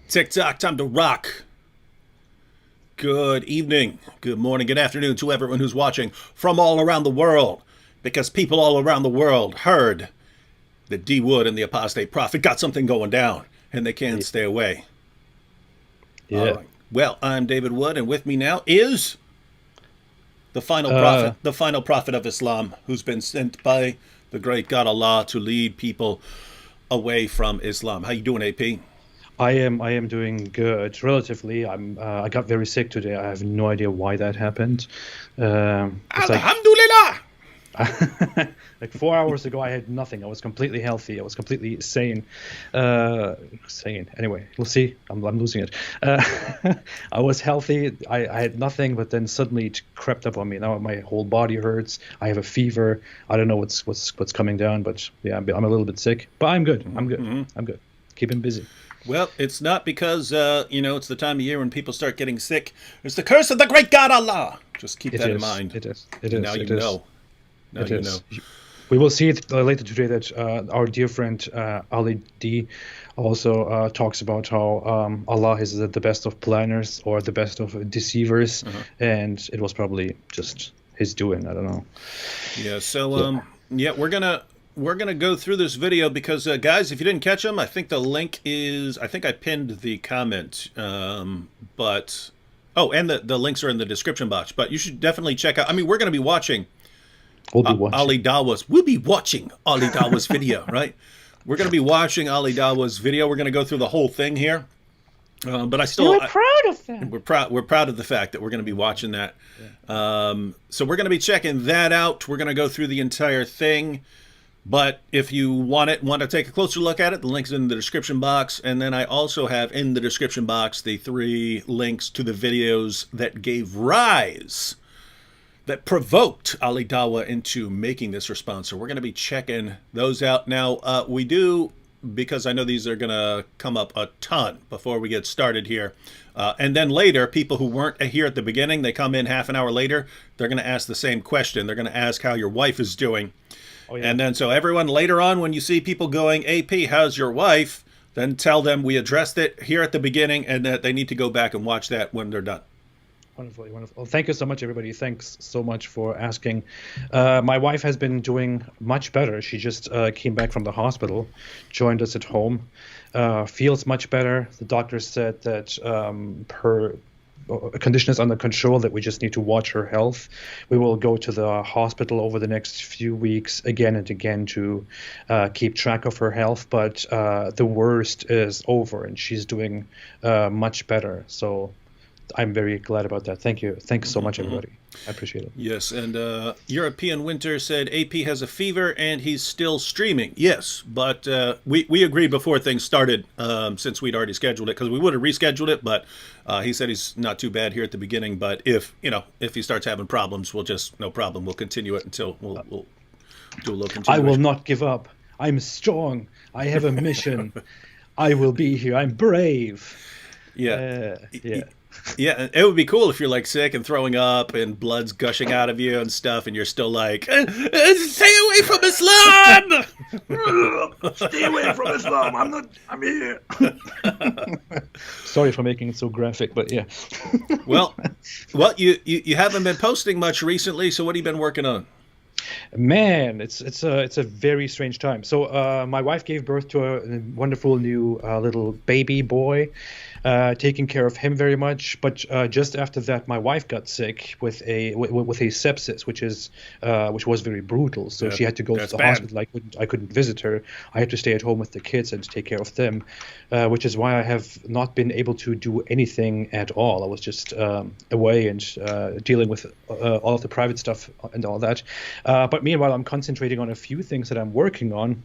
TikTok, time to rock. Good evening, good morning, good afternoon to everyone who's watching from all around the world. Because people all around the world heard that D Wood and the Apostate Prophet got something going down, and they can't stay away. Yeah. All right. Well, I'm David Wood, and with me now is the final prophet of Islam, who's been sent by the great God Allah to lead people away from Islam. How you doing, AP? I am doing good, relatively. I got very sick today. I have no idea why that happened. It's Alhamdulillah! like 4 hours ago, I had nothing. I was completely healthy. I was completely sane. Anyway, we'll see. I'm losing it. I was healthy. I had nothing, but then suddenly it crept up on me. Now my whole body hurts. I have a fever. I don't know what's coming down, but yeah, I'm a little bit sick. But I'm good. I'm good. I'm good. Keeping busy. Well, it's not because, it's the time of year when people start getting sick. It's the curse of the great God Allah. Just keep that in mind. It is. It is. Now you it is. know. Now It you is. know. We will see it later today that our dear friend Ali D also talks about how Allah is the best of planners or the best of deceivers, and it was probably just his doing. I don't know. Yeah, so, we're gonna go through this video because, guys, if you didn't catch them, I think the link is, I think I pinned the comment, and the links are in the description box, but you should definitely check out, we're going to be watching We'll be watching. We'll be watching Ali Dawah's video, right? We're going to be watching Ali Dawah's video. We're going to go through the whole thing here. But We're proud of that. We're proud of the fact that we're going to be watching that. Yeah. So we're going to be checking that out. We're going to go through the entire thing. But if you want to take a closer look at it, the link's in the description box. And then I also have in the description box the 3 links to the videos that gave rise, that provoked Ali Dawah into making this response. So we're going to be checking those out. Now, we do, because I know these are going to come up a ton before we get started here. And then later, people who weren't here at the beginning, they come in half an hour later, they're going to ask the same question. They're going to ask how your wife is doing. Oh, yeah. And then so everyone later on, when you see people going, AP, how's your wife? Then tell them we addressed it here at the beginning and that they need to go back and watch that when they're done. Wonderful, wonderful. Thank you so much, everybody. Thanks so much for asking. My wife has been doing much better. She just came back from the hospital, joined us at home, feels much better. The doctor said that her condition is under control, that we just need to watch her health. We will go to the hospital over the next few weeks again and again to keep track of her health, but the worst is over and she's doing much better. So I'm very glad about that. Thank you. Thanks so much, everybody. I appreciate it. Yes, and European Winter said AP has a fever and he's still streaming. Yes, but we agreed before things started, since we'd already scheduled it, because we would have rescheduled it, but he said he's not too bad here at the beginning. But if he starts having problems, no problem. We'll continue it until we'll do a little continuation. I will not give up. I'm strong. I have a mission. I will be here. I'm brave. Yeah. Yeah, it would be cool if you're like sick and throwing up and blood's gushing out of you and stuff, and you're still like, stay away from Islam! Stay away from Islam. I'm here. Sorry for making it so graphic, but yeah. well, you haven't been posting much recently, so what have you been working on? Man, it's a very strange time. So my wife gave birth to a wonderful new little baby boy. Taking care of him very much, but just after that, my wife got sick with a sepsis, which was very brutal. So she had to go to the hospital. I couldn't visit her. I had to stay at home with the kids and take care of them, which is why I have not been able to do anything at all. I was just away and dealing with all of the private stuff and all that. But meanwhile, I'm concentrating on a few things that I'm working on.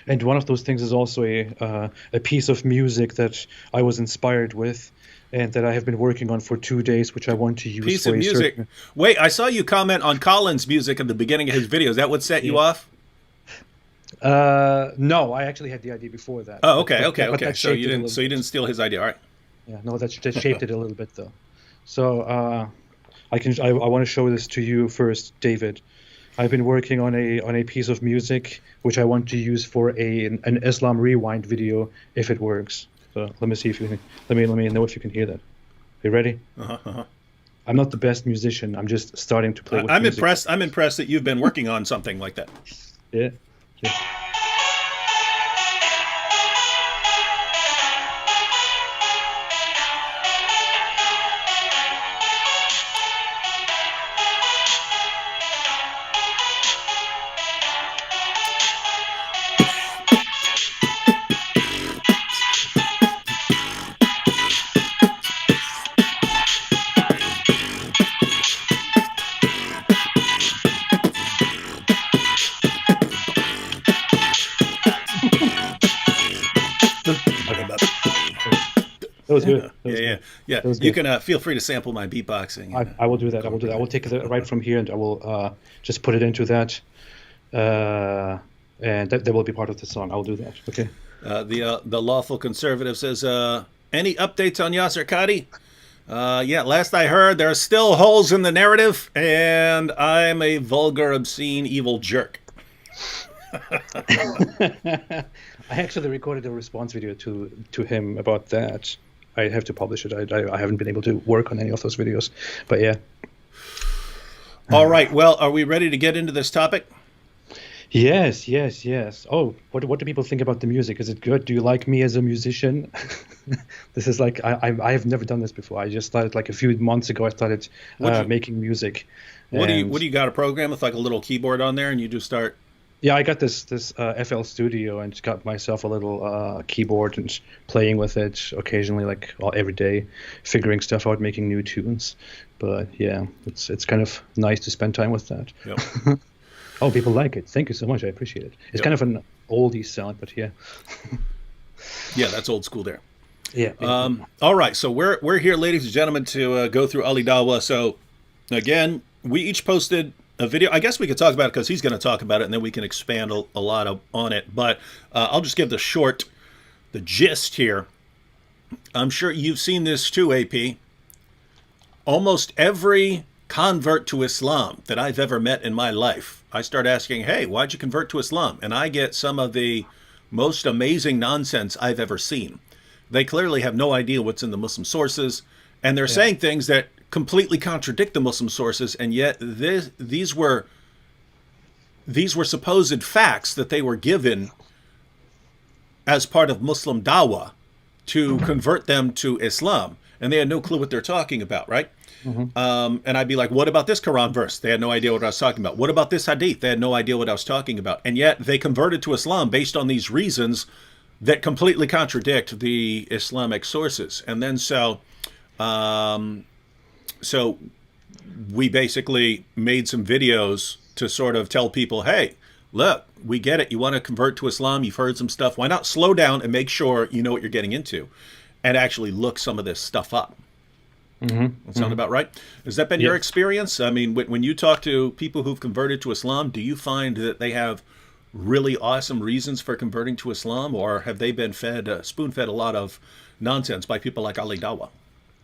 And one of those things is also a piece of music that I was inspired with and that I have been working on for 2 days, which I want to use piece for of music. Wait, I saw you comment on Colin's music at the beginning of his video. Is that what set you off? No, I actually had the idea before that. Oh, okay. So you didn't steal his idea. All right. Yeah, no, that shaped it a little bit though. So I want to show this to you first, David. I've been working on a piece of music which I want to use for an Islam Rewind video if it works. So let me see if you can. Let me know if you can hear that. You ready? I'm not the best musician. I'm just starting to play with I'm music. impressed. I'm impressed that you've been working on something like that. Yeah. Yeah. That was good. That was good. Yeah. That was You good. can feel free to sample my beatboxing. I will do that. I will do that. I will take it right from here, and I will just put it into that, and that will be part of the song. I will do that. Okay. The lawful conservative says, any updates on Yasser Qadi? Yeah, last I heard, there are still holes in the narrative, and I'm a vulgar, obscene, evil jerk. I actually recorded a response video to him about that. I have to publish it. I haven't been able to work on any of those videos, but yeah. All right. Well, are we ready to get into this topic? Yes. Oh, what do people think about the music? Is it good? Do you like me as a musician? This is like I have never done this before. I just started like a few months ago. I started making music. What do you got a program with like a little keyboard on there, and you just start? Yeah, I got this FL Studio and got myself a little keyboard and playing with it occasionally, like every day, figuring stuff out, making new tunes. But yeah, it's kind of nice to spend time with that. Yep. Oh, people like it. Thank you so much. I appreciate it. It's kind of an oldie sound, but yeah. Yeah, that's old school there. Yeah. All right, so we're here, ladies and gentlemen, to go through Ali Dawah. So again, we each posted a video. I guess we could talk about it because he's going to talk about it, and then we can expand a lot on it. But I'll just give the gist here. I'm sure you've seen this too, AP. Almost every convert to Islam that I've ever met in my life, I start asking, hey, why'd you convert to Islam? And I get some of the most amazing nonsense I've ever seen. They clearly have no idea what's in the Muslim sources, and they're saying things that completely contradict the Muslim sources, and yet these were supposed facts that they were given as part of Muslim Dawah to convert them to Islam, and they had no clue what they're talking about, right? And I'd be like, what about this Quran verse? They had no idea what I was talking about. What about this hadith? They had no idea what I was talking about. And yet they converted to Islam based on these reasons that completely contradict the Islamic sources. And then so we basically made some videos to sort of tell people, hey, look, we get it. You want to convert to Islam. You've heard some stuff. Why not slow down and make sure you know what you're getting into and actually look some of this stuff up? That sound about right? Has that been your experience? I mean, when you talk to people who've converted to Islam, do you find that they have really awesome reasons for converting to Islam, or have they been spoon-fed a lot of nonsense by people like Ali Dawah?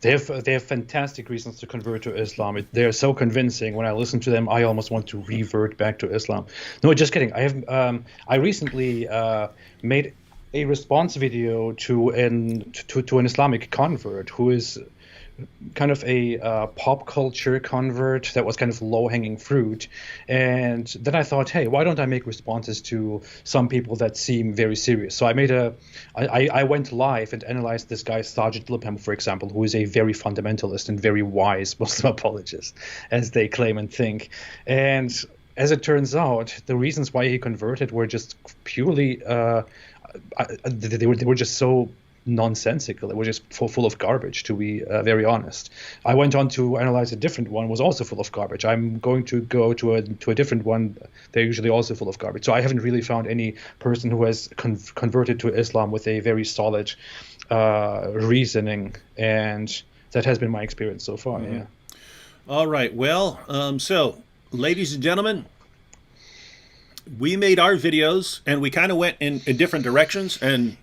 They have fantastic reasons to convert to Islam. They're so convincing. When I listen to them, I almost want to revert back to Islam. No, just kidding. I recently made a response video to an Islamic convert who is kind of a pop culture convert that was kind of low-hanging fruit. And then I thought, hey, why don't I make responses to some people that seem very serious? So I went live and analyzed this guy, Sajid Lipham, for example, who is a very fundamentalist and very wise Muslim apologist, as they claim and think. And as it turns out, the reasons why he converted were just purely, they were just so nonsensical. They were just full of garbage, to be very honest. I went on to analyze a different one, was also full of garbage. I'm going to go to a different one. They're usually also full of garbage. So I haven't really found any person who has converted to Islam with a very solid reasoning, and that has been my experience so far. Yeah. All right. Well, so ladies and gentlemen, we made our videos and we kind of went in different directions, and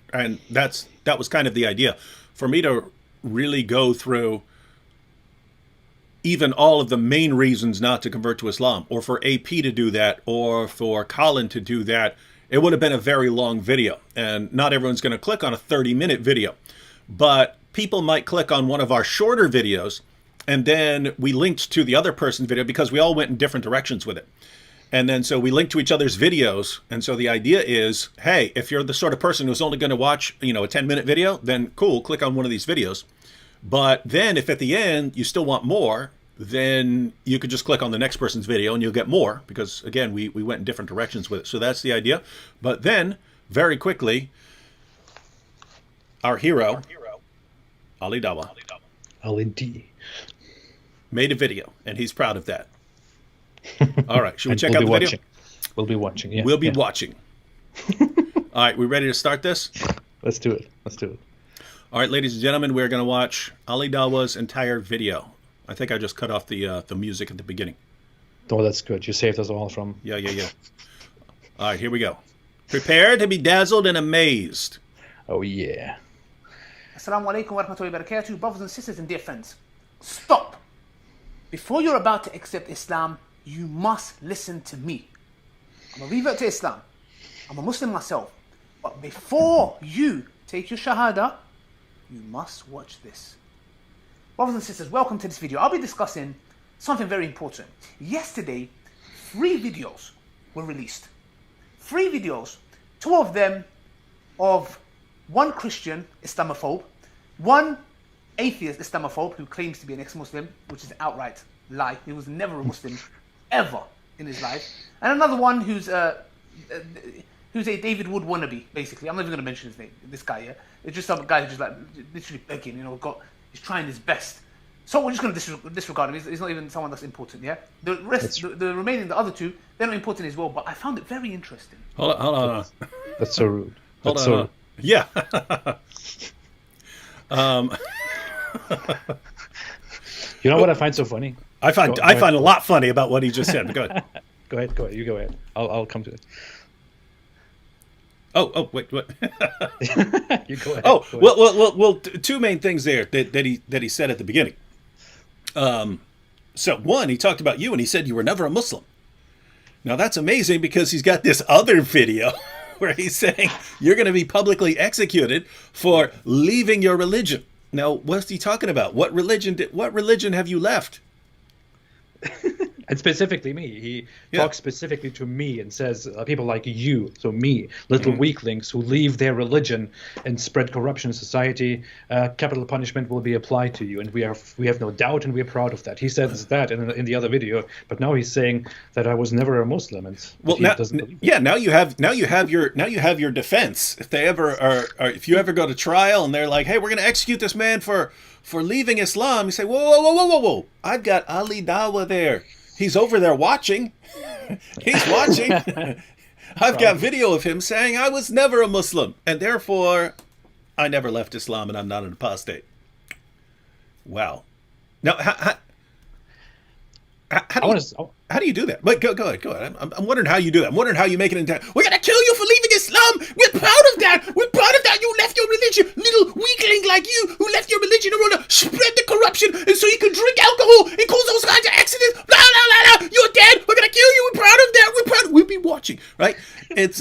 that was kind of the idea for me to really go through even all of the main reasons not to convert to Islam, or for AP to do that, or for Colin to do that, it would have been a very long video. And not everyone's going to click on a 30-minute video. But people might click on one of our shorter videos, and then we linked to the other person's video because we all went in different directions with it. And then so we link to each other's videos. And so the idea is, hey, if you're the sort of person who's only going to watch, a 10-minute video, then cool, click on one of these videos. But then if at the end you still want more, then you could just click on the next person's video and you'll get more because, again, we went in different directions with it. So that's the idea. But then, very quickly, our hero, Ali Dawah, Ali D, made a video, and he's proud of that. All right, should we check out the video? We'll be watching, yeah. We'll be watching. All right, we ready to start this? Let's do it. All right, ladies and gentlemen, we're going to watch Ali Dawah's entire video. I think I just cut off the music at the beginning. Oh, that's good. You saved us all from... Yeah. All right, here we go. Prepare to be dazzled and amazed. Oh, yeah. Assalamu alaikum wa rahmatullahi wa barakatuh. Brothers and sisters and dear friends, stop. Before you're about to accept Islam, you must listen to me. I'm a revert to Islam. I'm a Muslim myself. But before you take your Shahada, you must watch this. Brothers and sisters, welcome to this video. I'll be discussing something very important. Yesterday, 3 videos were released. 3 videos, 2 of them of one Christian Islamophobe, one atheist Islamophobe who claims to be an ex-Muslim, which is an outright lie. He was never a Muslim ever in his life. And another one who's a David Wood wannabe, basically. I'm not even going to mention his name, this guy, yeah? It's just some guy who's just literally begging, he's trying his best. So we're just going to disregard him. He's not even someone that's important, yeah? The rest, the remaining, the other 2, they're not important as well, but I found it very interesting. Hold on. That's so rude. Hold on. Yeah. You know what I find so funny? I find a lot funny about what he just said. Go ahead. Go ahead. You go ahead. I'll come to it. Oh, wait, what? You go ahead. Oh, well, 2 main things there that he said at the beginning. So one, he talked about you and he said you were never a Muslim. Now that's amazing because he's got this other video where he's saying you're going to be publicly executed for leaving your religion. Now, what's he talking about? What religion have you left? And specifically me. He talks specifically to me and says people like you, so me, little weaklings who leave their religion and spread corruption in society, capital punishment will be applied to you. And we have no doubt and we are proud of that. He says that in the other video, but now he's saying that I was never a Muslim. And now you have your defense. If they ever are if you ever go to trial and they're like, hey, we're going to execute this man for leaving Islam, you say, whoa. I've got Ali Dawah there. He's over there watching. He's watching. I've got video of him saying I was never a Muslim, and therefore I never left Islam, and I'm not an apostate. Wow. Now, how do you do that? But go ahead. I'm wondering how you do that. I'm wondering how you make it into. We're gonna kill you for leaving Islam. We're proud of that. You left your religion, little weakling like you, who left your religion and want to spread the corruption, and so you can drink alcohol and cause those kinds of accidents. Blah blah blah. You're dead. We're gonna kill you. We're proud of that. We're proud. We'll be watching, right? It's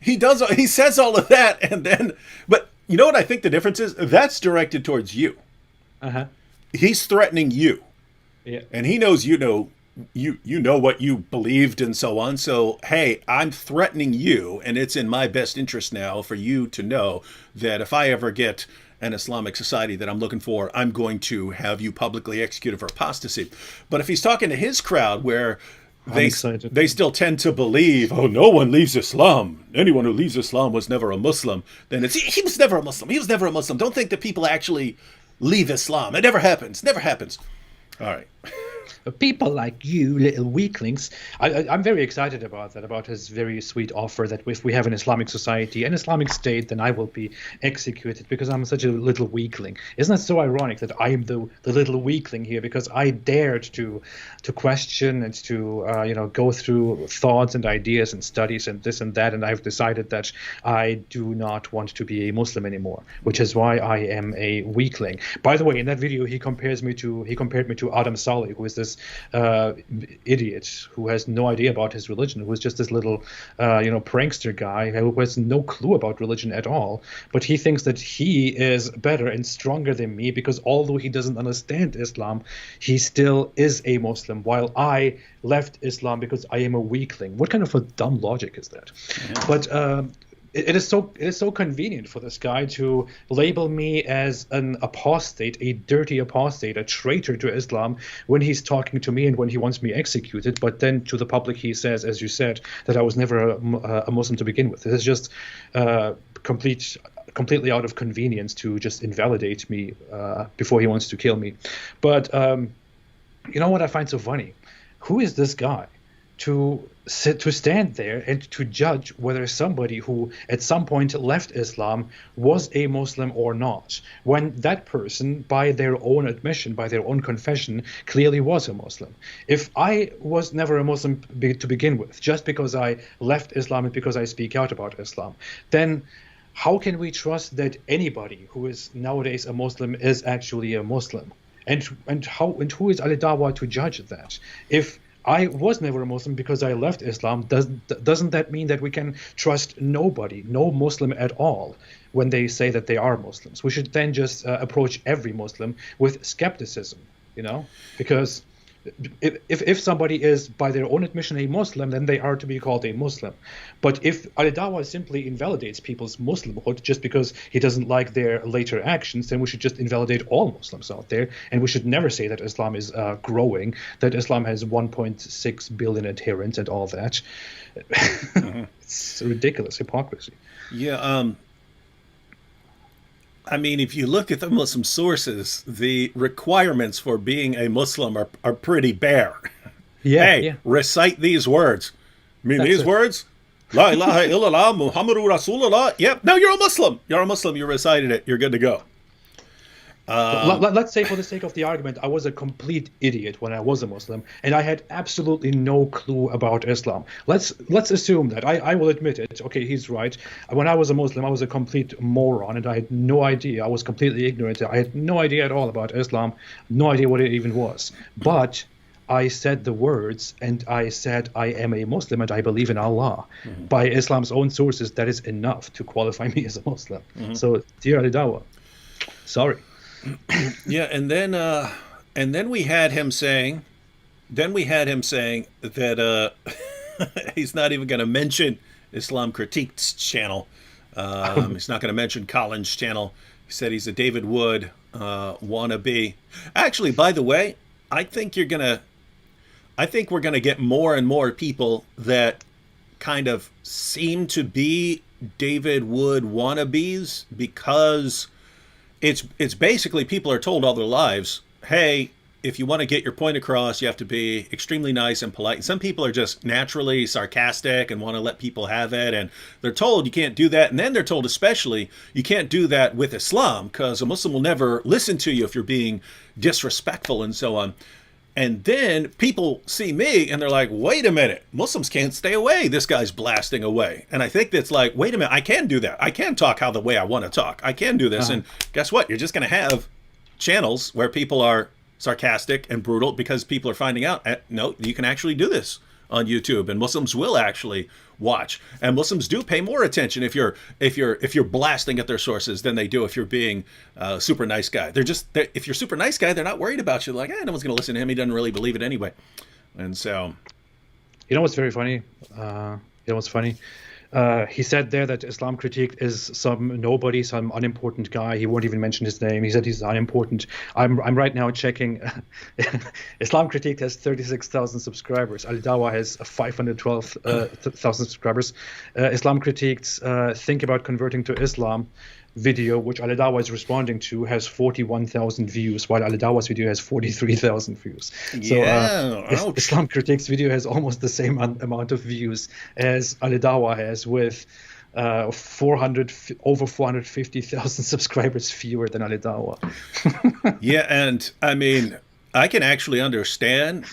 He says all of that, and then, but you know what I think the difference is? That's directed towards you. He's threatening you. Yeah. And he knows you know what you believed and so on. So, hey, I'm threatening you, and it's in my best interest now for you to know that if I ever get an Islamic society that I'm looking for, I'm going to have you publicly executed for apostasy. But if he's talking to his crowd where they still tend to believe, oh, no one leaves Islam. Anyone who leaves Islam was never a Muslim. Then he was never a Muslim. He was never a Muslim. Don't think that people actually leave Islam. It never happens. Never happens. All right. People like you, little weaklings. I'm very excited about that, about his very sweet offer that if we have an Islamic society, an Islamic state, then I will be executed because I'm such a little weakling. Isn't that so ironic that I am the little weakling here because I dared to question and to go through thoughts and ideas and studies and this and that, and I've decided that I do not want to be a Muslim anymore, which is why I am a weakling. By the way, in that video, he compared me to Adam Saleh, who is this this idiot who has no idea about his religion, who is just this little, prankster guy who has no clue about religion at all. But he thinks that he is better and stronger than me because although he doesn't understand Islam, he still is a Muslim, while I left Islam because I am a weakling. What kind of a dumb logic is that? Yeah. But it is so convenient for this guy to label me as an apostate, a dirty apostate, a traitor to Islam when he's talking to me and when he wants me executed. But then to the public he says, as you said, that I was never a Muslim to begin with. This is just completely out of convenience to just invalidate me before he wants to kill me. But you know what I find so funny? Who is this guy to stand there and to judge whether somebody who at some point left Islam was a Muslim or not, when that person, by their own admission, by their own confession, clearly was a Muslim? If I was never a Muslim to begin with, just because I left Islam and because I speak out about Islam, then how can we trust that anybody who is nowadays a Muslim is actually a Muslim? And who is Ali Dawah to judge that? If I was never a Muslim because I left Islam, doesn't that mean that we can trust nobody, no Muslim at all, when they say that they are Muslims? We should then just approach every Muslim with skepticism, because if somebody is by their own admission a Muslim, then they are to be called a Muslim. But if Ali Dawah simply invalidates people's Muslimhood just because he doesn't like their later actions, then we should just invalidate all Muslims out there, and we should never say that Islam is growing, that Islam has 1.6 billion adherents and all that. Mm-hmm. It's ridiculous hypocrisy. Yeah. I mean, if you look at the Muslim sources, the requirements for being a Muslim are pretty bare. Yeah, recite these words. These words? La ilaha illallah Muhammadur Rasulullah. Yep. No, you're a Muslim. You're a Muslim. You recited it. You're good to go. Let's say, for the sake of the argument, I was a complete idiot when I was a Muslim, and I had absolutely no clue about Islam. Let's assume that. I will admit it. Okay, he's right. When I was a Muslim, I was a complete moron, and I had no idea. I was completely ignorant. I had no idea at all about Islam, no idea what it even was. But I said the words, and I said I am a Muslim, and I believe in Allah. Mm-hmm. By Islam's own sources, that is enough to qualify me as a Muslim. Mm-hmm. So, dear Ali Dawah, sorry. Yeah, and then we had him saying that he's not even going to mention Islam Critiqued's channel. He's not going to mention Colin's channel. He said he's a David Wood wannabe. Actually, by the way, I think we're gonna get more and more people that kind of seem to be David Wood wannabes, because it's basically people are told all their lives, hey, if you want to get your point across, you have to be extremely nice and polite. And some people are just naturally sarcastic and want to let people have it. And they're told you can't do that. And then they're told especially you can't do that with Islam, because a Muslim will never listen to you if you're being disrespectful and so on. And then people see me and they're like, wait a minute, Muslims can't stay away. This guy's blasting away. And I think that's like, wait a minute, I can do that. I can talk the way I want to talk. I can do this. And guess what? You're just going to have channels where people are sarcastic and brutal because people are finding out, no, you can actually do this on YouTube, and Muslims will actually watch. And Muslims do pay more attention if you're blasting at their sources than they do if you're being a super nice guy. If you're super nice guy, they're not worried about you. Like, no one's going to listen to him. He doesn't really believe it anyway. And so, you know what's very funny? He said there that Islam Critiqued is some nobody, some unimportant guy. He won't even mention his name. He said he's unimportant. I'm right now checking. Islam Critiqued has 36,000 subscribers. Ali Dawah has 512,000 subscribers. Islam Critiqued's Think About Converting to Islam video, which Ali Dawah is responding to, has 41,000 views, while Ali Dawah's video has 43,000 views. So Islam Critique's video has almost the same amount of views as Ali Dawah has, with over 450,000 subscribers fewer than Ali Dawah. Yeah, and I mean, I can actually understand,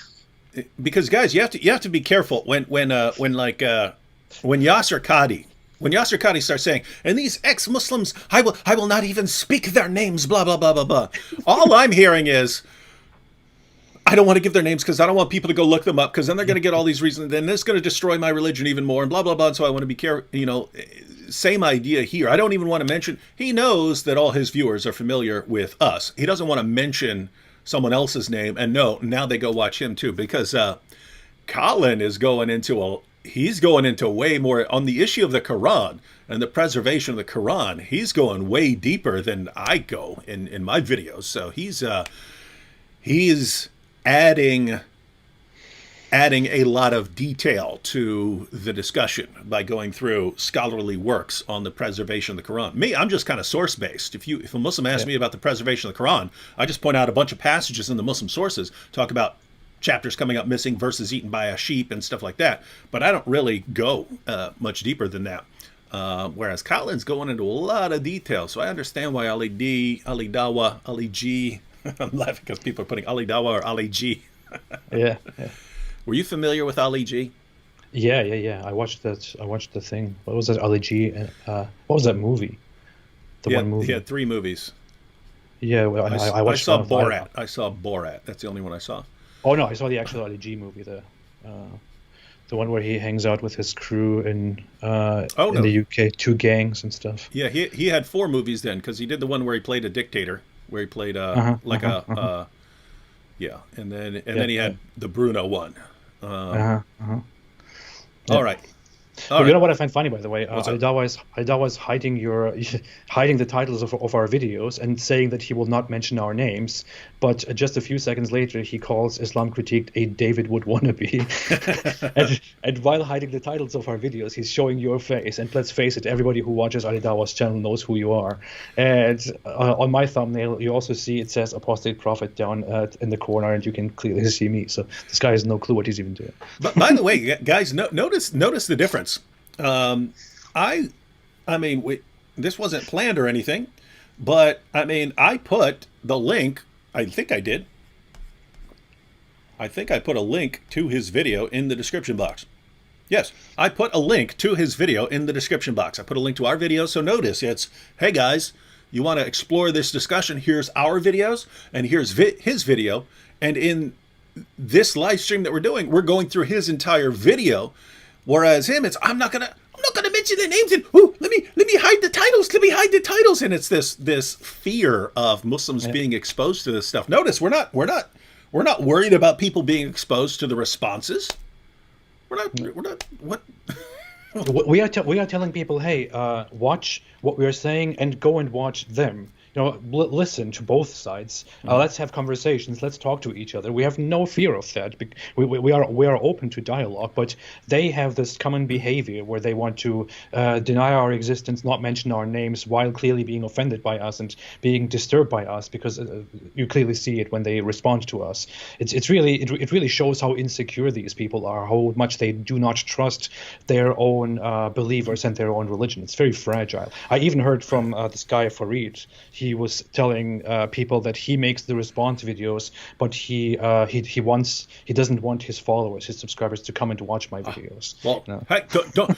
because guys, you have to be careful when Yasser Qadi. When Yasser Qadi starts saying, and these ex-Muslims, I will not even speak their names, blah, blah, blah, blah, blah. All I'm hearing is, I don't want to give their names because I don't want people to go look them up, because then they're going to get all these reasons. Then this is going to destroy my religion even more, and blah, blah, blah. And so I want to be careful. Same idea here. I don't even want to mention. He knows that all his viewers are familiar with us. He doesn't want to mention someone else's name. And no, now they go watch him too, because Colin is going into he's going into way more on the issue of the Quran and the preservation of the Quran. He's going way deeper than I go in my videos. So he's adding a lot of detail to the discussion by going through scholarly works on the preservation of the Quran. Me, I'm just kind of source based. If a Muslim asks me about the preservation of the Quran, I just point out a bunch of passages in the Muslim sources, talk about chapters coming up missing, verses eaten by a sheep, and stuff like that. But I don't really go much deeper than that. Whereas Colin's going into a lot of detail. So I understand why Ali D, Ali Dawah, Ali G. I'm laughing because people are putting Ali Dawah or Ali G. Yeah. Were you familiar with Ali G? Yeah. I watched that. I watched the thing. What was that? Ali G. What was that movie? One movie. He had 3 movies. Yeah, well, I watched. I saw Borat. I saw Borat. That's the only one I saw. Oh no, I saw the actual Ali G movie, the one where he hangs out with his crew in the UK, 2 gangs and stuff. Yeah, he had 4 movies then, because he did the one where he played a dictator, where he played and then he had the Bruno one. All right. You know what I find funny, by the way? Dawah is hiding hiding the titles of our videos and saying that he will not mention our names. But just a few seconds later, he calls Islam Critiqued a David Wood wannabe. and while hiding the titles of our videos, he's showing your face. And let's face it, everybody who watches Ali Dawah's channel knows who you are. And on my thumbnail, you also see it says Apostate Prophet down in the corner, and you can clearly see me. So this guy has no clue what he's even doing. But by the way, guys, notice the difference. I mean, this wasn't planned or anything, but I mean, I put the link. I think I did. I think I put a link to his video in the description box. Yes, I put a link to his video in the description box. I put a link to our video. So notice it's, hey guys, you want to explore this discussion? Here's our videos, and here's his video. And in this live stream that we're doing, we're going through his entire video. Whereas him, it's I'm not gonna mention the names, and let me hide the titles. Let me hide the titles, and it's this fear of Muslims being exposed to this stuff. Notice we're not worried about people being exposed to the responses. We're not what. we are telling people, hey, watch what we are saying and go and watch them. Listen to both sides. Let's have conversations. Let's talk to each other. We have no fear of that. We are open to dialogue, but they have this common behavior where they want to deny our existence, not mention our names, while clearly being offended by us and being disturbed by us, because you clearly see it when they respond to us. It really shows how insecure these people are, how much they do not trust their own believers and their own religion. It's very fragile. I even heard from this guy Farid. He was telling people that he makes the response videos, but he doesn't want his followers, his subscribers, to come and to watch my videos. Hey, don't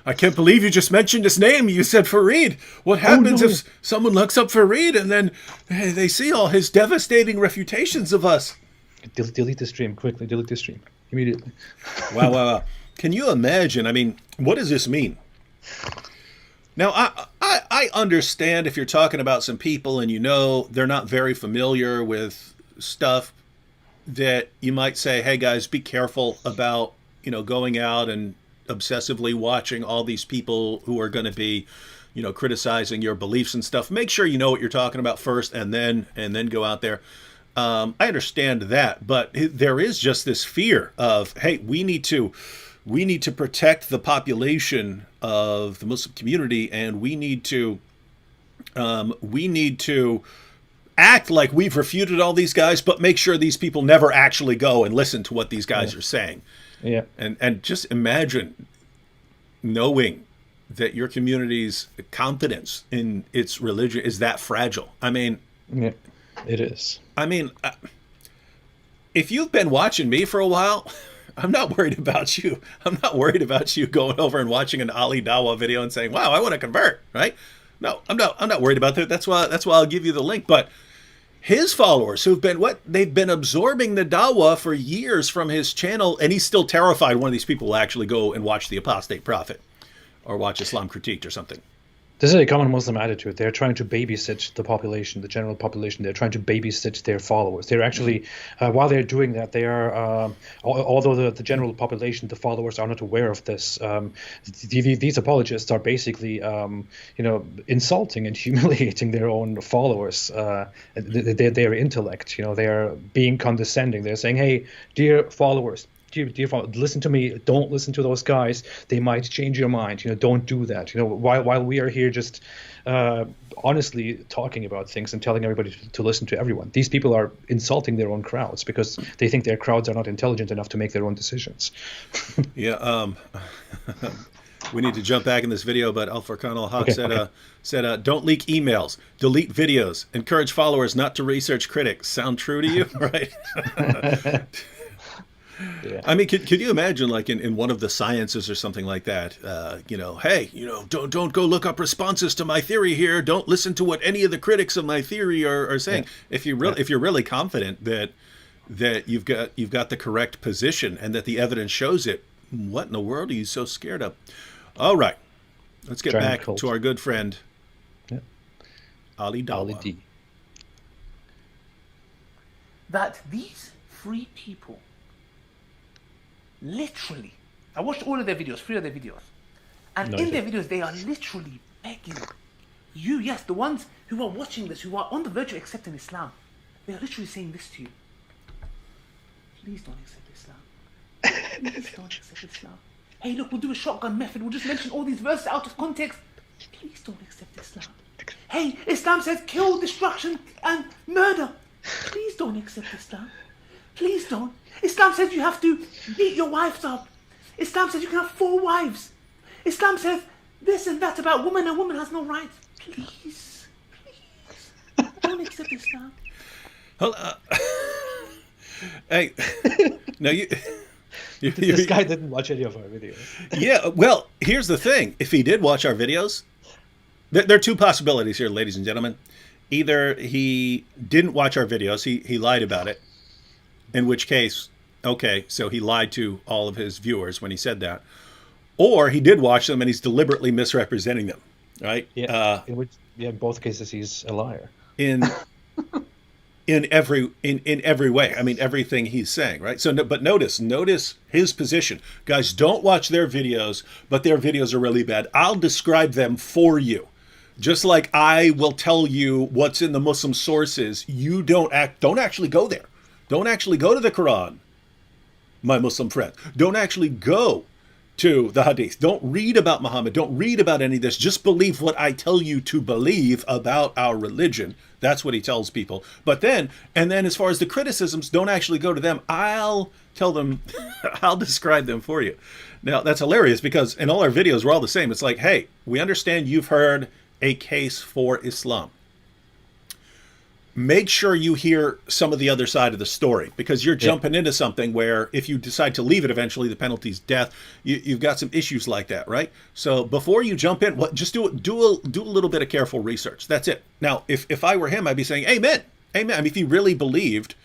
I can't believe you just mentioned his name. You said Farid. What happens if someone looks up Farid and then they see all his devastating refutations of us? Delete the stream quickly. Delete the stream immediately. Wow. Can you imagine? I mean, what does this mean? Now, I understand if you're talking about some people and they're not very familiar with stuff, that you might say, hey guys, be careful about, going out and obsessively watching all these people who are going to be, criticizing your beliefs and stuff. Make sure you know what you're talking about first and then go out there. I understand that, but there is just this fear of, hey, we need to protect the population of the Muslim community, and we need to act like we've refuted all these guys, but make sure these people never actually go and listen to what these guys are saying. Yeah. And just imagine knowing that your community's confidence in its religion is that fragile. I mean, yeah, it is. I mean, if you've been watching me for a while, I'm not worried about you. I'm not worried about you going over and watching an Ali Dawah video and saying, wow, I want to convert, right? No, I'm not worried about that. That's why I'll give you the link. But his followers who've been they've been absorbing the Dawah for years from his channel, and he's still terrified one of these people will actually go and watch The Apostate Prophet or watch Islam Critiqued or something. This is a common Muslim attitude. They're trying to babysit the population, the general population. They're trying to babysit their followers. They're actually, while they're doing that, they are, although the general population, the followers are not aware of this, these apologists are basically, insulting and humiliating their own followers, their intellect. They are being condescending. They're saying, hey, dear followers, listen to me. Don't listen to those guys. They might change your mind. Don't do that. While we are here just honestly talking about things and telling everybody to listen to everyone, these people are insulting their own crowds because they think their crowds are not intelligent enough to make their own decisions. Yeah. We need to jump back in this video, but Al Furqan al-Haq said, don't leak emails, delete videos, encourage followers not to research critics. Sound true to you? Right. Yeah. I mean, could you imagine, like in one of the sciences or something like that, hey, don't go look up responses to my theory here. Don't listen to what any of the critics of my theory are saying. Yeah. If you're really confident that you've got the correct position and that the evidence shows it, what in the world are you so scared of? All right, let's get back to our good friend Ali Dawah. That these three people. Literally, I watched all of their videos, 3 of their videos, and in their videos they are literally begging you, yes, the ones who are watching this, who are on the verge of accepting Islam, they are literally saying this to you: please don't accept Islam. Please don't accept Islam. Hey, look, we'll do a shotgun method. We'll just mention all these verses out of context. Please don't accept Islam. Hey, Islam says kill, destruction, and murder. Please don't accept Islam. Please don't. Islam says you have to beat your wives up. Islam says you can have 4 wives. Islam says this and that about women, and woman has no rights. Please, don't accept Islam. Hey, no, this guy didn't watch any of our videos. Yeah, well, here's the thing. If he did watch our videos, there are 2 possibilities here, ladies and gentlemen. Either he didn't watch our videos, he lied about it, in which case, okay, so he lied to all of his viewers when he said that. Or he did watch them and he's deliberately misrepresenting them, right? Yeah, in both cases he's a liar. In every way. I mean, everything he's saying, right? So, but notice his position. Guys, don't watch their videos, but their videos are really bad. I'll describe them for you. Just like I will tell you what's in the Muslim sources, you don't actually go there. Don't actually go to the Quran, my Muslim friend. Don't actually go to the Hadith. Don't read about Muhammad. Don't read about any of this. Just believe what I tell you to believe about our religion. That's what he tells people. But then as far as the criticisms, don't actually go to them. I'll tell them, I'll describe them for you. Now, that's hilarious because in all our videos, we're all the same. It's like, hey, we understand you've heard a case for Islam. Make sure you hear some of the other side of the story, because you're jumping into something where if you decide to leave it, eventually the penalty's death. You've got some issues like that, right? So before you jump in, just do a little bit of careful research. That's it. Now, if I were him, I'd be saying, amen. Amen. I mean, if he really believed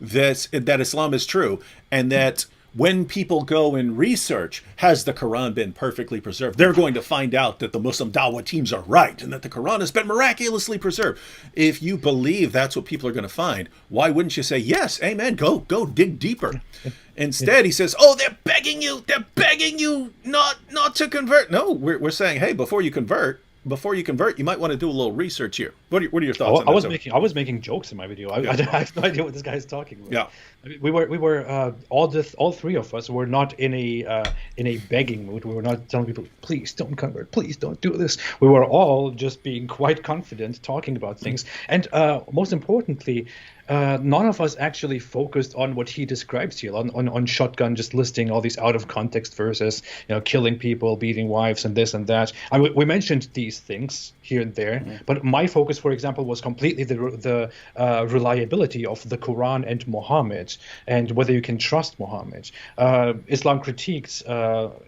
that Islam is true and that when people go and research, has the Quran been perfectly preserved? They're going to find out that the Muslim Dawah teams are right and that the Quran has been miraculously preserved. If you believe that's what people are going to find, why wouldn't you say, yes, amen, go dig deeper? Instead, he says, oh, they're begging you not to convert. No, we're saying, hey, before you convert, you might want to do a little research here. What are your thoughts on that? I was making jokes in my video. I have no idea what this guy is talking about. Yeah, I mean, we were all 3 of us were not in a begging mood. We were not telling people, please don't convert, please don't do this. We were all just being quite confident, talking about things, and most importantly, none of us actually focused on what he describes here, on shotgun, just listing all these out of context verses, killing people, beating wives, and this and that. We mentioned these things here and there, but my focus, for example, was completely the reliability of the Quran and Muhammad, and whether you can trust Muhammad. Islam critiques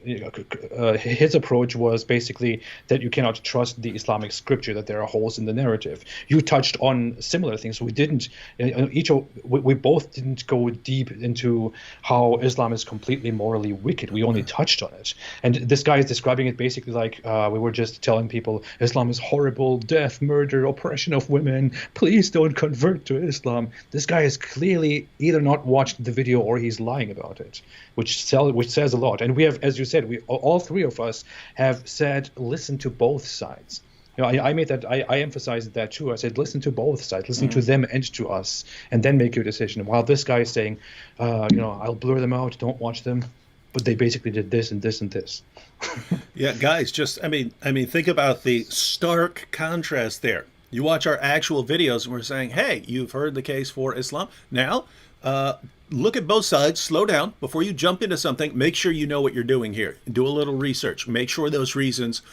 his approach was basically that you cannot trust the Islamic scripture, that there are holes in the narrative. You touched on similar things. We didn't. We both didn't go deep into how Islam is completely morally wicked. We only touched on it. And this guy is describing it basically like we were just telling people Islam is horrible, death, murder, oppression of women. Please don't convert to Islam. This guy has clearly either not watched the video or he's lying about it, which says a lot. And we have, as you said, all three of us have said, listen to both sides. I made that. I emphasized that too. I said, listen to both sides, listen to them and to us, and then make your decision. While this guy is saying, I'll blur them out, don't watch them, but they basically did this and this and this. Yeah, guys, I mean, think about the stark contrast there. You watch our actual videos, and we're saying, hey, you've heard the case for Islam. Now, look at both sides, slow down before you jump into something. Make sure you know what you're doing here. Do a little research. Make sure those reasons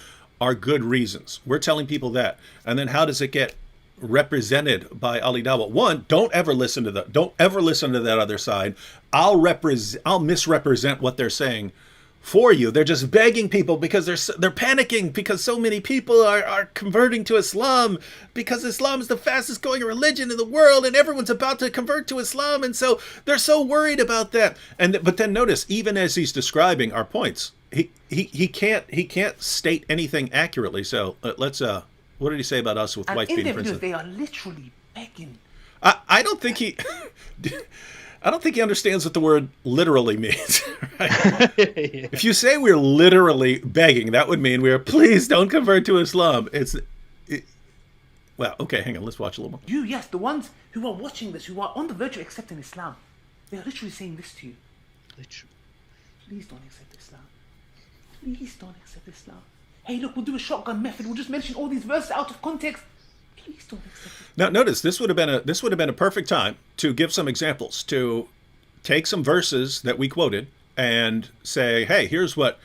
are good reasons. We're telling people that. And then how does it get represented by Ali Dawah? One, don't ever listen to that other side. I'll misrepresent what they're saying for you. They're just begging people because they're panicking because so many people are converting to Islam, because Islam is the fastest growing religion in the world and everyone's about to convert to Islam, and so they're so worried about that. But then notice, even as he's describing our points, he can't state anything accurately. So let's what did he say about us with wife beating princess? They are literally begging. I don't think he understands what the word literally means. Right? If you say we're literally begging, that would mean please don't convert to Islam. Well, okay, hang on, let's watch a little more. Yes, the ones who are watching this, who are on the verge of accepting Islam, they are literally saying this to you. Literally. Please don't accept Islam. Please don't accept Islam. Hey, look, we'll do a shotgun method. We'll just mention all these verses out of context. Please don't accept it. Now, notice this would have been a perfect time to give some examples, to take some verses that we quoted and say, hey, here's what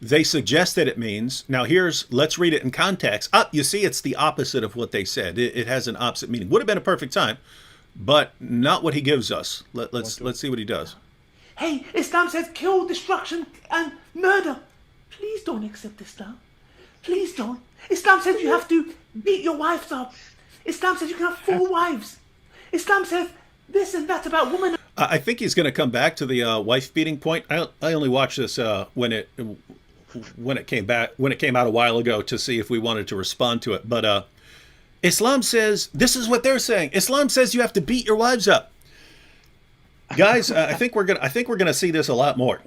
they suggested it means. Now let's read it in context. You see, it's the opposite of what they said. It has an opposite meaning. Would have been a perfect time, but not what he gives us. Let's see what he does. Hey, Islam says kill, destruction, and murder. Please don't accept Islam. Please don't. Islam says you have to beat your wives up. Islam says you can have 4 wives. Islam says this and that about women. I think he's going to come back to the wife beating point. I only watched this when it came out a while ago to see if we wanted to respond to it. But Islam says this is what they're saying. Islam says you have to beat your wives up. Guys, I think we're gonna see this a lot more.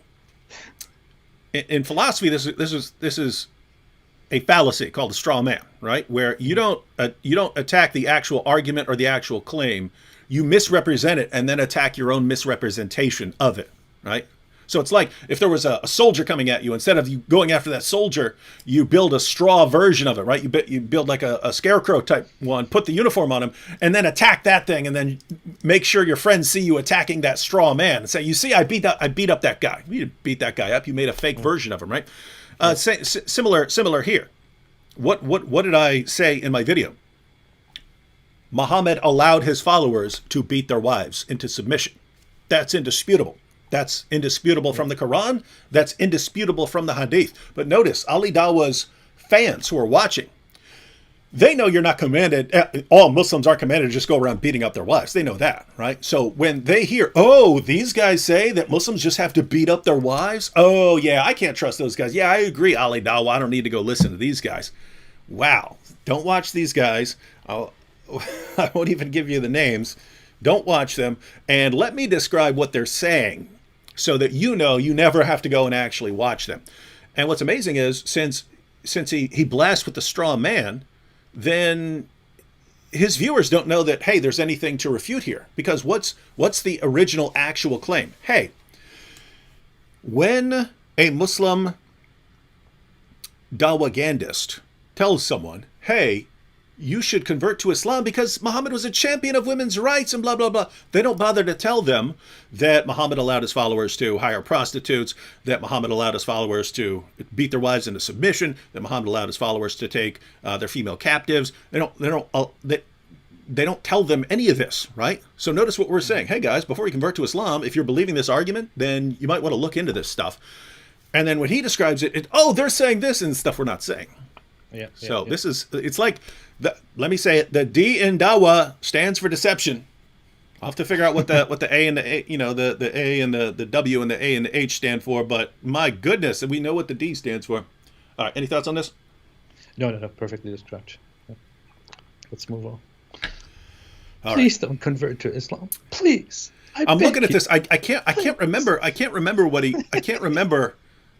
In philosophy, this is a fallacy called a straw man, right? Where you don't attack the actual argument or the actual claim, you misrepresent it and then attack your own misrepresentation of it, right? So it's like if there was a soldier coming at you, instead of you going after that soldier, you build a straw version of it, right? You build like a scarecrow type one, put the uniform on him, and then attack that thing, and then make sure your friends see you attacking that straw man and say, "You see, I beat up that guy. You didn't beat that guy up. You made a fake version of him, right?" Similar here. What did I say in my video? Muhammad allowed his followers to beat their wives into submission. That's indisputable. That's indisputable from the Quran. That's indisputable from the Hadith. But notice, Ali Dawah's fans who are watching, they know you're not commanded, all Muslims are commanded to just go around beating up their wives. They know that, right? So when they hear, oh, these guys say that Muslims just have to beat up their wives. Oh, yeah, I can't trust those guys. Yeah, I agree, Ali Dawah. I don't need to go listen to these guys. Wow. Don't watch these guys. I won't even give you the names. Don't watch them. And let me describe what they're saying so that you know you never have to go and actually watch them. And what's amazing is since he blasts with the straw man, then his viewers don't know that, hey, there's anything to refute here. Because what's the original actual claim? Hey, when a Muslim dawahgandist tells someone, hey, you should convert to Islam because Muhammad was a champion of women's rights and blah, blah, blah. They don't bother to tell them that Muhammad allowed his followers to hire prostitutes, that Muhammad allowed his followers to beat their wives into submission, that Muhammad allowed his followers to take their female captives. They don't tell them any of this, right? So notice what we're saying. Hey, guys, before you convert to Islam, if you're believing this argument, then you might want to look into this stuff. And then when he describes it, they're saying this and stuff we're not saying. So this is, it's like, let me say it, the D in Dawah stands for deception. I'll have to figure out what the A and the A, the A and the W and the A and the H stand for, but my goodness, we know what the D stands for. All right, any thoughts on this? No, perfectly described. Let's move on. Please don't convert to Islam. Please. I'm looking at this. I can't remember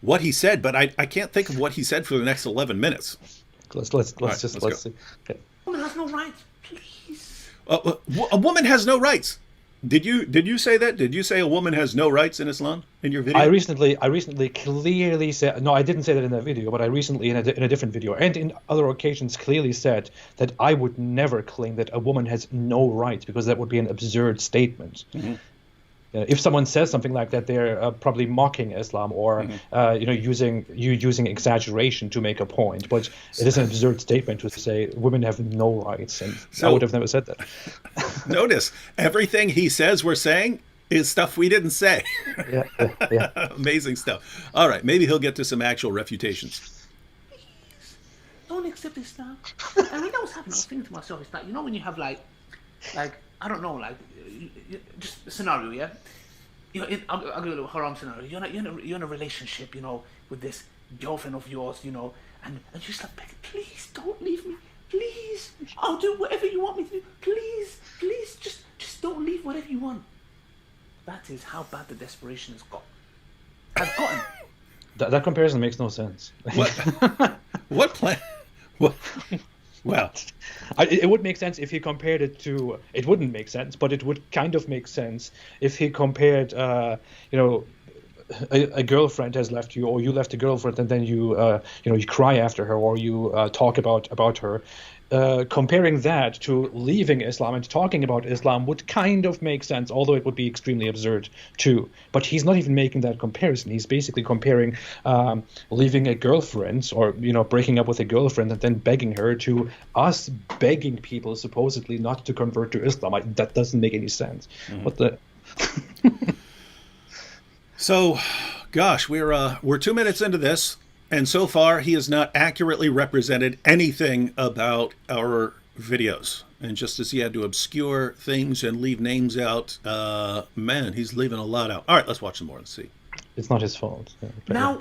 what he said, but I can't think of what he said for the next 11 minutes. Let's see. Okay. Woman has no rights, please. A woman has no rights. Did you say that? Did you say a woman has no rights in Islam in your video? I recently clearly said, no, I didn't say that in that video, but I recently in a different video and in other occasions clearly said that I would never claim that a woman has no rights because that would be an absurd statement. Mm-hmm. If someone says something like that, they're probably mocking Islam or using exaggeration to make a point. But it is an absurd statement to say women have no rights, and I would have never said that. Notice everything he says we're saying is stuff we didn't say. Yeah. Amazing stuff. All right, maybe he'll get to some actual refutations. Please, don't accept Islam. And when that was happening, I was thinking to myself, it's like, when you have like I don't know, just a scenario, yeah. I'll give you a little haram scenario. You're in a relationship, with this girlfriend of yours, and she's like, please don't leave me, please. I'll do whatever you want me to do, please, just don't leave whatever you want. That is how bad the desperation has gotten. That comparison makes no sense. What plan? What? Well, it would make sense if he compared it to. It wouldn't make sense, but it would kind of make sense if he compared, a girlfriend has left you, or you left a girlfriend, and then you cry after her, or you talk about her. Comparing that to leaving Islam and talking about Islam would kind of make sense, although it would be extremely absurd too. But he's not even making that comparison. He's basically comparing leaving a girlfriend or breaking up with a girlfriend and then begging her to us begging people supposedly not to convert to Islam. That doesn't make any sense. Mm-hmm. What the? So, gosh, we're 2 minutes into this. And so far, he has not accurately represented anything about our videos. And just as he had to obscure things and leave names out, man, he's leaving a lot out. All right, let's watch some more and see. It's not his fault. Now,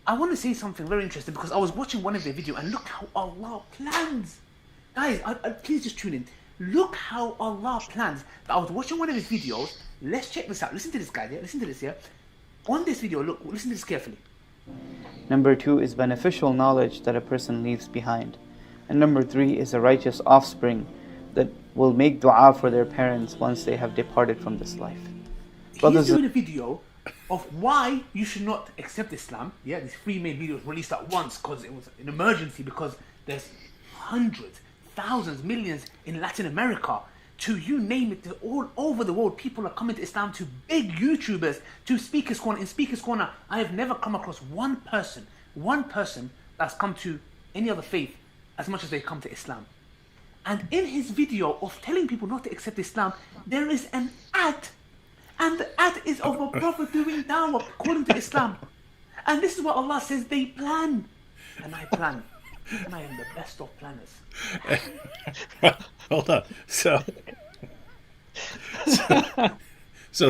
I want to say something very interesting because I was watching one of their videos and look how Allah plans. Guys, please just tune in. Look how Allah plans. I was watching one of his videos. Let's check this out. Listen to this, guys. Yeah? Listen to this, yeah? On this video, look, listen to this carefully. Number 2 is beneficial knowledge that a person leaves behind. And number 3 is a righteous offspring that will make dua for their parents once they have departed from this life. He's doing a video of why you should not accept Islam. Yeah, these 3 main videos released at once because it was an emergency, because there's hundreds, thousands, millions in Latin America. To you name it, all over the world, people are coming to Islam, to big YouTubers, to Speaker's Corner. In Speaker's Corner, I have never come across one person that's come to any other faith as much as they come to Islam. And in his video of telling people not to accept Islam, there is an ad. And the ad is of a prophet doing dawah, calling to Islam. And this is what Allah says they plan. And I plan. And I am the best of planners. Hold on. So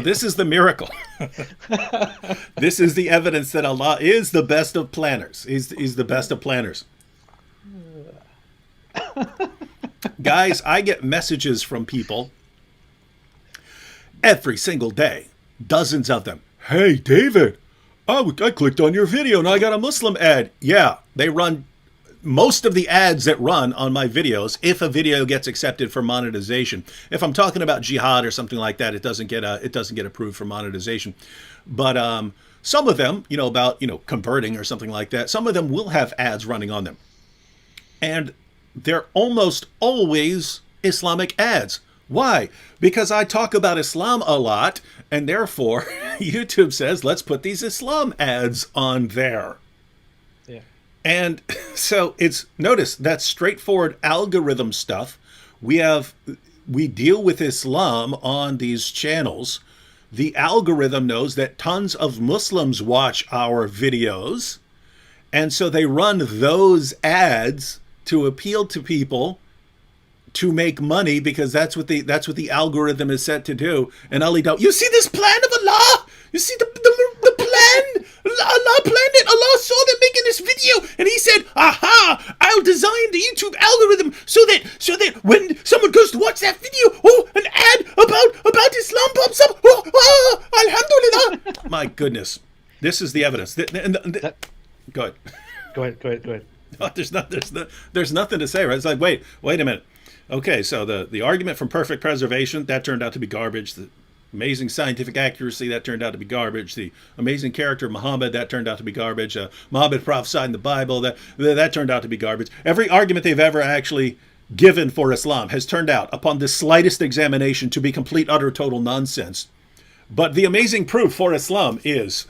this is the miracle. This is the evidence that Allah is the best of planners. He's the best of planners. Guys, I get messages from people every single day. Dozens of them. Hey, David, I clicked on your video and I got a Muslim ad. Yeah, they run most of the ads that run on my videos, if a video gets accepted for monetization. If I'm talking about jihad or something like that, it doesn't get approved for monetization. But some of them, about converting or something like that, some of them will have ads running on them. And they're almost always Islamic ads. Why? Because I talk about Islam a lot, and therefore YouTube says, let's put these Islam ads on there. Yeah. And so notice that's straightforward algorithm stuff. We deal with Islam on these channels. The algorithm knows that tons of Muslims watch our videos, and so they run those ads to appeal to people to make money, because that's what the algorithm is set to do. And Ali Dawah, you see this plan of Allah? You see the plan? Allah planned it. Allah saw them making this video, and he said, "Aha! I'll design the YouTube algorithm so that when someone goes to watch that video, oh, an ad about Islam pops up. Oh, alhamdulillah." My goodness, this is the evidence. Go ahead. Go ahead. No, there's nothing to say, right? It's like, wait a minute. Okay, so the argument from perfect preservation, that turned out to be garbage. The amazing scientific accuracy, that turned out to be garbage. The amazing character of Muhammad, that turned out to be garbage. Muhammad prophesied in the Bible, that turned out to be garbage. Every argument they've ever actually given for Islam has turned out, upon the slightest examination, to be complete, utter, total nonsense. But the amazing proof for Islam is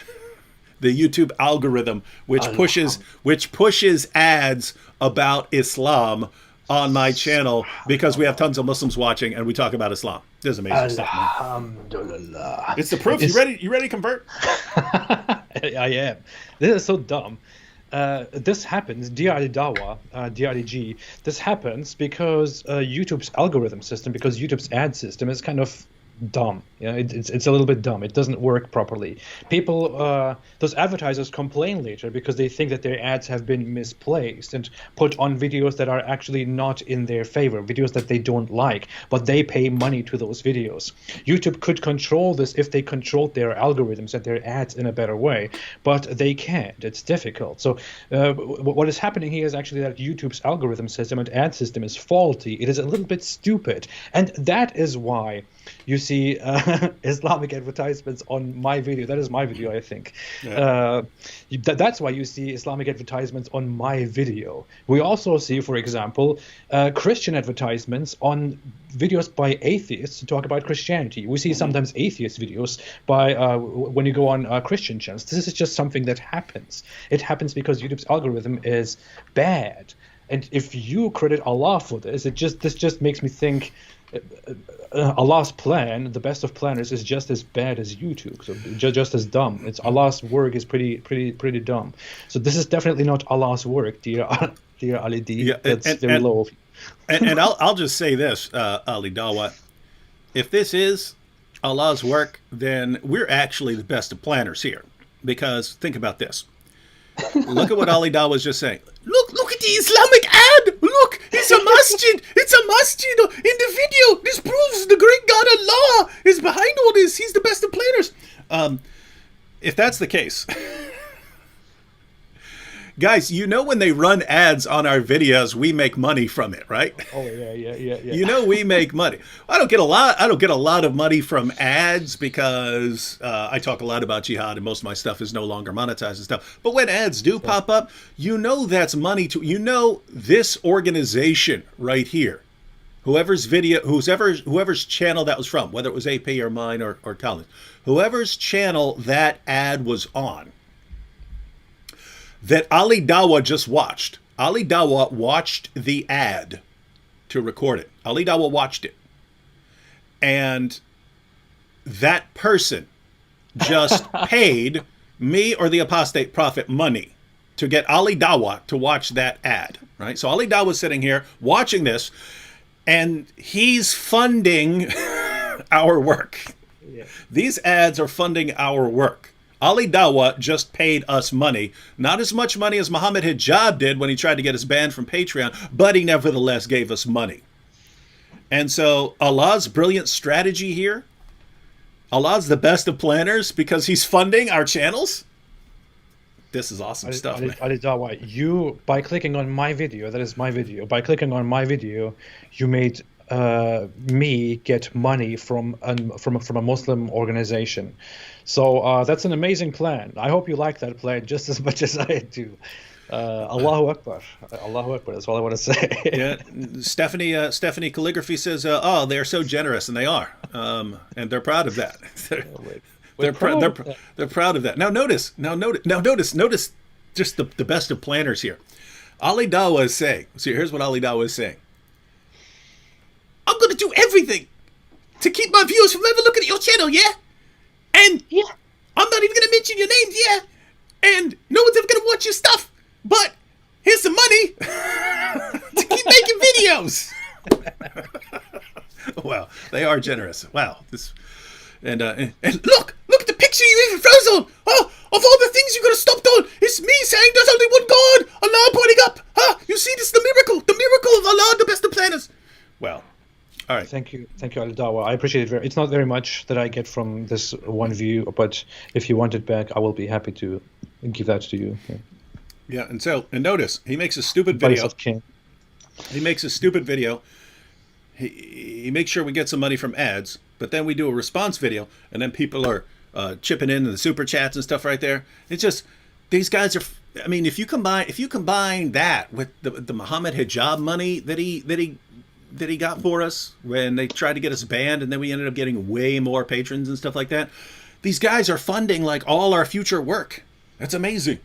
the YouTube algorithm, which pushes ads about Islam on my channel, because we have tons of Muslims watching and we talk about Islam. This is amazing stuff, man. Alhamdulillah. It's the proof. You ready to convert? I am. This is so dumb. This happens, dear Ali Dawah, dear Ali G, this happens because YouTube's algorithm system, because YouTube's ad system is kind of dumb. Yeah, it's a little bit dumb. It doesn't work properly. People, those advertisers complain later because they think that their ads have been misplaced and put on videos that are actually not in their favor, videos that they don't like, but they pay money to those videos. YouTube could control this if they controlled their algorithms and their ads in a better way, but they can't. It's difficult. So what is happening here is actually that YouTube's algorithm system and ad system is faulty. It is a little bit stupid, and that is why you see Islamic advertisements on my video. That is my video, I think. Yeah. That's why you see Islamic advertisements on my video. We also see, for example, Christian advertisements on videos by atheists to talk about Christianity. We see sometimes atheist videos by when you go on Christian channels. This is just something that happens. It happens because YouTube's algorithm is bad. And if you credit Allah for this, this just makes me think Allah's plan, the best of planners, is just as bad as YouTube, so just as dumb. It's Allah's work is pretty dumb. So this is definitely not Allah's work, dear Ali D. Yeah, That's very low of you. and I'll just say this, Ali Dawah, if this is Allah's work, then we're actually the best of planners here. Because think about this. Look at what Ali Dawah was just saying. Look at the Islamic ad. Look, it's a masjid. It's a masjid in the video. This proves the great God Allah is behind all this. He's the best of planners. If that's the case, guys, you know when they run ads on our videos, we make money from it, right? Oh yeah. You know we make money. I don't get a lot of money from ads because I talk a lot about jihad and most of my stuff is no longer monetized and stuff. But when ads do pop up, you know that's money to this organization right here. Whoever's channel that was from, whether it was AP or mine or Colin's, whoever's channel that ad was on, that Ali Dawah just watched. Ali Dawah watched the ad to record it. Ali Dawah watched it. And that person just paid me or the apostate prophet money to get Ali Dawah to watch that ad, right? So Ali Dawah was sitting here watching this, and he's funding our work. Yeah. These ads are funding our work. Ali Dawah just paid us money. Not as much money as Muhammad Hijab did when he tried to get us banned from Patreon, but he nevertheless gave us money. And so Allah's brilliant strategy here, Allah's the best of planners because he's funding our channels. This is awesome stuff, man. Ali Dawah, you, by clicking on my video, that is my video, by clicking on my video, you made me get money from a Muslim organization. So that's an amazing plan. I hope you like that plan just as much as I do. Allahu Akbar. Allahu Akbar. That's all I want to say. Yeah, Stephanie Calligraphy says, "Oh, they're so generous," and they are, and they're proud of that. They're proud of that. Now notice just the best of planners here. Ali Dawah is saying. See, here's what Ali Dawah is saying. I'm going to do everything to keep my viewers from ever looking at your channel, yeah? And I'm not even going to mention your names, yeah? And no one's ever going to watch your stuff. But here's some money to keep making videos. Wow, they are generous. Wow, and look at the picture you even froze on. Oh, of all the things you're gonna stop doing, it's me saying there's only one God. Allah pointing up. You see, this is the miracle of Allah, the best of planners. Well, all right. Thank you, Ali Dawah. I appreciate it. It's not very much that I get from this one view, but if you want it back, I will be happy to give that to you. Yeah, and notice he makes a stupid video. He makes a stupid video. He makes sure we get some money from ads, but then we do a response video, and then people are chipping in the super chats and stuff right there. It's just these guys are. I mean, if you combine that with the Muhammad hijab money that he got for us when they tried to get us banned, and then we ended up getting way more patrons and stuff like that. These guys are funding like all our future work. That's amazing.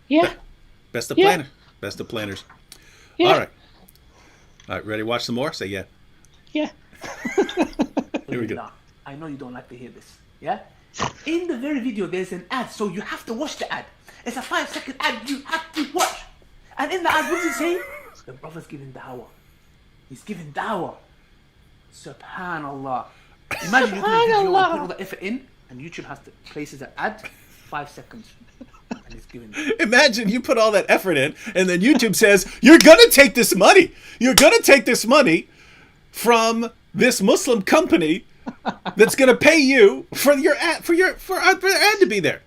Yeah. Best of planners. Best of planners. Yeah. All right, ready to watch some more? Say yeah. Yeah. Here we go. I know you don't like to hear this. Yeah? In the very video, there's an ad, so you have to watch the ad. It's a 5-second ad you have to watch. And in the ad, what does he say? The brother's giving dawah. He's giving dawah. Subhanallah. Imagine you do a video and put all the effort in, and YouTube has to places an ad, 5 seconds. And it's giving. Imagine you put all that effort in, and then YouTube says, "You're gonna take this money. You're gonna take this money from this Muslim company that's gonna pay you for your ad for the ad to be there."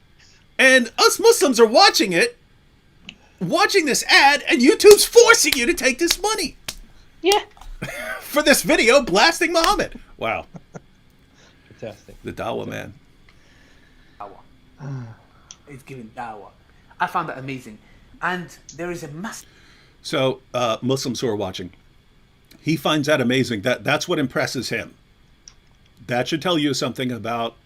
And us Muslims are watching this ad, and YouTube's forcing you to take this money. Yeah. For this video blasting Muhammad. Wow. Fantastic. The Dawah man. Dawah. It's giving dawah. I found that amazing. And there is a massive... So, Muslims who are watching, he finds that amazing. That's what impresses him. That should tell you something about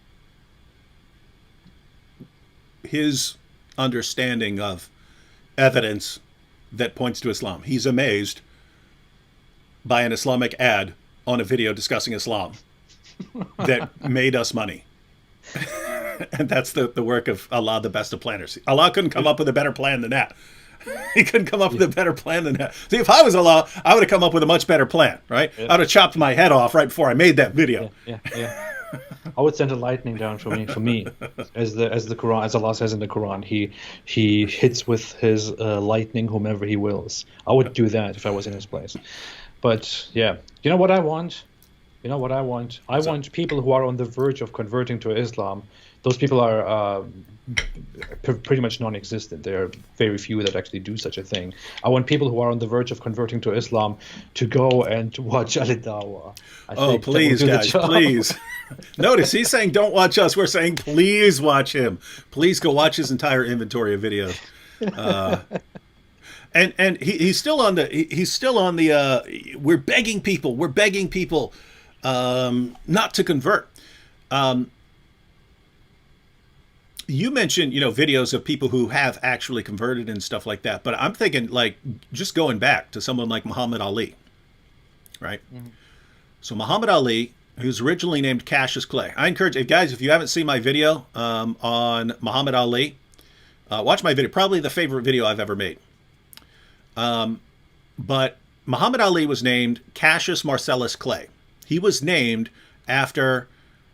his understanding of evidence that points to Islam. He's amazed by an Islamic ad on a video discussing Islam that made us money. And that's the work of Allah, the best of planners. Allah couldn't come up with a better plan than that. He couldn't come up with a better plan than that. See, if I was Allah, I would have come up with a much better plan, right? Yeah. I would have chopped my head off right before I made that video. Yeah. I would send a lightning down for me. As the Quran, as Allah says in the Quran, he hits with his lightning whomever he wills. I would do that if I was in his place. But yeah, you know what I want? I want people who are on the verge of converting to Islam. Those people are pretty much non-existent. There are very few that actually do such a thing. I want people who are on the verge of converting to Islam to go and watch Ali Dawah. Oh, please, guys, please. Notice he's saying don't watch us. We're saying please watch him. Please go watch his entire inventory of videos. And he's still on the we're begging people not to convert. You mentioned, videos of people who have actually converted and stuff like that. But I'm thinking, like, just going back to someone like Muhammad Ali, right? Mm-hmm. So Muhammad Ali, who's originally named Cassius Clay. I encourage you guys, if you haven't seen my video on Muhammad Ali, watch my video. Probably the favorite video I've ever made. But Muhammad Ali was named Cassius Marcellus Clay. He was named after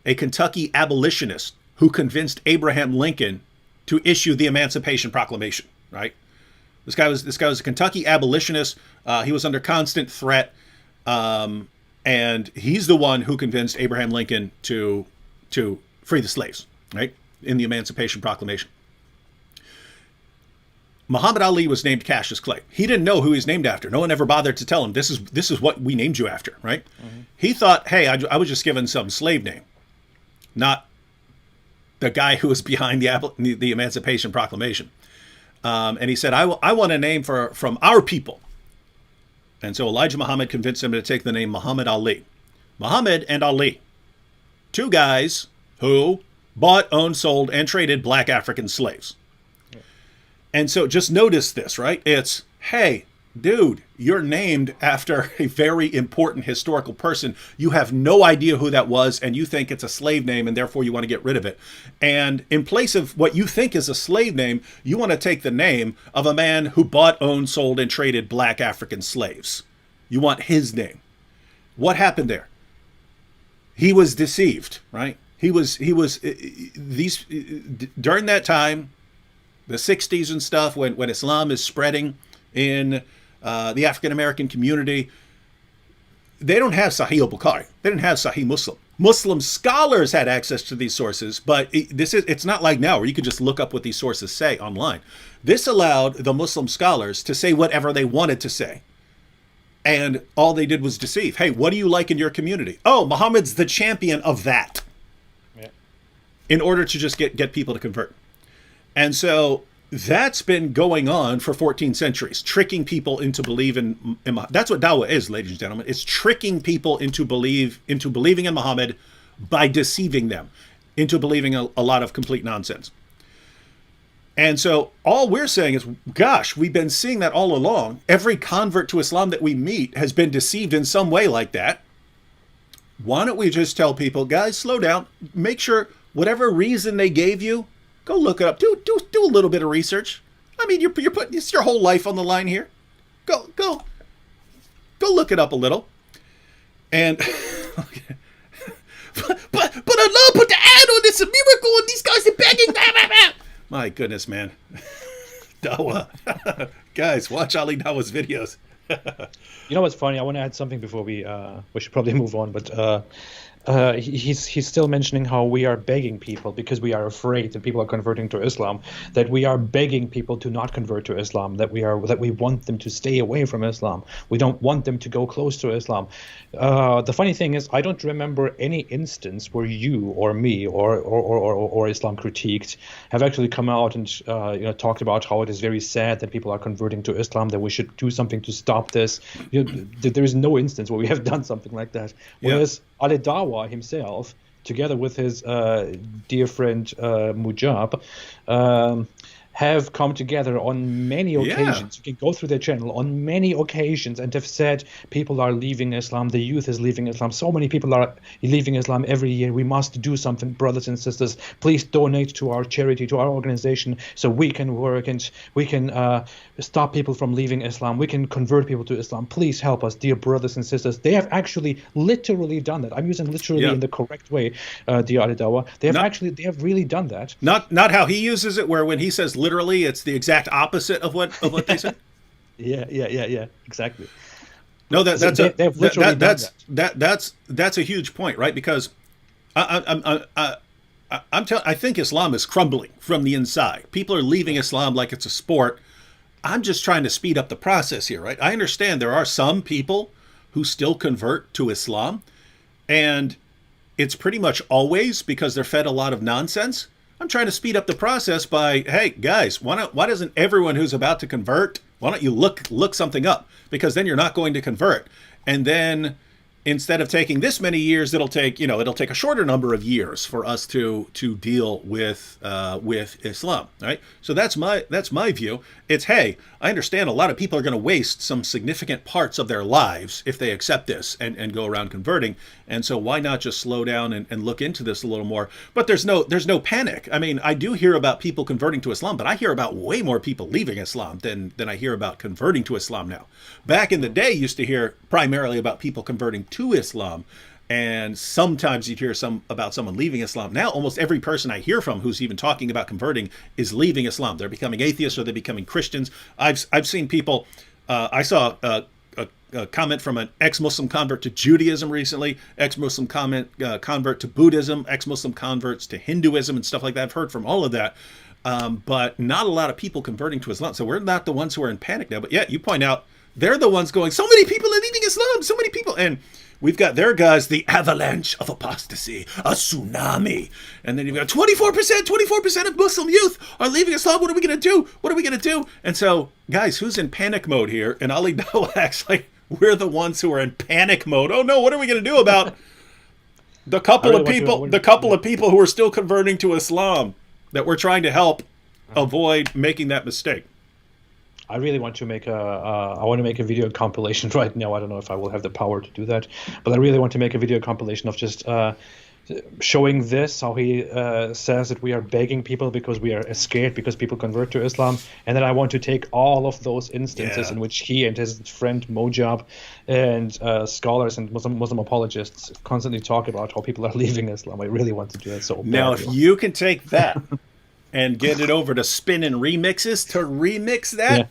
a Kentucky abolitionist who convinced Abraham Lincoln to issue the Emancipation Proclamation, right? This guy was a Kentucky abolitionist. He was under constant threat. And he's the one who convinced Abraham Lincoln to free the slaves, right? In the Emancipation Proclamation. Muhammad Ali was named Cassius Clay. He didn't know who he was named after. No one ever bothered to tell him, this is what we named you after, right? Mm-hmm. He thought, hey, I was just given some slave name, not the guy who was behind the Emancipation Proclamation. And he said, I want a name from our people. And so Elijah Muhammad convinced him to take the name Muhammad Ali. Muhammad and Ali, two guys who bought, owned, sold, and traded black African slaves. Yeah. And so just notice this, right? It's, hey, dude, you're named after a very important historical person. You have no idea who that was, and you think it's a slave name, and therefore you want to get rid of it. And in place of what you think is a slave name, you want to take the name of a man who bought, owned, sold, and traded black African slaves. You want his name. What happened there? He was deceived, right? He was during that time, the 60s and stuff, when Islam is spreading in the African American community, they don't have Sahih al-Bukhari. They didn't have Sahih Muslim. Muslim scholars had access to these sources, but it's not like now where you could just look up what these sources say online. This allowed the Muslim scholars to say whatever they wanted to say. And all they did was deceive. Hey, what do you like in your community? Oh, Muhammad's the champion of that. Yeah. In order to just get people to convert. And so that's been going on for 14 centuries, tricking people into believing in that's what Dawah is, ladies and gentlemen. It's tricking people into believing in Muhammad by deceiving them into believing a lot of complete nonsense. And so all we're saying is, gosh, we've been seeing that all along. Every convert to Islam that we meet has been deceived in some way like that. Why don't we just tell people, guys, slow down, make sure whatever reason they gave you, go look it up. Do a little bit of research. I mean, you're putting your whole life on the line here. Go look it up a little. And but Allah put the ad on. It's a miracle, and these guys are begging. My goodness, man. Dawah. Guys, watch Ali Dawah's videos. You know what's funny? I want to add something before we should probably move on, but he's still mentioning how we are begging people because we are afraid that people are converting to Islam, that we are begging people to not convert to Islam, that we want them to stay away from Islam. We don't want them to go close to Islam. The funny thing is, I don't remember any instance where you or me or Islam critiqued have actually come out and talked about how it is very sad that people are converting to Islam, that we should do something to stop this. There is no instance where we have done something like that. Whereas Ali Dawah himself, together with his dear friend Mujab, have come together on many occasions. You can go through their channel on many occasions and have said people are leaving Islam, the youth is leaving Islam. So many people are leaving Islam every year. We must do something, brothers and sisters. Please donate to our charity, to our organization, so we can work and we can stop people from leaving Islam. We can convert people to Islam. Please help us, dear brothers and sisters. They have actually literally done that. I'm using literally in the correct way, dear Ali Dawah. They have really done that. Not how he uses it, where when he says literally, it's the exact opposite of what they said. Yeah, exactly. No, that's a huge point, right? Because I think Islam is crumbling from the inside. People are leaving Islam like it's a sport. I'm just trying to speed up the process here, right? I understand there are some people who still convert to Islam, and it's pretty much always because they're fed a lot of nonsense. I'm trying to speed up the process by, hey, guys, why doesn't everyone who's about to convert, why don't you look something up? Because then you're not going to convert. And then instead of taking this many years, it'll take a shorter number of years for us to deal with Islam, right? So that's my view. It's, hey, I understand a lot of people are going to waste some significant parts of their lives if they accept this and go around converting. And so why not just slow down and look into this a little more? But there's no panic. I mean, I do hear about people converting to Islam, but I hear about way more people leaving Islam than I hear about converting to Islam now. Back in the day, you used to hear primarily about people converting to Islam, and sometimes you'd hear about someone leaving Islam. Now, almost every person I hear from who's even talking about converting is leaving Islam. They're becoming atheists or they're becoming Christians. I've seen people. I saw a comment from an ex-Muslim convert to Judaism recently, ex-Muslim convert to Buddhism, ex-Muslim converts to Hinduism and stuff like that. I've heard from all of that, but not a lot of people converting to Islam. So we're not the ones who are in panic now. But yeah, you point out they're the ones going, so many people are leaving Islam, so many people. And We've got their guys, the avalanche of apostasy, a tsunami. And then you've got 24% of Muslim youth are leaving Islam. What are we going to do? What are we going to do? And so, guys, who's in panic mode here? And Ali Dawah acts like we're the ones who are in panic mode. Oh no, what are we going to do about the couple of people who are still converting to Islam that we're trying to help avoid making that mistake? I really want to make I want to make a video compilation right now. I don't know if I will have the power to do that, but I really want to make a video compilation of just showing this, how he says that we are begging people because we are scared because people convert to Islam. And then I want to take all of those instances in which he and his friend Mojab and scholars and Muslim apologists constantly talk about how people are leaving Islam. I really want to do that so badly. Now, if you can take that and get it over to Spin and Remixes to remix that,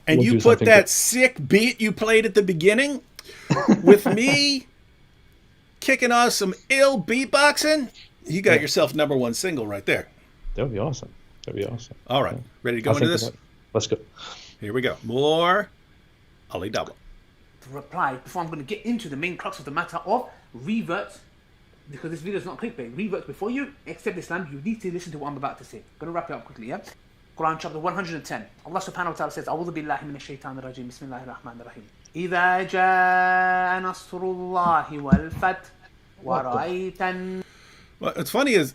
and you put that sick beat you played at the beginning with me kicking off some ill beatboxing, you got yourself #1 single right there. That would be awesome. That'd be awesome. All right. Ready to go into this? Let's go. Here we go. More Ali Dawah. To reply, before I'm going to get into the main crux of the matter of reverts, because this video is not clickbait. Reverts, before you accept Islam, you need to listen to what I'm about to say. I'm going to wrap it up quickly, yeah? Quran chapter 110. Allah subhanahu wa ta'ala says, أعوذ بالله من الشيطان الرجيم بسم الله الرحمن الرحيم إذا جاء نصر الله والفتح ورأيت. Well, what's funny is,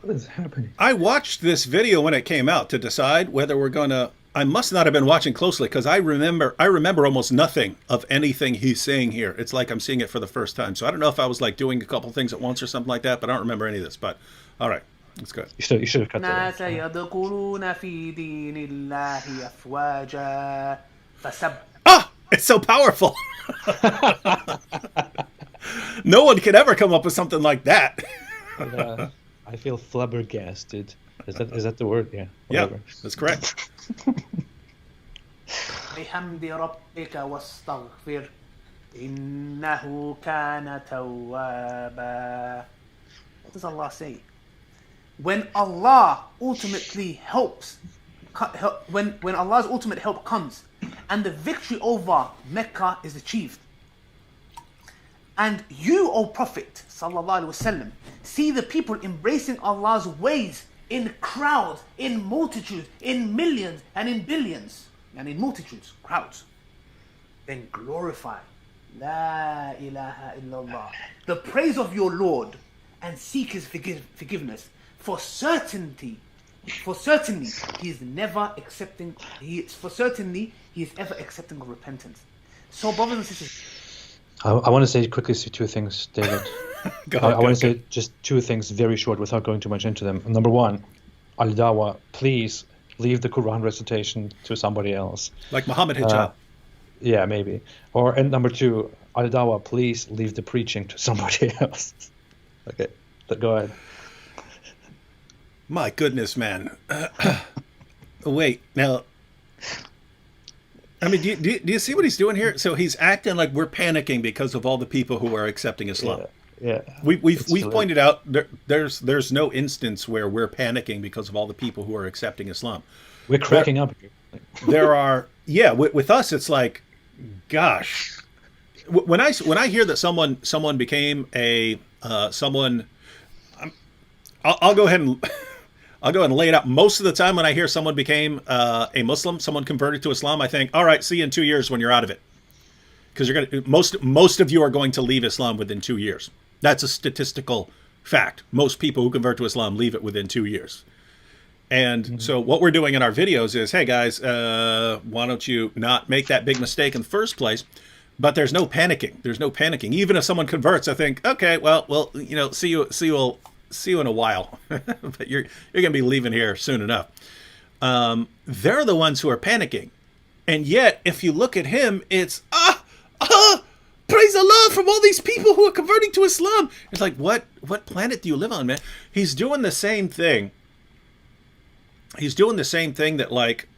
what is happening? I watched this video when it came out to decide whether we're going to. I must not have been watching closely because I remember almost nothing of anything he's saying here. It's like I'm seeing it for the first time. So I don't know if I was like doing a couple things at once or something like that, but I don't remember any of this. But all right, that's good. You should have cut that. Ah, it's so powerful. No one could ever come up with something like that. I feel flabbergasted. Is that the word? Yeah. Whatever. Yeah, that's correct. بحمد ربك واستغفر إنه كان توابا. What does Allah say? When Allah ultimately helps, when Allah's ultimate help comes, and the victory over Mecca is achieved, and you, O Prophet sallallahu alaihi wasallam, see the people embracing Allah's ways in crowds, in multitudes, in millions, and in billions, and in multitudes, crowds, then glorify La ilaha illallah, the praise of your Lord, and seek His forgiveness. For certainly, He is never accepting. For certainly, He is ever accepting of repentance. So, brothers and sisters, I want to say quickly two things, David. I want to say just two things very short without going too much into them. Number one, Ali Dawah, please leave the Quran recitation to somebody else. Like Muhammad Hijab. Yeah, maybe. And number two, Ali Dawah, please leave the preaching to somebody else. Okay, go ahead. My goodness, man. Wait, now... I mean, do you see what he's doing here? So he's acting like we're panicking because of all the people who are accepting Islam. Yeah. We've pointed out there's no instance where we're panicking because of all the people who are accepting Islam. We're cracking up. There are with us it's like, gosh, when I hear that someone became a someone, I'll go ahead and lay it out. Most of the time when I hear someone became a Muslim, someone converted to Islam, I think, all right, see you in 2 years when you're out of it. Because most of you are going to leave Islam within 2 years. That's a statistical fact. Most people who convert to Islam leave it within 2 years. And so what we're doing in our videos is, hey guys, why don't you not make that big mistake in the first place? But there's no panicking. There's no panicking. Even if someone converts, I think, okay, well, see you in a while. But you're going to be leaving here soon enough. They're the ones who are panicking. And yet, if you look at him, it's, praise Allah from all these people who are converting to Islam. It's like, what planet do you live on, man? He's doing the same thing. He's doing the same thing that, like,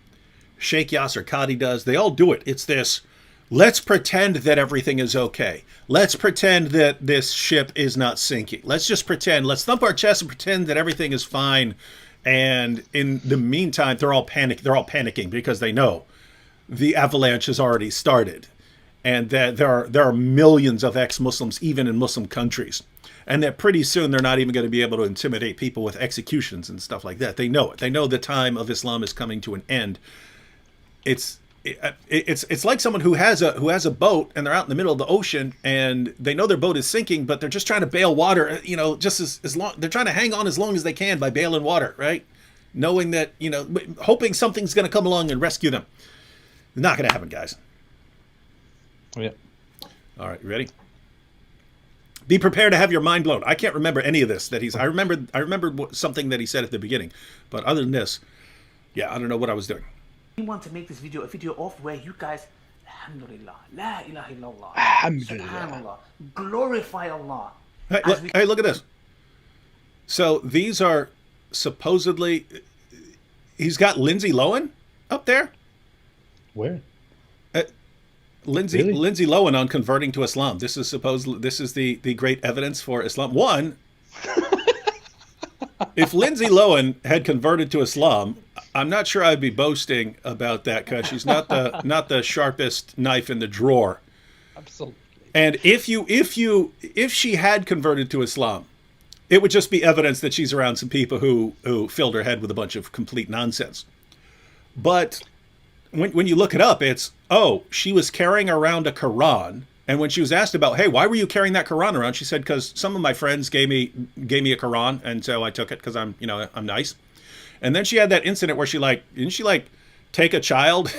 Sheikh Yasser Qadi does. They all do it. It's this, let's pretend that everything is okay. Let's pretend that this ship is not sinking. Let's just pretend. Let's thump our chest and pretend that everything is fine. And in the meantime, they're all panicking because they know the avalanche has already started. and that there are millions of ex-Muslims even in Muslim countries, and that pretty soon they're not even going to be able to intimidate people with executions and stuff like that. They know it. They know the time of Islam is coming to an end. It's like someone who has a boat and they're out in the middle of the ocean and they know their boat is sinking, but they're just trying to bail water. Just as long they're trying to hang on as long as they can by bailing water, right? Knowing that hoping something's going to come along and rescue them. Not going to happen, guys. Yeah. All right, you ready? Be prepared to have your mind blown. I can't remember any of this that he's. I remembered something that he said at the beginning, but other than this, yeah, I don't know what I was doing. We want to make this video a video of where you guys, Alhamdulillah, La ilaha illallah, Alhamdulillah. Subhanallah, glorify Allah. Hey, look at this. So these are supposedly. He's got Lindsay Lohan up there. Where? Lindsay Lohan on converting to Islam. This is the great evidence for Islam. One, if Lindsay Lohan had converted to Islam, I'm not sure I'd be boasting about that because she's not the sharpest knife in the drawer. Absolutely. And if she had converted to Islam, it would just be evidence that she's around some people who filled her head with a bunch of complete nonsense. But when you look it up, it's, she was carrying around a Quran. And when she was asked about, hey, why were you carrying that Quran around? She said, because some of my friends gave me a Quran. And so I took it because I'm nice. And then she had that incident where didn't she take a child?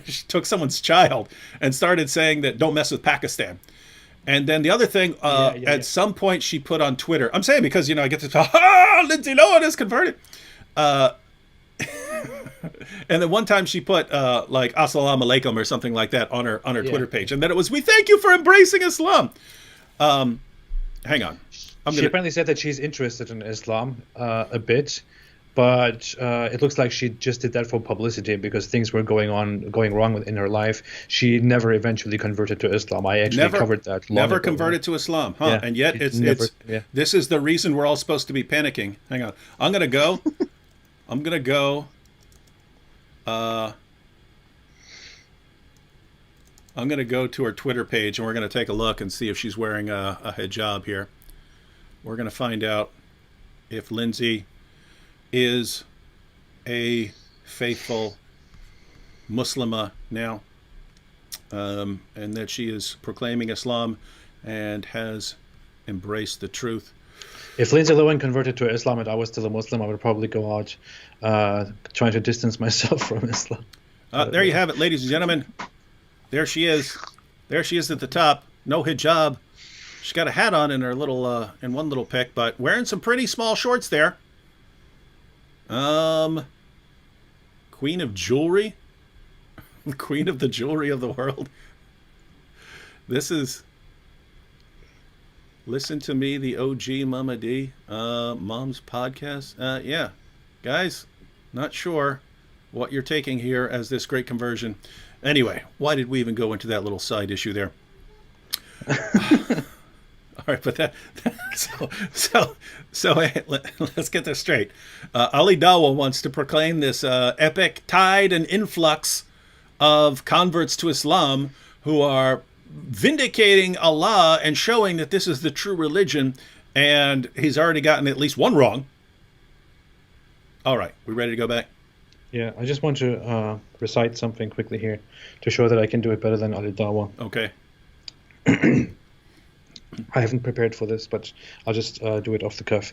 She took someone's child and started saying that don't mess with Pakistan. And then the other thing, at some point she put on Twitter, I'm saying because, I get to talk, Lindsay Lohan is converted. And then one time she put Assalamu alaikum or something like that on her Twitter page. And then it was, we thank you for embracing Islam. Hang on. She apparently said that she's interested in Islam a bit, but it looks like she just did that for publicity because things were going wrong in her life. She never eventually converted to Islam. I actually covered that. Never converted to Islam, huh? Yeah, and yet this is the reason we're all supposed to be panicking. Hang on. I'm going to go. I'm going to go to her Twitter page and we're going to take a look and see if she's wearing a hijab here. We're going to find out if Lindsay is a faithful Muslimah now, and that she is proclaiming Islam and has embraced the truth. If Lindsay Lohan converted to Islam and I was still a Muslim, I would probably go out trying to distance myself from Islam. There you have it, ladies and gentlemen. There she is. There she is at the top. No hijab. She's got a hat on in her little in one little pic, but wearing some pretty small shorts there. Queen of jewelry. Queen of the jewelry of the world. This is Listen to Me, the OG Mama D, Mom's podcast. Yeah, guys, not sure what you're taking here as this great conversion. Anyway, why did we even go into that little side issue there? All right, but so hey, let's get this straight. Ali Dawah wants to proclaim this epic tide and influx of converts to Islam who are vindicating Allah and showing that this is the true religion, and he's already gotten at least one wrong. All right, we ready to go back? Yeah, I just want to recite something quickly here to show that I can do it better than Ali Dawah. Okay. I haven't prepared for this, but I'll just do it off the cuff.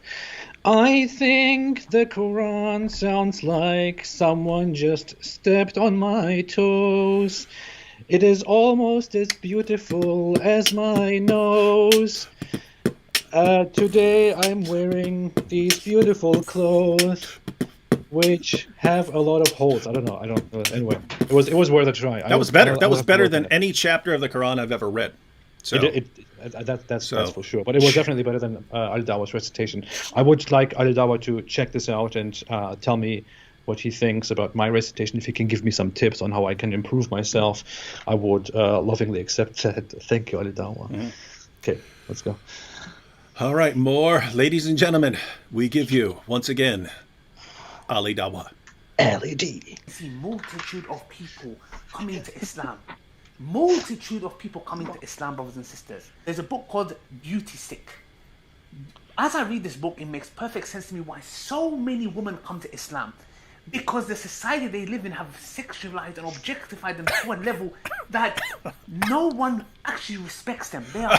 I think the Quran sounds like someone just stepped on my toes. It is almost as beautiful as my nose. Today I'm wearing these beautiful clothes, which have a lot of holes. I don't know. Anyway, it was worth a try. That was better. That was better than any chapter of the Quran I've ever read. So that's for sure. But it was definitely better than Ali Dawah's recitation. I would like Ali Dawah to check this out and tell me what he thinks about my recitation. If he can give me some tips on how I can improve myself, I would lovingly accept that. Thank you, Ali Dawah. Mm-hmm. Okay, let's go. All right, more. Ladies and gentlemen, we give you, once again, Ali Dawah. LED. See multitude of people coming to Islam. multitude of people coming to Islam, brothers and sisters. There's a book called Beauty Sick. As I read this book, it makes perfect sense to me why so many women come to Islam. Because the society they live in have sexualized and objectified them to a level that no one actually respects them. They are...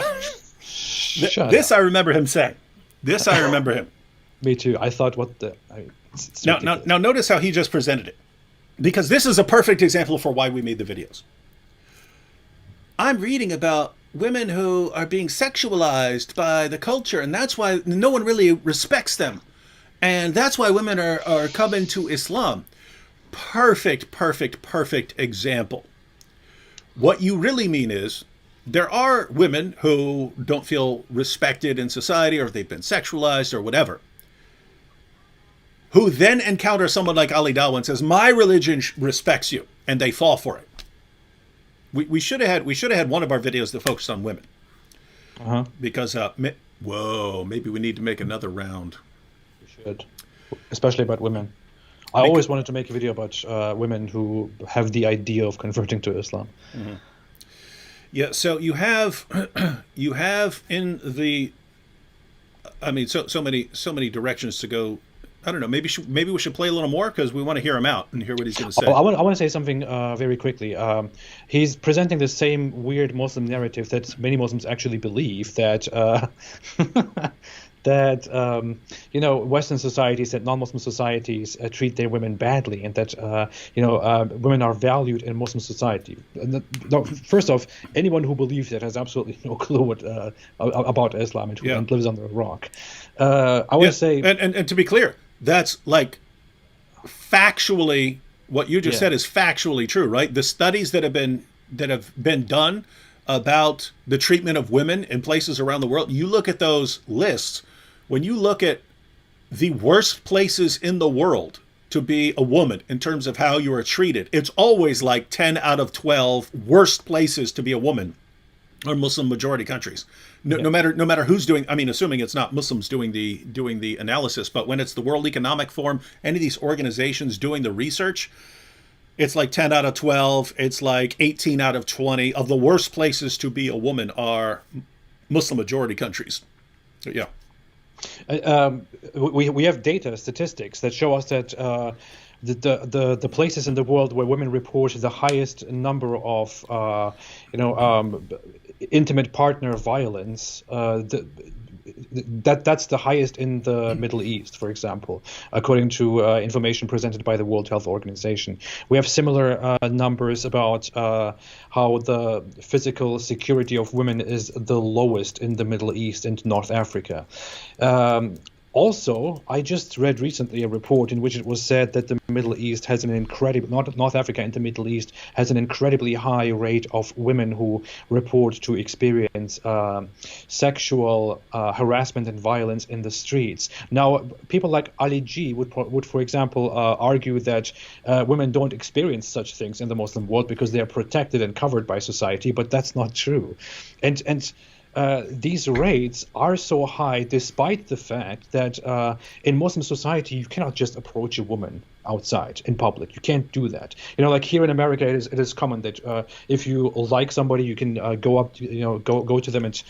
This I remember him saying. This I remember him. Me too. I thought, it's Now, notice how he just presented it. Because this is a perfect example for why we made the videos. I'm reading about women who are being sexualized by the culture, and that's why no one really respects them. And that's why women are coming to Islam. Perfect example. What you really mean is, there are women who don't feel respected in society, or they've been sexualized or whatever, who then encounter someone like Ali Dawah and says, my religion respects you, and they fall for it. We should have had one of our videos that focused on women. Because maybe we need to make another round. We should, especially about women. I always wanted to make a video about women who have the idea of converting to Islam. Mm-hmm. Yeah, so you have in the, I mean, so many directions to go. I don't know. Maybe we should play a little more because we want to hear him out and hear what he's going to say. I want to say something very quickly. He's presenting the same weird Muslim narrative that many Muslims actually believe, that Western societies, that non-Muslim societies treat their women badly, and that women are valued in Muslim society. No, first off, anyone who believes that has absolutely no clue about Islam and lives under a rock. I would say, and to be clear, that's like factually what you just said is factually true, right? The studies that have been done about the treatment of women in places around the world, you look at those lists. When you look at the worst places in the world to be a woman in terms of how you are treated, it's always like 10 out of 12 worst places to be a woman are Muslim majority countries. No matter who's doing, I mean, assuming it's not Muslims doing the analysis, but when it's the World Economic Forum, any of these organizations doing the research, it's like 10 out of 12, it's like 18 out of 20 of the worst places to be a woman are Muslim majority countries. So, yeah. We have data, statistics that show us that the places in the world where women report the highest number of intimate partner violence, that's the highest in the Middle East, for example, according to information presented by the World Health Organization. We have similar numbers about how the physical security of women is the lowest in the Middle East and North Africa. Also, I just read recently a report in which it was said that the Middle East has an North Africa and the Middle East has an incredibly high rate of women who report to experience sexual harassment and violence in the streets. Now, people like Ali G would for example, argue that women don't experience such things in the Muslim world because they are protected and covered by society, but that's not true. And these rates are so high despite the fact that in Muslim society you cannot just approach a woman outside in public. You can't do that. Like here in America, it is common that if you like somebody, you can go up, go to them and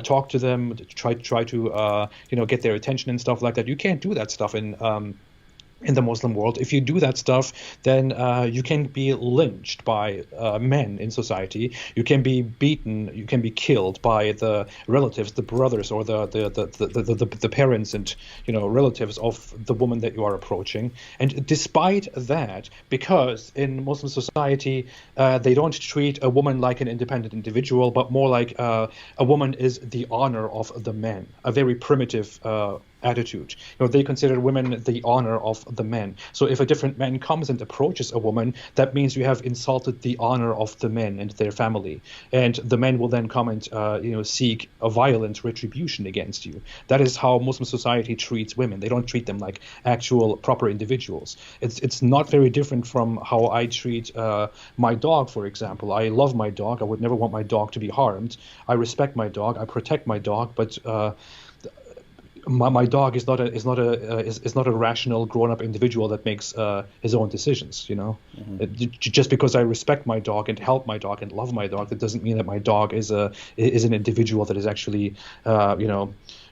talk to them, try to get their attention and stuff like that. You can't do that stuff in the Muslim world. If you do that stuff, then you can be lynched by men in society. You can be beaten. You can be killed by the relatives, the brothers, or the parents and relatives of the woman that you are approaching. And despite that, because in Muslim society they don't treat a woman like an independent individual, but more like a woman is the honor of the man. A very primitive attitude. They consider women the honor of the men. So if a different man comes and approaches a woman, that means you have insulted the honor of the men and their family. And the men will then come and seek a violent retribution against you. That is how Muslim society treats women. They don't treat them like actual proper individuals. It's not very different from how I treat my dog, for example. I love my dog. I would never want my dog to be harmed. I respect my dog. I protect my dog. But my dog is not a rational grown-up individual that makes his own decisions. Just because I respect my dog and help my dog and love my dog, that doesn't mean that my dog is an individual that is actually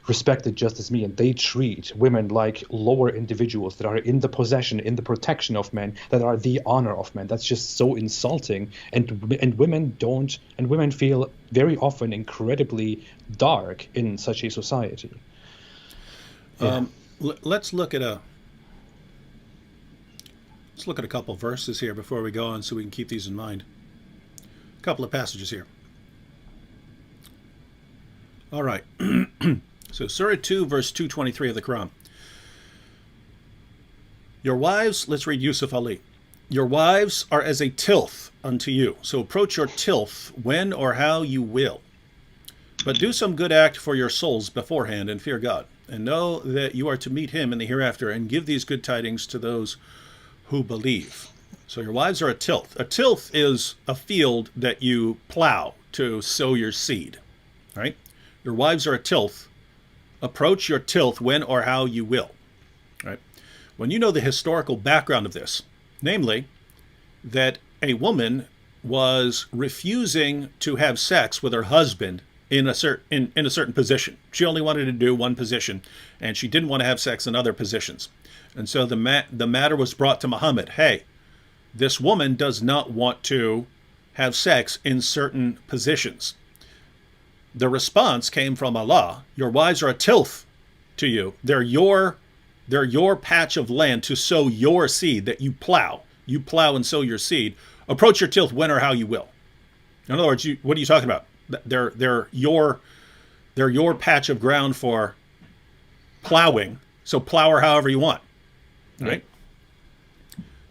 respected just as me. And they treat women like lower individuals that are in the possession, in the protection of men, that are the honor of men. That's just so insulting. And women feel very often incredibly dark in such a society. Yeah. Let's look at a couple verses here before we go on, so we can keep these in mind. A couple of passages here. All right. So Surah 2, verse 223 of the Quran. Your wives, let's read Yusuf Ali. Your wives are as a tilth unto you, so approach your tilth when or how you will. But do some good act for your souls beforehand, and fear God, and know that you are to meet him in the hereafter, and give these good tidings to those who believe. So your wives are a tilth. A tilth is a field that you plow to sow your seed, right? Your wives are a tilth. Approach your tilth when or how you will, right? When you know the historical background of this, namely that a woman was refusing to have sex with her husband in a certain position. She only wanted to do one position, and she didn't want to have sex in other positions. And so the matter was brought to Muhammad. Hey, this woman does not want to have sex in certain positions. The response came from Allah. Your wives are a tilth to you. They're your patch of land to sow your seed that you plow. You plow and sow your seed. Approach your tilth when or how you will. In other words, what are you talking about? They're your patch of ground for plowing. So plow her however you want, right?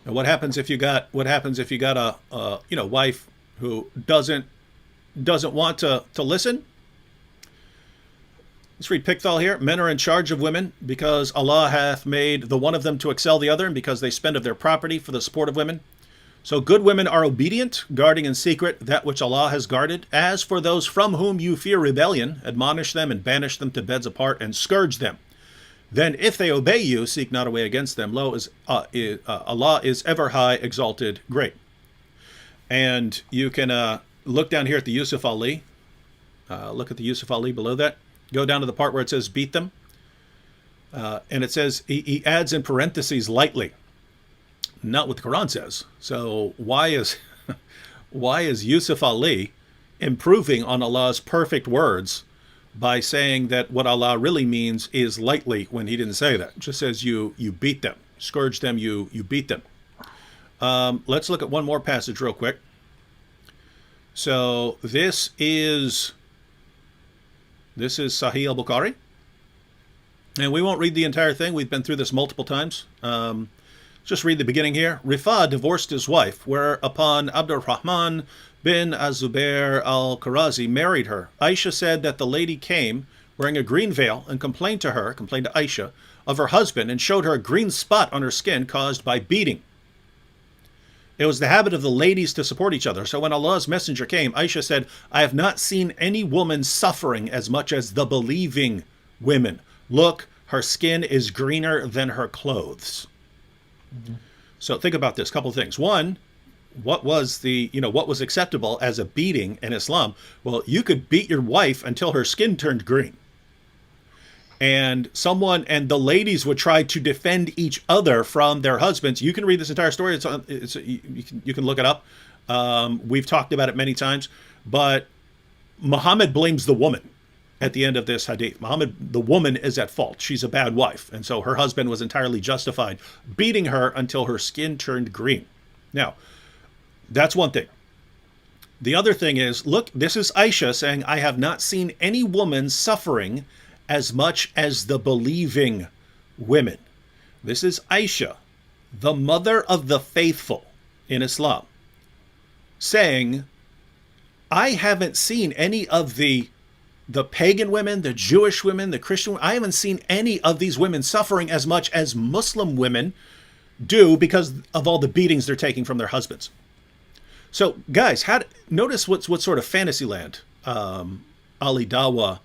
Now, what happens if you got a wife who doesn't want to listen? Let's read Pickthall here. Men are in charge of women because Allah hath made the one of them to excel the other, and because they spend of their property for the support of women. So good women are obedient, guarding in secret that which Allah has guarded. As for those from whom you fear rebellion, admonish them and banish them to beds apart and scourge them. Then if they obey you, seek not a way against them. Lo, Allah is ever high, exalted, great. And you can look down here at the Yusuf Ali. Look at the Yusuf Ali below that. Go down to the part where it says beat them. And it says, he adds in parentheses lightly. Not what the Quran says. So why is Yusuf Ali improving on Allah's perfect words by saying that what Allah really means is lightly when he didn't say that? It just says you beat them. Scourge them, you beat them. Let's look at one more passage real quick. So this is Sahih al-Bukhari. And we won't read the entire thing. We've been through this multiple times. Just read the beginning here. Rifa divorced his wife, whereupon Abdurrahman bin Az-Zubair al-Qarazi married her. Aisha said that the lady came wearing a green veil and complained to Aisha, of her husband, and showed her a green spot on her skin caused by beating. It was the habit of the ladies to support each other. So when Allah's messenger came, Aisha said, I have not seen any woman suffering as much as the believing women. Look, her skin is greener than her clothes. Mm-hmm. So think about this. Couple of things. One, what was acceptable as a beating in Islam? Well, you could beat your wife until her skin turned green. And the ladies would try to defend each other from their husbands. You can read this entire story. You can look it up. We've talked about it many times. But Muhammad blames the woman at the end of this hadith. The woman is at fault. She's a bad wife. And so her husband was entirely justified beating her until her skin turned green. Now, that's one thing. The other thing is, look, this is Aisha saying, I have not seen any woman suffering as much as the believing women. This is Aisha, the mother of the faithful in Islam, saying, I haven't seen any of the pagan women, the Jewish women, the Christian women. I haven't seen any of these women suffering as much as Muslim women do because of all the beatings they're taking from their husbands. So, guys, notice what sort of fantasy land Ali Dawah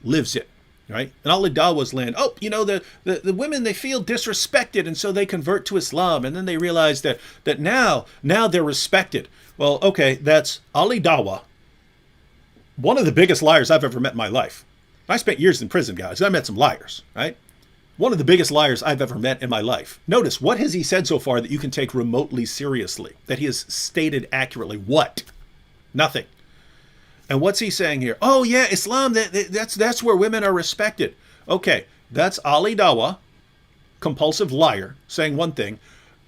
lives in. right? And Ali Dawah's land. Oh, you know, the women, they feel disrespected, and so they convert to Islam, and then they realize that now they're respected. Well, okay, that's Ali Dawah, one of the biggest liars I've ever met in my life. I spent years in prison, guys. I met some liars, right? One of the biggest liars I've ever met in my life. Notice, what has he said so far that you can take remotely seriously? That he has stated accurately? What? Nothing. And what's he saying here? Oh yeah, Islam, that's where women are respected. Okay, that's Ali Dawah, compulsive liar, saying one thing.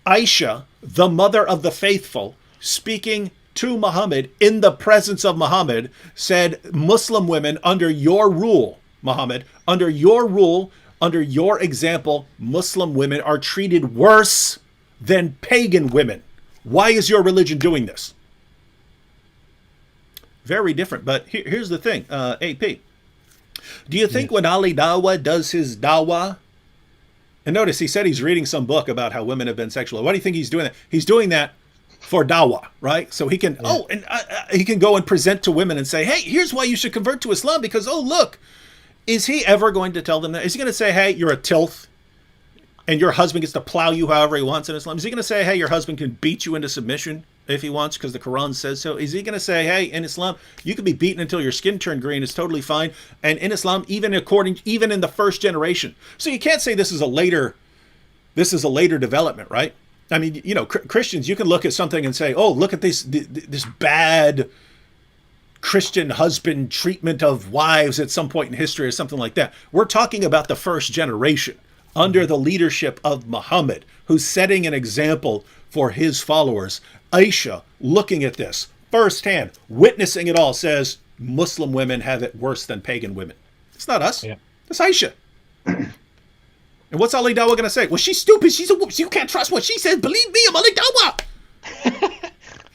Aisha, the mother of the faithful, speaking to Muhammad in the presence of Muhammad, said, Muslim women, under your rule, Muhammad, under your rule, under your example, Muslim women are treated worse than pagan women. Why is your religion doing this? Very different. But here's the thing, AP. Do you think when Ali Dawah does his dawah, and notice he said he's reading some book about how women have been sexual. Why do you think he's doing that? He's doing that for dawah, right? So he can, he can go and present to women and say, hey, here's why you should convert to Islam, because, oh, look. Is he ever going to tell them that? Is he going to say, hey, you're a tilth and your husband gets to plow you however he wants in Islam? Is he going to say, hey, your husband can beat you into submission if he wants because the Quran says so? Is he going to say, hey, in Islam, you can be beaten until your skin turned green, it's totally fine. And in Islam, even in the first generation. So you can't say this is a later development, right? I mean, you know, Christians, you can look at something and say, oh, look at this bad Christian husband treatment of wives at some point in history or something like that. We're talking about the first generation under the leadership of Muhammad, who's setting an example for his followers. Aisha, looking at this firsthand, witnessing it all, says Muslim women have it worse than pagan women. It's not us. Yeah. It's Aisha. And what's Ali Dawah going to say? Well, she's stupid. You can't trust what she says. Believe me, I'm Ali Dawah.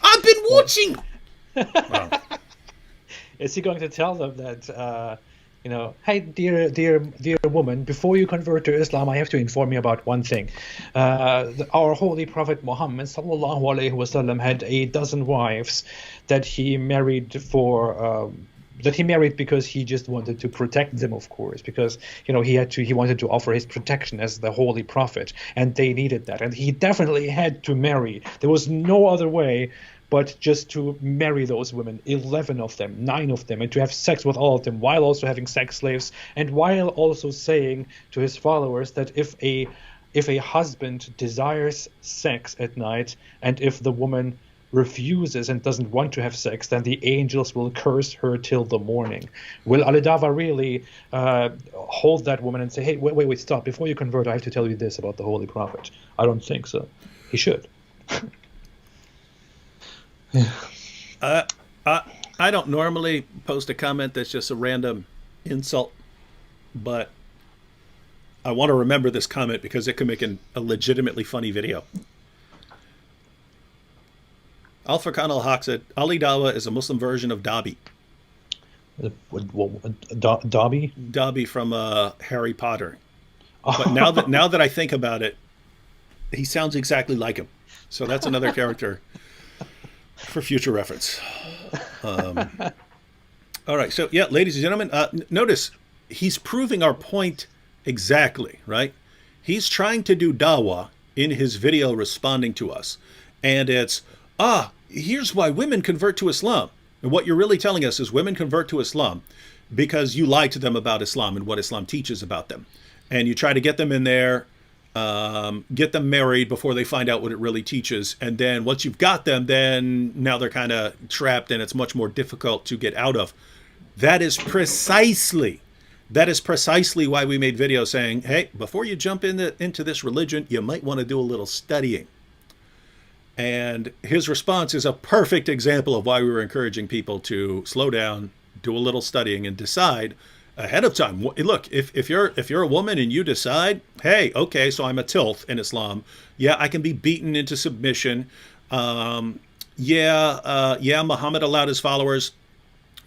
I've been watching. Wow. Is he going to tell them that, hey, dear woman, before you convert to Islam, I have to inform you about one thing. Our holy Prophet Muhammad sallallahu alaihi wasallam had a dozen wives that he married because he just wanted to protect them, of course, because he wanted to offer his protection as the holy prophet, and they needed that, and he definitely had to marry. There was no other way but just to marry those women, 11 of them, 9 of them, and to have sex with all of them, while also having sex slaves, and while also saying to his followers that if a husband desires sex at night, and if the woman refuses and doesn't want to have sex, then the angels will curse her till the morning. Will Ali Dawah really hold that woman and say, hey, wait, stop, before you convert, I have to tell you this about the Holy Prophet? I don't think so. He should. I don't normally post a comment that's just a random insult, but I want to remember this comment because it could make a legitimately funny video. Alpha Khan al-Haq said, Ali Dawah is a Muslim version of Dobby. Dobby? Dobby from Harry Potter. But now that I think about it, he sounds exactly like him. So that's another character for future reference. All right. So, yeah, ladies and gentlemen, notice he's proving our point exactly, right? He's trying to do dawah in his video responding to us. And it's, here's why women convert to Islam. And what you're really telling us is women convert to Islam because you lie to them about Islam and what Islam teaches about them. And you try to get them in there, get them married before they find out what it really teaches. And then once you've got them, then now they're kind of trapped and it's much more difficult to get out of. That is precisely why we made videos saying, hey, before you jump into this religion, you might want to do a little studying. And his response is a perfect example of why we were encouraging people to slow down, do a little studying, and decide ahead of time. Look, if you're a woman and you decide, hey, okay, so I'm a tilth in Islam. Yeah, I can be beaten into submission. Muhammad allowed his followers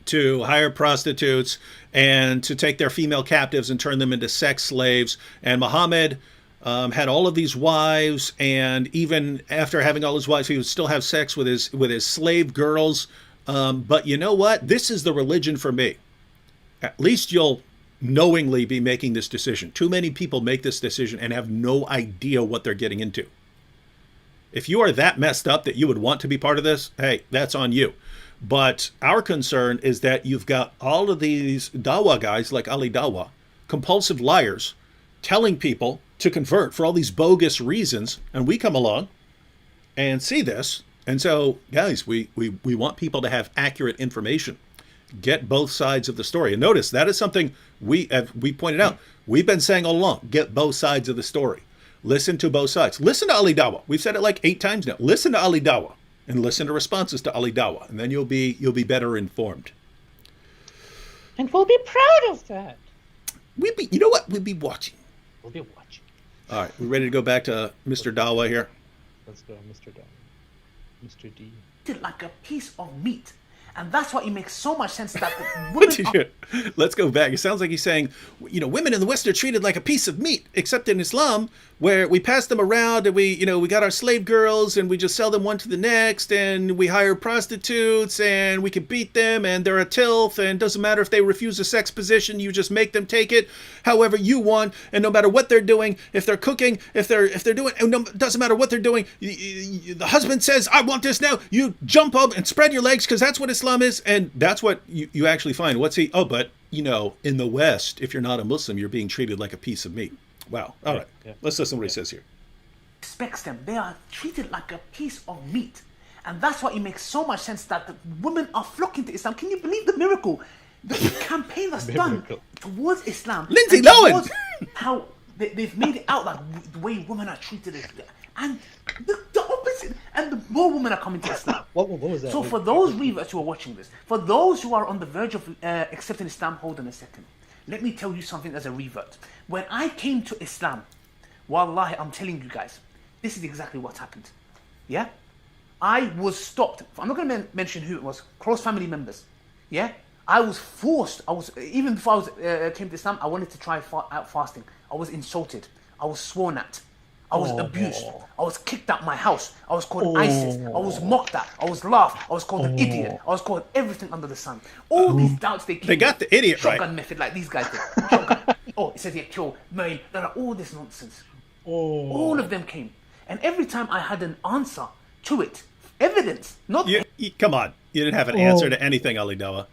to hire prostitutes and to take their female captives and turn them into sex slaves. And Muhammad had all of these wives, and even after having all his wives, he would still have sex with his slave girls. But you know what? This is the religion for me. At least you'll knowingly be making this decision. Too many people make this decision and have no idea what they're getting into. If you are that messed up that you would want to be part of this, hey, that's on you. But our concern is that you've got all of these Dawah guys like Ali Dawah, compulsive liars, telling people to convert for all these bogus reasons, and we come along and see this. And so, guys, we want people to have accurate information. Get both sides of the story. And notice, that is something we pointed out. We've been saying all along, get both sides of the story. Listen to both sides. Listen to Ali Dawah. We've said it like 8 times now. Listen to Ali Dawah and listen to responses to Ali Dawah, and then you'll be better informed. And we'll be proud of that. You know what? We'll be watching. We'll be watching. All right, we ready to go back to Mr. Dawah here? Let's go, Mr. Dawah. Mr. D. Like a piece of meat. And that's why it makes so much sense that the women Let's go back. It sounds like he's saying, women in the West are treated like a piece of meat, except in Islam, where we pass them around and we got our slave girls and we just sell them one to the next, and we hire prostitutes and we can beat them and they're a tilth, and it doesn't matter if they refuse a sex position, you just make them take it however you want, and no matter what they're doing, if they're cooking, if they're doing, it doesn't matter what they're doing, the husband says, I want this now, you jump up and spread your legs because that's what Islam is, and that's what you actually find. What's he? Oh, but in the West, if you're not a Muslim, you're being treated like a piece of meat. Wow. All right. Yeah. Let's listen to what he says here. Respects them. They are treated like a piece of meat, and that's why it makes so much sense that the women are flocking to Islam. Can you believe the miracle? The campaign that's done towards Islam. Lindsay Lohan. How they've made it out like the way women are treated, and the opposite. And the more women are coming to Islam. What was that? So for those reverts who are watching this, for those who are on the verge of accepting Islam, hold on a second. Let me tell you something as a revert. When I came to Islam, wallahi, I'm telling you guys, this is exactly what happened. Yeah? I was stopped. I'm not going to mention who it was. Close family members. Yeah? I was forced. Even before I came to Islam, I wanted to try out fasting. I was insulted. I was sworn at. I was abused. I was kicked out my house. I was called ISIS. I was mocked at. I was laughed. I was called an idiot. I was called everything under the sun. All these doubts they got the idiot right. Shotgun method like these guys did. Shotgun. It says here, kill, maim. All this nonsense. All of them came. And every time I had an answer to it, evidence, not... Come on. You didn't have an answer to anything, Ali Dawah.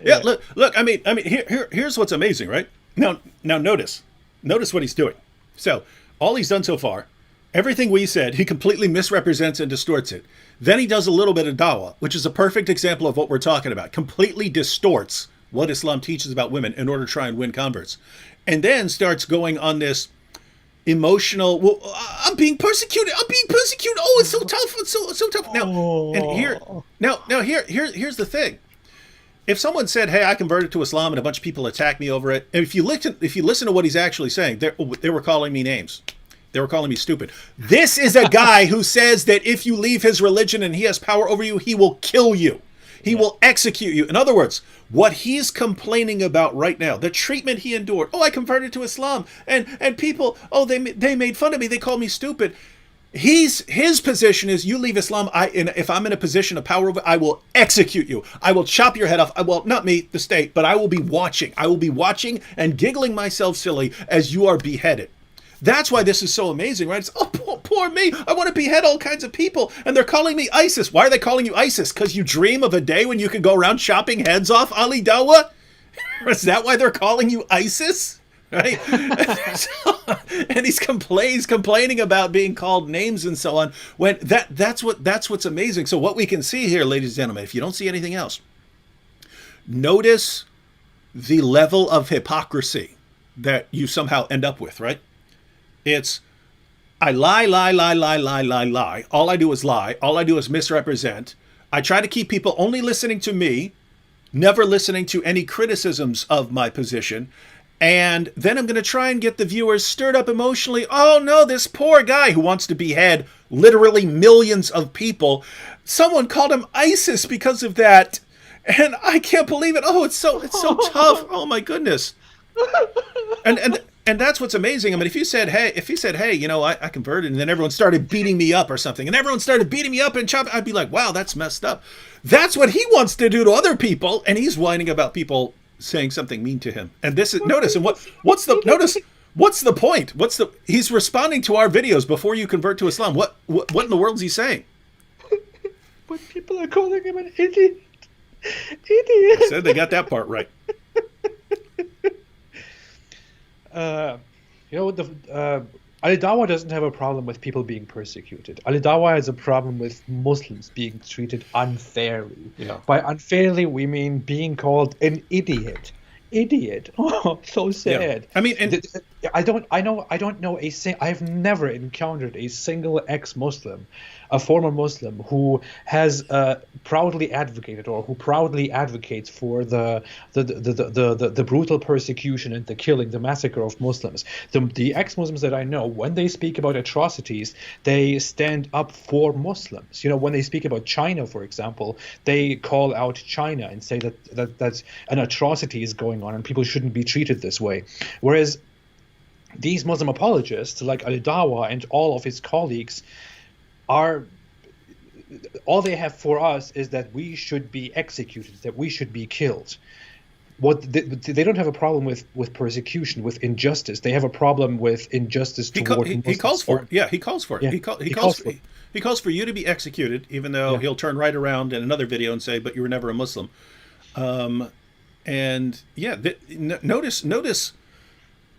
Yeah, look, I mean, here's what's amazing, right? Now notice what he's doing. So, all he's done so far, everything we said, he completely misrepresents and distorts it. Then he does a little bit of Dawah, which is a perfect example of what we're talking about. Completely distorts what Islam teaches about women in order to try and win converts. And then starts going on this emotional, well, I'm being persecuted. Oh, it's so tough. It's so tough. Here's the thing. If someone said, hey, I converted to Islam and a bunch of people attacked me over it, and if you listen to what he's actually saying, they were calling me names. They were calling me stupid. This is a guy who says that if you leave his religion and he has power over you, he will kill you. He will execute you. In other words, what he's complaining about right now, the treatment he endured. Oh, I converted to Islam, and people, they made fun of me. They called me stupid. His position is, you leave Islam, if I'm in a position of power, I will execute you. I will chop your head off. Not me, the state, but I will be watching. I will be watching and giggling myself silly as you are beheaded. That's why this is so amazing, right? It's, poor me. I want to behead all kinds of people. And they're calling me ISIS. Why are they calling you ISIS? Because you dream of a day when you can go around chopping heads off, Ali Dawah? Is that why they're calling you ISIS? Right? And he's complaining about being called names and so on. When that's what's amazing. So what we can see here, ladies and gentlemen, if you don't see anything else, notice the level of hypocrisy that you somehow end up with, right? It's, I lie. All I do is lie. All I do is misrepresent. I try to keep people only listening to me, never listening to any criticisms of my position. And then I'm going to try and get the viewers stirred up emotionally. Oh no, this poor guy who wants to behead literally millions of people. Someone called him ISIS because of that. And I can't believe it. Oh, it's so tough. Oh my goodness. And that's what's amazing. I mean, if he said, hey, I converted, and then everyone started beating me up or something, and everyone started beating me up and chopping, I'd be like, wow, that's messed up. That's what he wants to do to other people, and he's whining about people saying something mean to him. And this is notice. And what's the point? He's responding to our videos before you convert to Islam. What in the world is he saying? But people are calling him an idiot. Idiot. Said they got that part right. Ali Dawah doesn't have a problem with people being persecuted. Ali Dawah has a problem with Muslims being treated unfairly. Yeah. By unfairly, we mean being called an idiot. Idiot. Oh, so sad. Yeah. I mean, and I've never encountered a single ex-Muslim, a former Muslim who has proudly advocated or who proudly advocates for the brutal persecution and the killing, the massacre of Muslims. The ex-Muslims that I know, when they speak about atrocities, they stand up for Muslims. You know, when they speak about China, for example, they call out China and say that an atrocity is going on and people shouldn't be treated this way. Whereas these Muslim apologists, like Ali Dawah and all of his colleagues, all they have for us is that we should be executed, that we should be killed. They don't have a problem with persecution, with injustice. They have a problem with injustice toward Muslims. He calls for it. Yeah, he calls for it. Yeah, He calls for you to be executed, even though he'll turn right around in another video and say, "But you were never a Muslim."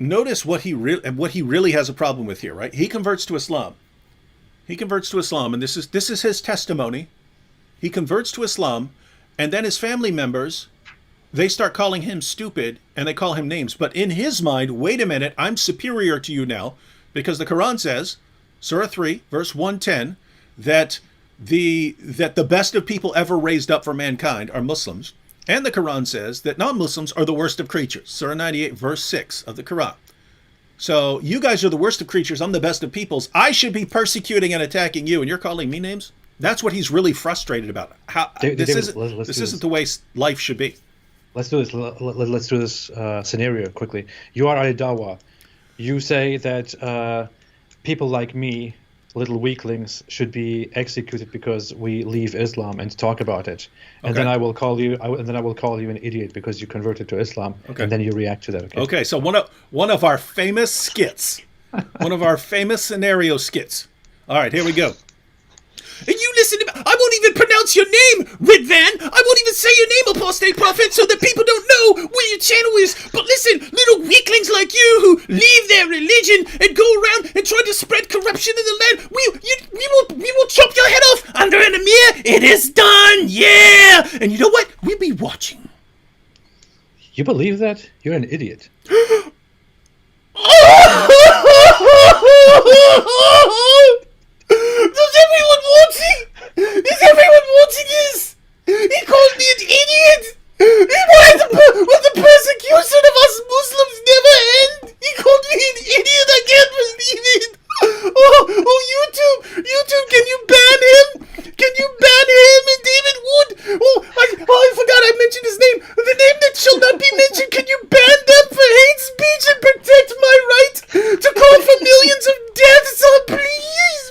Notice what he really has a problem with here, right? He converts to Islam. And this is his testimony. He converts to Islam, and then his family members, they start calling him stupid, and they call him names. But in his mind, wait a minute, I'm superior to you now, because the Quran says, Surah 3, verse 110, that the best of people ever raised up for mankind are Muslims. And the Quran says that non-Muslims are the worst of creatures. Surah 98, verse 6 of the Quran. So you guys are the worst of creatures. I'm the best of peoples. I should be persecuting and attacking you, and you're calling me names? That's what he's really frustrated about. This isn't the way life should be. Let's do this. Let's do this scenario quickly. You are Ali Dawah. You say that people like me, little weaklings, should be executed because we leave Islam and talk about it. And then I will call you. An idiot because you converted to Islam. Okay. And then you react to that. Okay. So one of our famous skits, one of our famous scenario skits. All right, here we go. And you listen to me. I won't even pronounce your name, Ridvan. I won't even say your name, apostate prophet, so that people don't know where your channel is. But listen, little weaklings like you who leave their religion and go around and try to spread corruption in the land, we will chop your head off under an emir. It is done, yeah. And you know what? We'll be watching. You believe that? You're an idiot. Does everyone watching? Is everyone watching this? He called me an idiot. Will the persecution of us Muslims never end? He called me an idiot. I can't believe it. Oh, YouTube, can you ban him? Can you ban him and David Wood? I forgot I mentioned his name. The name that shall not be mentioned. Can you ban them for hate speech and protect my right to call for millions of deaths? Oh, please,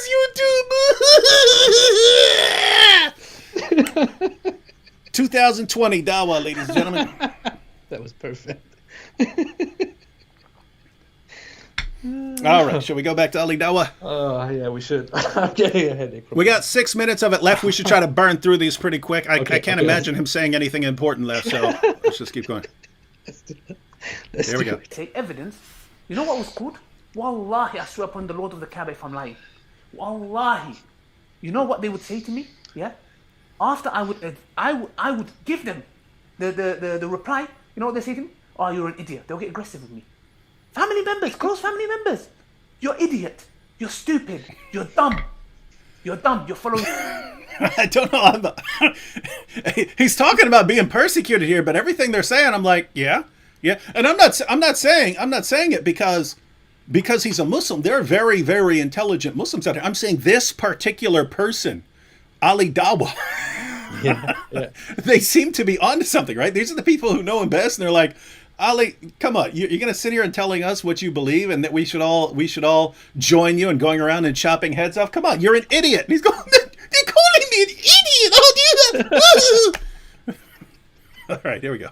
YouTube. 2020 Dawah, ladies and gentlemen. That was perfect. All right, shall we go back to Ali Dawah? Yeah, we should. I'm getting a headache. We got 6 minutes of it left. We should try to burn through these pretty quick. I can't imagine him saying anything important left, so let's just keep going. There we go. Take evidence. You know what was good? Wallahi, I swear upon the Lord of the Kaaba if I'm lying. Wallahi. You know what they would say to me? Yeah? After I would give them the reply. You know what they say to me? Oh, you're an idiot. They'll get aggressive with me. Family members, close family members. You're idiot. You're stupid. You're dumb. You're following. I don't know. He's talking about being persecuted here, but everything they're saying, I'm like, yeah. And I'm not saying it because he's a Muslim. There are very, very intelligent Muslims out there. I'm saying this particular person, Ali Dawah. Yeah. They seem to be onto something, right? These are the people who know him best, and they're like, Ali, come on, you're going to sit here and telling us what you believe and that we should all join you in going around and chopping heads off? Come on, you're an idiot. And he's going, they're calling me an idiot. I'll do that. All right, here we go.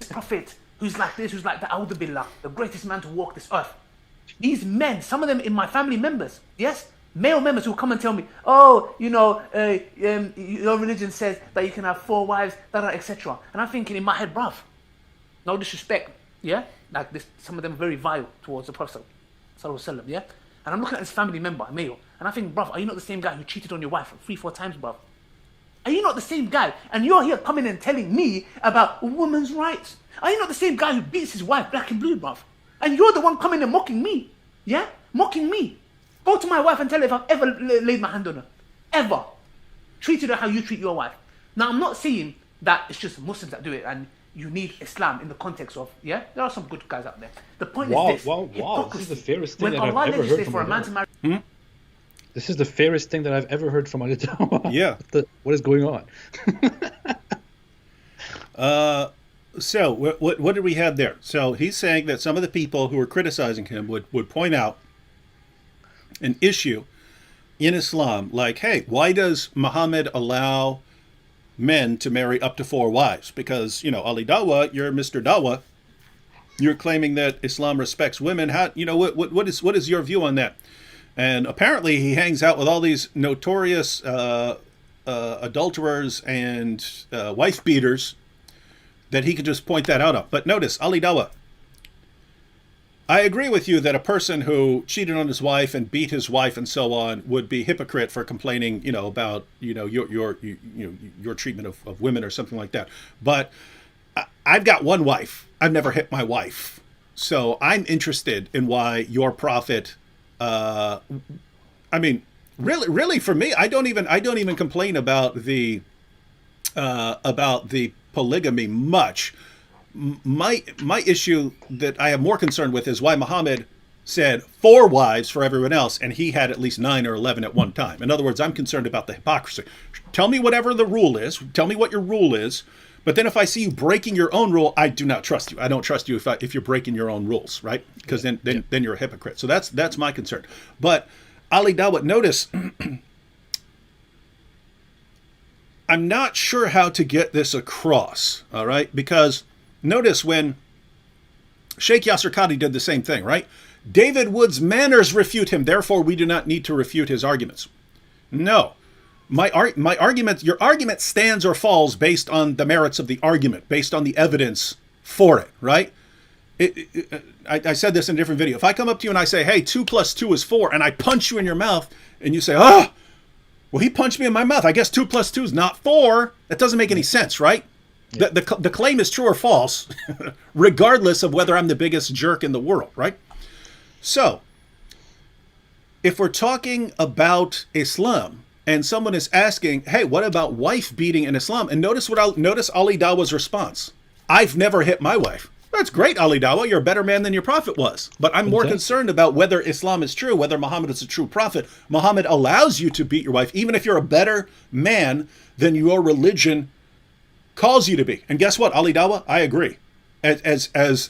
Prophet who's like this, who's like that, A'udhu Billah, the greatest man to walk this earth. These men, some of them in my family members, yes, male members who come and tell me, oh, your religion says that you can have 4 wives, etc. And I'm thinking in my head, bruv, no disrespect, yeah, like this, some of them are very vile towards the Prophet Sallallahu Alaihi Wasallam, yeah. And I'm looking at this family member, a male, and I think, bruv, are you not the same guy who cheated on your wife 3-4 times, bruv? Are you not the same guy? And you're here coming and telling me about women's rights. Are you not the same guy who beats his wife black and blue, bruv? And you're the one coming and mocking me. Yeah? Mocking me. Go to my wife and tell her if I've ever laid my hand on her. Ever. Treated her how you treat your wife. Now, I'm not saying that it's just Muslims that do it and you need Islam in the context of, yeah? There are some good guys out there. The point is this. Wow. This is the fairest thing when that Allah I've ever heard legislates from for a man Allah. to marry... This is the fairest thing that I've ever heard from Dawah. Yeah. What is going on? So what did we have there? So he's saying that some of the people who are criticizing him would point out an issue in Islam, like, hey, why does Muhammad allow men to marry up to 4 wives? Because, Ali Dawah, you're Mr. Dawah, you're claiming that Islam respects women. How, what is your view on that? And apparently he hangs out with all these notorious adulterers and wife beaters that he could just point that out of. But notice, Ali Dawah, I agree with you that a person who cheated on his wife and beat his wife and so on would be hypocrite for complaining, about your treatment of women or something like that. But I've got one wife. I've never hit my wife, so I'm interested in why your prophet. Really, for me, I don't even complain about the polygamy much. My issue that I have more concern with is why Muhammad said 4 wives for everyone else, and he had at least 9 or 11 at one time. In other words, I'm concerned about the hypocrisy. Tell me whatever the rule is. Tell me what your rule is. But then if I see you breaking your own rule, I do not trust you. I don't trust you if you're breaking your own rules, right? Because then you're a hypocrite. So that's my concern. But Ali Dawah, notice, I'm not sure how to get this across, all right? Because notice when Sheikh Yasser Qadhi did the same thing, right? David Wood's manners refute him, therefore we do not need to refute his arguments. No. My argument, your argument stands or falls based on the merits of the argument, based on the evidence for it, right? I said this in a different video. If I come up to you and I say, hey, 2 + 2 is 4, and I punch you in your mouth, and you say, well, he punched me in my mouth. I guess 2 + 2 is not 4. That doesn't make any sense, right? Yeah. The claim is true or false, regardless of whether I'm the biggest jerk in the world, right? So, if we're talking about Islam, and someone is asking, hey, what about wife beating in Islam? And notice Ali Dawah's response. I've never hit my wife. That's great, Ali Dawah. You're a better man than your prophet was. But I'm more concerned about whether Islam is true, whether Muhammad is a true prophet. Muhammad allows you to beat your wife, even if you're a better man than your religion calls you to be. And guess what, Ali Dawah? I agree. As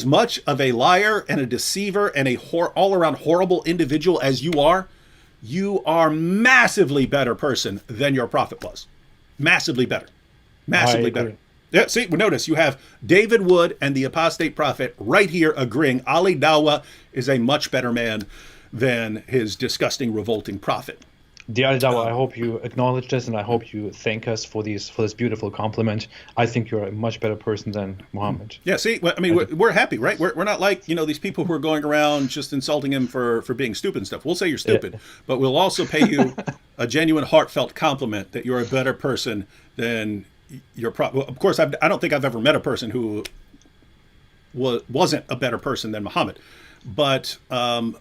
much of a liar and a deceiver and all-around horrible individual as you are massively better person than your prophet was. Massively better. Massively better. Yeah, see, notice you have David Wood and the apostate prophet right here agreeing Ali Dawah is a much better man than his disgusting, revolting prophet. Dear Ali Dawah, I hope you acknowledge this, and I hope you thank us for this beautiful compliment. I think you're a much better person than Muhammad. Yeah, see, I mean, we're happy, right? We're not like, these people who are going around just insulting him for being stupid and stuff. We'll say you're stupid, but we'll also pay you a genuine, heartfelt compliment that you're a better person than your prophet. Well, of course, I don't think I've ever met a person who wasn't a better person than Muhammad, but but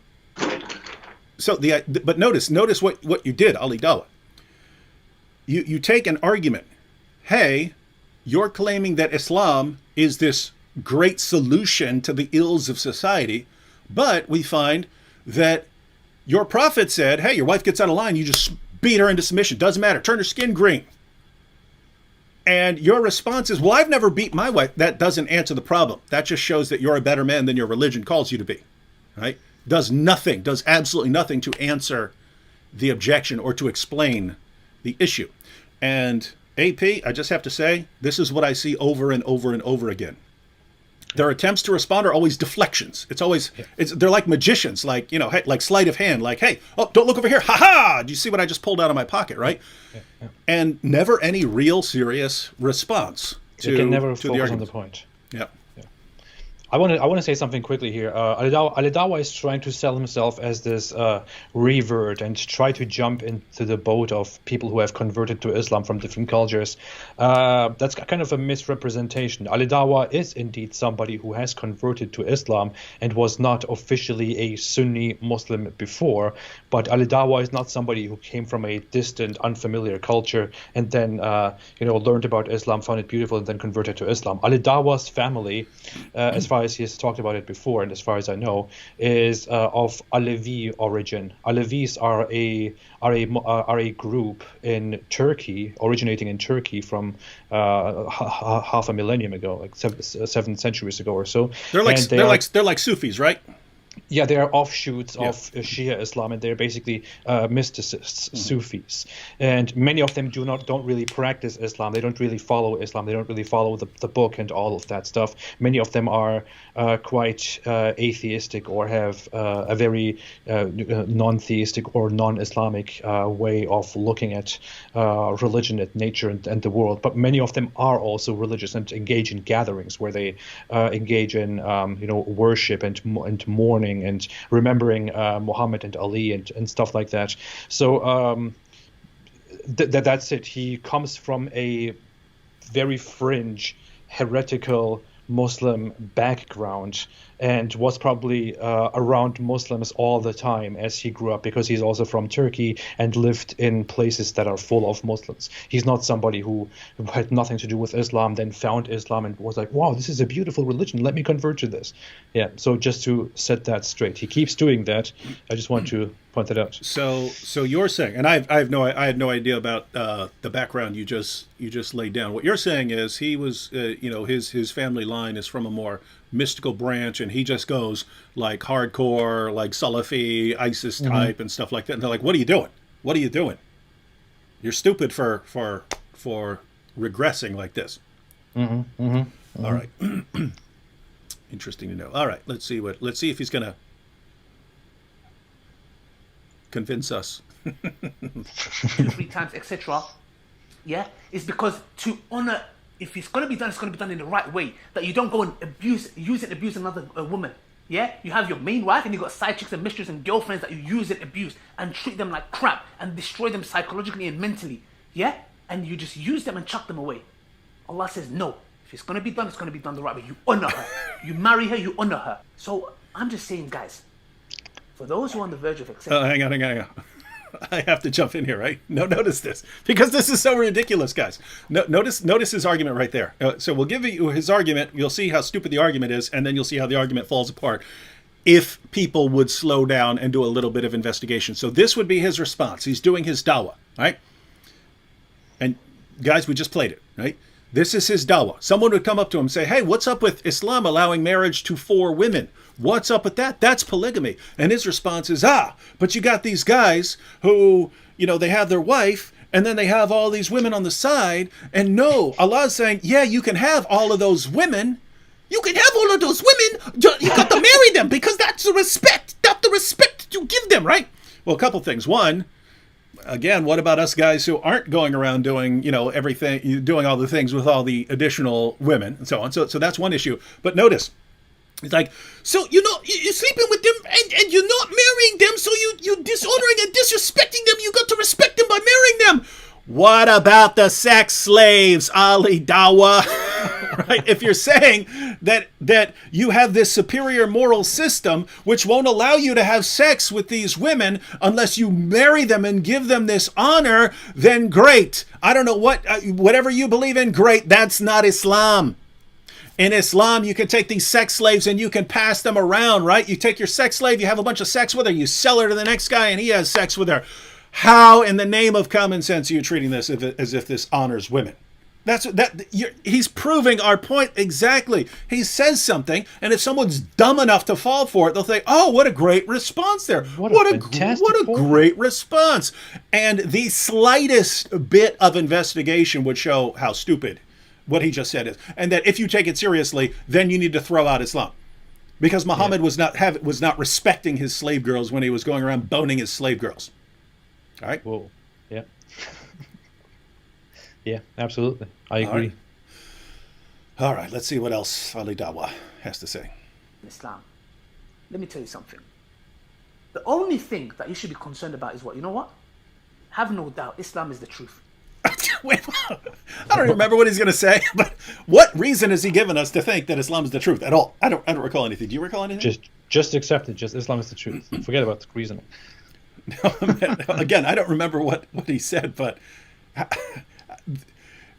notice what you did, Ali Dawah. You take an argument. Hey, you're claiming that Islam is this great solution to the ills of society, but we find that your prophet said, hey, your wife gets out of line, you just beat her into submission. Doesn't matter. Turn her skin green. And your response is, well, I've never beat my wife. That doesn't answer the problem. That just shows that you're a better man than your religion calls you to be, right? Does absolutely nothing to answer the objection or to explain the issue. And AP, I just have to say, this is what I see over and over and over again. Their attempts to respond are always deflections. It's always, they're like magicians, like, you know, like sleight of hand, like, hey, oh, don't look over here. Ha ha! Do you see what I just pulled out of my pocket, right? And never any real serious response to, they can never to the focus on argument. the point. Yeah. I want to say something quickly here. Ali Dawah is trying to sell himself as this revert and try to jump into the boat of people who have converted to Islam from different cultures. That's kind of a misrepresentation. Ali Dawah is indeed somebody who has converted to Islam and was not officially a Sunni Muslim before, but Ali Dawah is not somebody who came from a distant, unfamiliar culture and then learned about Islam, found it beautiful, and then converted to Islam. Ali Dawah's family, as far as he has talked about it before, and as far as I know, is of Alevi origin. Alevis are a group in Turkey, originating in Turkey from half a millennium ago, like 7 centuries ago or so. They're like Sufis, right? Yeah, they are offshoots of Shia Islam, and they're basically mysticists, Sufis. And many of them don't really practice Islam. They don't really follow Islam. They don't really follow the book and all of that stuff. Many of them are quite atheistic or have a very non-theistic or non-Islamic way of looking at religion, at nature, and the world. But many of them are also religious and engage in gatherings where they engage in worship and mourning and remembering Muhammad and Ali and stuff like that. So that's it. He comes from a very fringe, heretical Muslim background and was probably around Muslims all the time as he grew up, because he's also from Turkey and lived in places that are full of Muslims. He's not somebody who had nothing to do with Islam, then found Islam and was like, wow, this is a beautiful religion, let me convert to this. Yeah, so just to set that straight. He keeps doing that. I just want to point that out. So you're saying, and I had no idea about the background you just laid down. What you're saying is he was, his family line is from a more mystical branch, and he just goes like hardcore, like Salafi, ISIS type and stuff like that. And they're like, "What are you doing? What are you doing? You're stupid for regressing like this." All right, interesting to know. All right, let's see if he's gonna convince us. 2-3 times, etc. Yeah, it's because to honor. If it's going to be done, it's going to be done in the right way. That you don't go and abuse another woman. Yeah? You have your main wife and you got side chicks and mistresses and girlfriends that you use and abuse and treat them like crap and destroy them psychologically and mentally. Yeah? And you just use them and chuck them away. Allah says no. If it's going to be done, it's going to be done the right way. You honor her. You marry her, you honor her. So I'm just saying, guys, for those who are on the verge of accepting... hang on. I have to jump in here, right? No, notice this, because this is so ridiculous, guys. Notice his argument right there. So we'll give you his argument. You'll see how stupid the argument is, and then you'll see how the argument falls apart if people would slow down and do a little bit of investigation. So this would be his response. He's doing his dawah, right? And guys, we just played it, right? This is his dawah. Someone would come up to him and say, hey, what's up with Islam allowing marriage to 4 women? What's up with that? That's polygamy. And his response is, but you got these guys who, they have their wife and then they have all these women on the side. And no, Allah's saying, yeah, you can have all of those women. You can have all of those women. You got to marry them because that's the respect. That's the respect you give them, right? Well, a couple things. One, again, what about us guys who aren't going around doing, everything, doing all the things with all the additional women and so on? So that's one issue. But notice, it's like, so, you're sleeping with them and you're not marrying them, so you're dishonoring and disrespecting them. You got to respect them by marrying them. What about the sex slaves, Ali Dawah? Right? If you're saying that you have this superior moral system which won't allow you to have sex with these women unless you marry them and give them this honor, then great. I don't know whatever you believe in, great. That's not Islam. In Islam, you can take these sex slaves and you can pass them around, right? You take your sex slave, you have a bunch of sex with her, you sell her to the next guy and he has sex with her. How in the name of common sense are you treating this as if this honors women? He's proving our point exactly. He says something, and if someone's dumb enough to fall for it, they'll say, "Oh, what a great response there! What a great response!" And the slightest bit of investigation would show how stupid what he just said is, and that if you take it seriously, then you need to throw out Islam, because Muhammad was not respecting his slave girls when he was going around boning his slave girls. All right. Whoa. Yeah. Yeah, absolutely. I agree. All right, let's see what else Ali Dawah has to say. Islam. Let me tell you something. The only thing that you should be concerned about is what? You know what? Have no doubt, Islam is the truth. Wait, I don't remember what he's going to say, but what reason has he given us to think that Islam is the truth at all? I don't recall anything. Do you recall anything? Just accept it. Just Islam is the truth. Forget about the reasoning. No, again, I don't remember what he said, but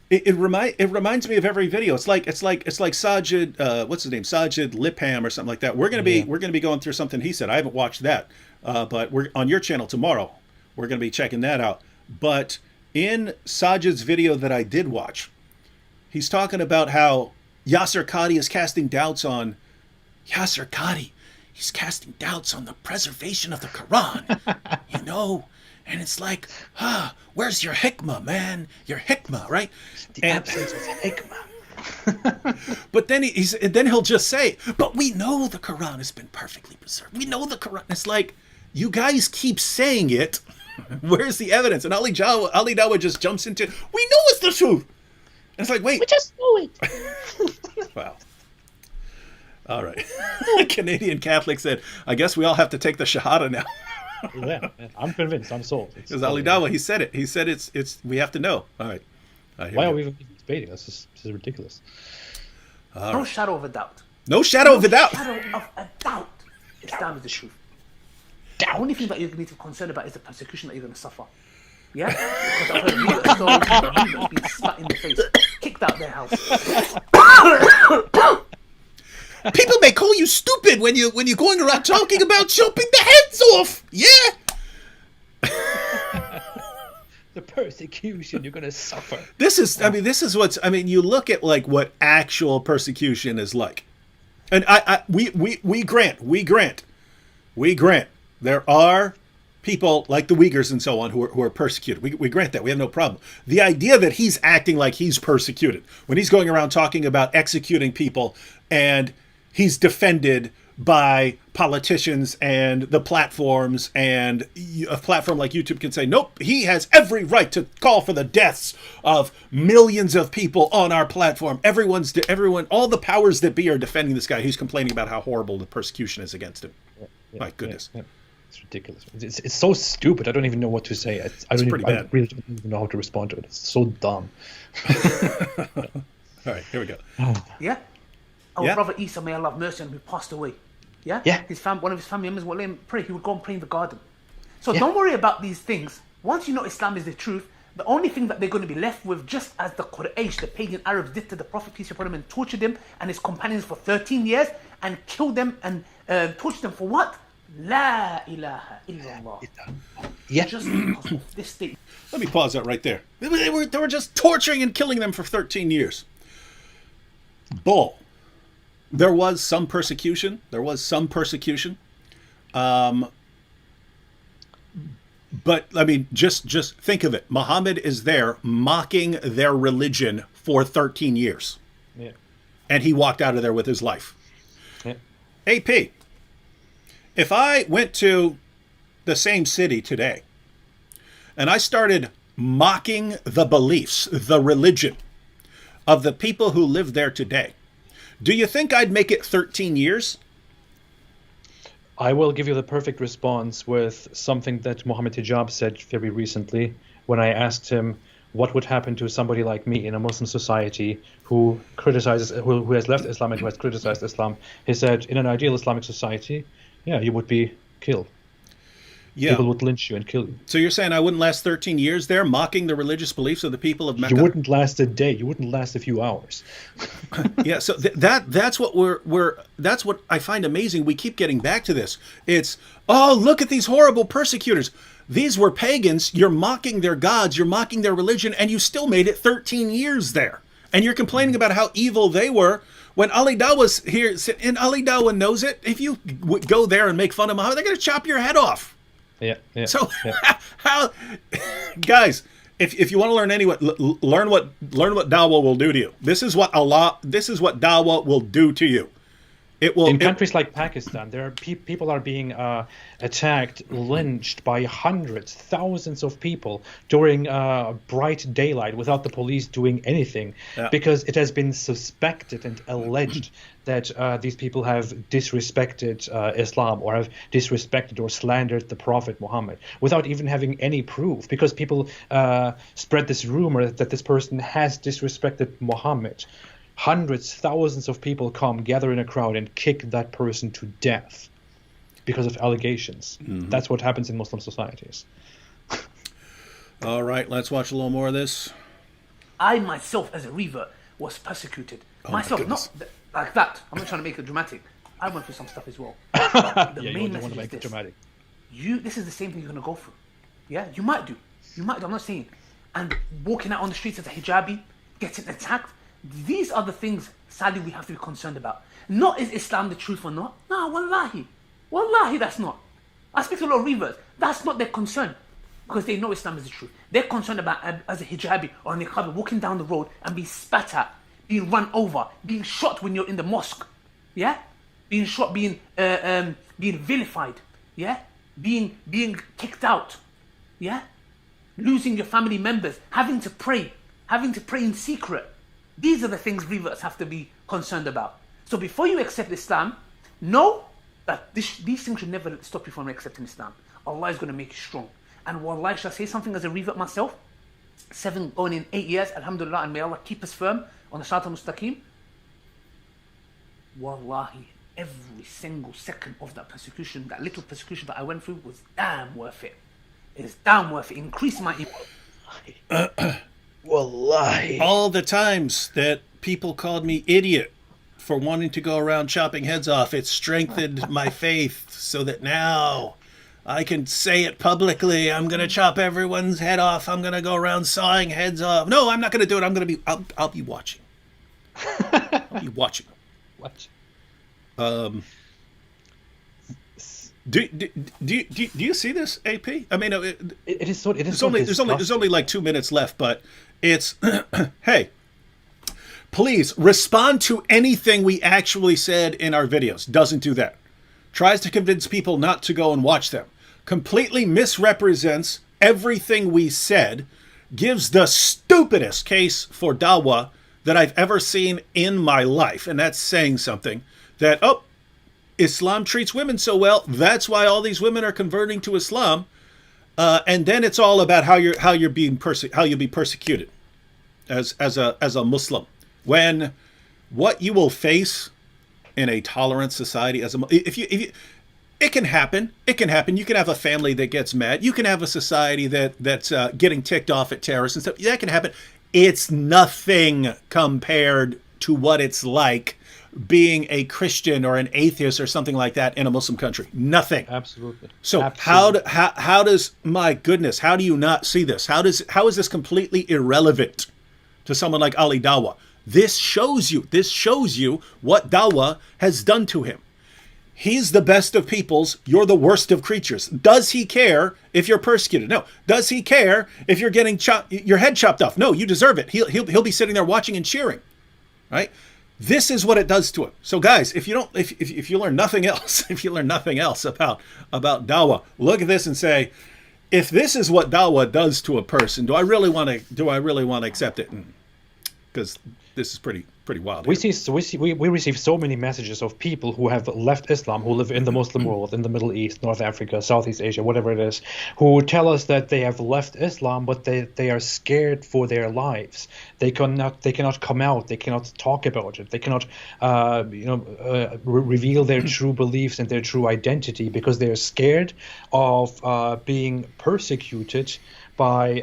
it reminds me of every video. It's like Sajid, what's his name? Sajid Lipham or something like that. We're gonna be going through something he said. I haven't watched that, but we're on your channel tomorrow. We're gonna be checking that out. But in Sajid's video that I did watch, he's talking about how Yasser Qadi is casting doubts on Yasser Qadi. He's casting doubts on the preservation of the Quran, you know? And it's like, where's your hikmah, man? Your hikmah, right? The absence of hikmah. But then then he'll just say, but we know the Quran has been perfectly preserved. We know the Quran. It's like, you guys keep saying it. Where's the evidence? And Ali Dawah just jumps into, we know it's the truth. And it's like, wait. We just know it. Wow. All right. Canadian Catholic said, I guess we all have to take the Shahada now. Yeah, I'm convinced. I'm sold. Because Ali Dawah, he said it. He said it's we have to know. All right. Why are we even debating? This is ridiculous. No shadow of a doubt. No shadow of a doubt. Shadow of a doubt. Islam is the truth. The only thing that you need to be concerned about is the persecution that you're going to suffer. Yeah? Because I've heard stories being spat in the face, kicked out their house. People may call you stupid when you're going around talking about chopping the heads off. Yeah. The persecution you're gonna suffer. This is what's. You look at like what actual persecution is like, and we grant there are people like the Uyghurs and so on who are persecuted. We grant that. We have no problem. The idea that he's acting like he's persecuted when he's going around talking about executing people, and he's defended by politicians and the platforms, and a platform like YouTube can say, nope, he has every right to call for the deaths of millions of people on our platform. Everyone, all the powers that be are defending this guy. He's complaining about how horrible the persecution is against him. My goodness. Yeah. It's ridiculous. It's so stupid. I don't even know what to say. I really don't even know how to respond to it. It's so dumb. All right, here we go. Yeah? Our brother Isa, may Allah have mercy on him, who passed away. Yeah? Yeah. One of his family members would let him pray. He would go and pray in the garden. So don't worry about these things. Once you know Islam is the truth, the only thing that they're going to be left with, just as the Quraysh, the pagan Arabs, did to the Prophet, peace be upon him, and tortured him and his companions for 13 years, and killed them and tortured them for what? La ilaha illallah. Yeah. Just because of this state. Let me pause that right there. They were just torturing and killing them for 13 years. Bull. There was some persecution. But I mean, just think of it. Muhammad is there mocking their religion for 13 years. Yeah. And he walked out of there with his life. Yeah. AP, if I went to the same city today and I started mocking the beliefs, the religion of the people who live there today, do you think I'd make it 13 years? I will give you the perfect response with something that Mohammed Hijab said very recently when I asked him what would happen to somebody like me in a Muslim society who has left Islam and who has criticized Islam. He said, in an ideal Islamic society, you would be killed. Yeah. People would lynch you and kill you. So you're saying I wouldn't last 13 years there mocking the religious beliefs of the people of Mecca? You wouldn't last a day. You wouldn't last a few hours. Yeah, so that's what that's what I find amazing. We keep getting back to this. It's, oh, look at these horrible persecutors. These were pagans. You're mocking their gods. You're mocking their religion, and you still made it 13 years there. And you're complaining about how evil they were when Ali Dawah's here, and Ali Dawah knows it. If you go there and make fun of Muhammad, they're going to chop your head off. Yeah. So, how, guys, if you want to learn what Dawah will do to you. This is what Dawah will do to you. It will. In countries like Pakistan, there are people are being attacked, lynched by hundreds, thousands of people during bright daylight without the police doing anything, because it has been suspected and alleged that these people have disrespected Islam or have disrespected or slandered the Prophet Muhammad without even having any proof, because people spread this rumor that this person has disrespected Muhammad. Hundreds, thousands of people come, gather in a crowd, and kick that person to death because of allegations. Mm-hmm. That's what happens in Muslim societies. All right, let's watch a little more of this. I myself, as a revert, was persecuted. Myself, not like that. I'm not trying to make it dramatic. I went through some stuff as well. The main message is this. Dramatic. This is the same thing you're going to go through. Yeah, you might do. I'm not saying. And walking out on the streets as a hijabi, getting attacked. These are the things, sadly, we have to be concerned about. Not is Islam the truth or not. No, wallahi. Wallahi, that's not. I speak to a lot of reverts. That's not their concern. Because they know Islam is the truth. They're concerned about, as a hijabi or a niqabi, walking down the road and being spat at, being run over, being shot when you're in the mosque. Yeah? Being shot, being vilified. Yeah? Being kicked out. Yeah? Losing your family members. Having to pray in secret. These are the things reverts have to be concerned about. So before you accept Islam, know that these things should never stop you from accepting Islam. Allah is going to make you strong. And wallahi, shall I say something as a revert myself? 7 going in 8 years, alhamdulillah, and may Allah keep us firm on the Sirat al-Mustaqim. Wallahi, every single second of that persecution, that little persecution that I went through, was damn worth it. It is damn worth it. It increased my iman. Wallahi. All the times that people called me idiot for wanting to go around chopping heads off, it strengthened my faith so that now I can say it publicly. I'm going to chop everyone's head off. I'm going to go around sawing heads off. No, I'm not going to do it. I'll be watching. I'll be watching. Watch. Do you see this, AP? I mean, there's only like 2 minutes left, but it's hey, please respond to anything we actually said in our videos. Doesn't do that. Tries to convince people not to go and watch them. Completely misrepresents everything we said. Gives the stupidest case for Dawah that I've ever seen in my life, and that's saying something. That Islam treats women so well, that's why all these women are converting to Islam, and then it's all about how you'll be persecuted as a Muslim, when what you will face in a tolerant society if you it can happen. You can have a family that gets mad. You can have a society that's getting ticked off at terrorists and stuff. That can happen. It's nothing compared to what it's like being a Christian or an atheist or something like that in a Muslim country. Nothing. Absolutely. So Absolutely. how does, my goodness, how do you not see this? How is this completely irrelevant to someone like Ali Dawah? This shows you what Dawah has done to him. He's the best of peoples. You're the worst of creatures. Does he care if you're persecuted? No. Does he care if you're getting your head chopped off? No, you deserve it. He'll be sitting there watching and cheering, right? This is what it does to him. So guys, if you learn nothing else, about Dawah, look at this and say, if this is what Dawah does to a person, do I really want to accept it? Because this is pretty wild. We receive so many messages of people who have left Islam, who live in the Muslim world, in the Middle East, North Africa, Southeast Asia, whatever it is, who tell us that they have left Islam, but they are scared for their lives. They cannot come out. They cannot talk about it. They cannot, reveal their true beliefs and their true identity because they are scared of being persecuted by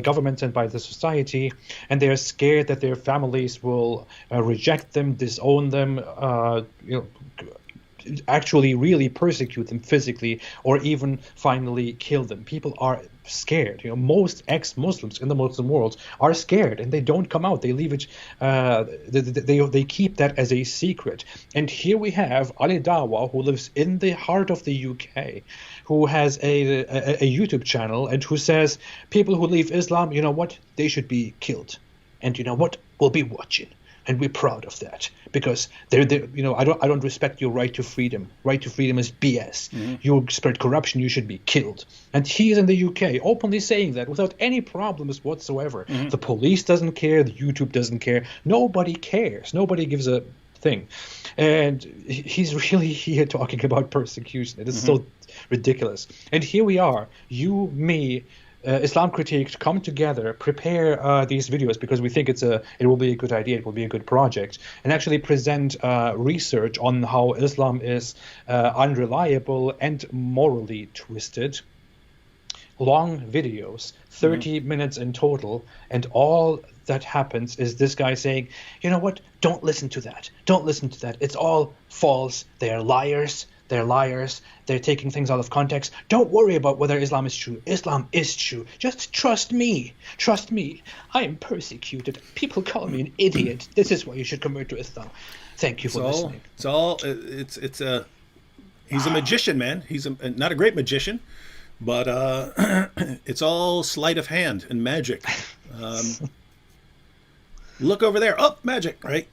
governments and by the society, and they are scared that their families will reject them, disown them, actually really persecute them physically or even finally kill them. People are scared. Most ex-Muslims in the Muslim world are scared, and they don't come out. They leave it. They keep that as a secret. And here we have Ali Dawah, who lives in the heart of the UK, who has a YouTube channel, and who says people who leave Islam, you know what, they should be killed. And you know what, we'll be watching. And we're proud of that, because I don't respect your right to freedom. Right to freedom is BS. You spread corruption, you should be killed. And he is in the UK openly saying that without any problems whatsoever. The police doesn't care, the YouTube doesn't care, nobody cares, nobody gives a thing. And he's really here talking about persecution. It is so ridiculous. And here we are, you, me, Islam Critique, come together, prepare these videos because we think it will be a good idea, it will be a good project, and actually present research on how Islam is unreliable and morally twisted. Long videos, 30 minutes in total, and all that happens is this guy saying, you know what, don't listen to that. Don't listen to that. It's all false. They are liars. They're liars. They're taking things out of context. Don't worry about whether Islam is true. Islam is true. Just trust me. Trust me. I am persecuted. People call me an idiot. This is why you should convert to Islam. Thank you for listening. He's a magician, man. He's not a great magician, but it's all sleight of hand and magic. Look over there. Oh, magic, right?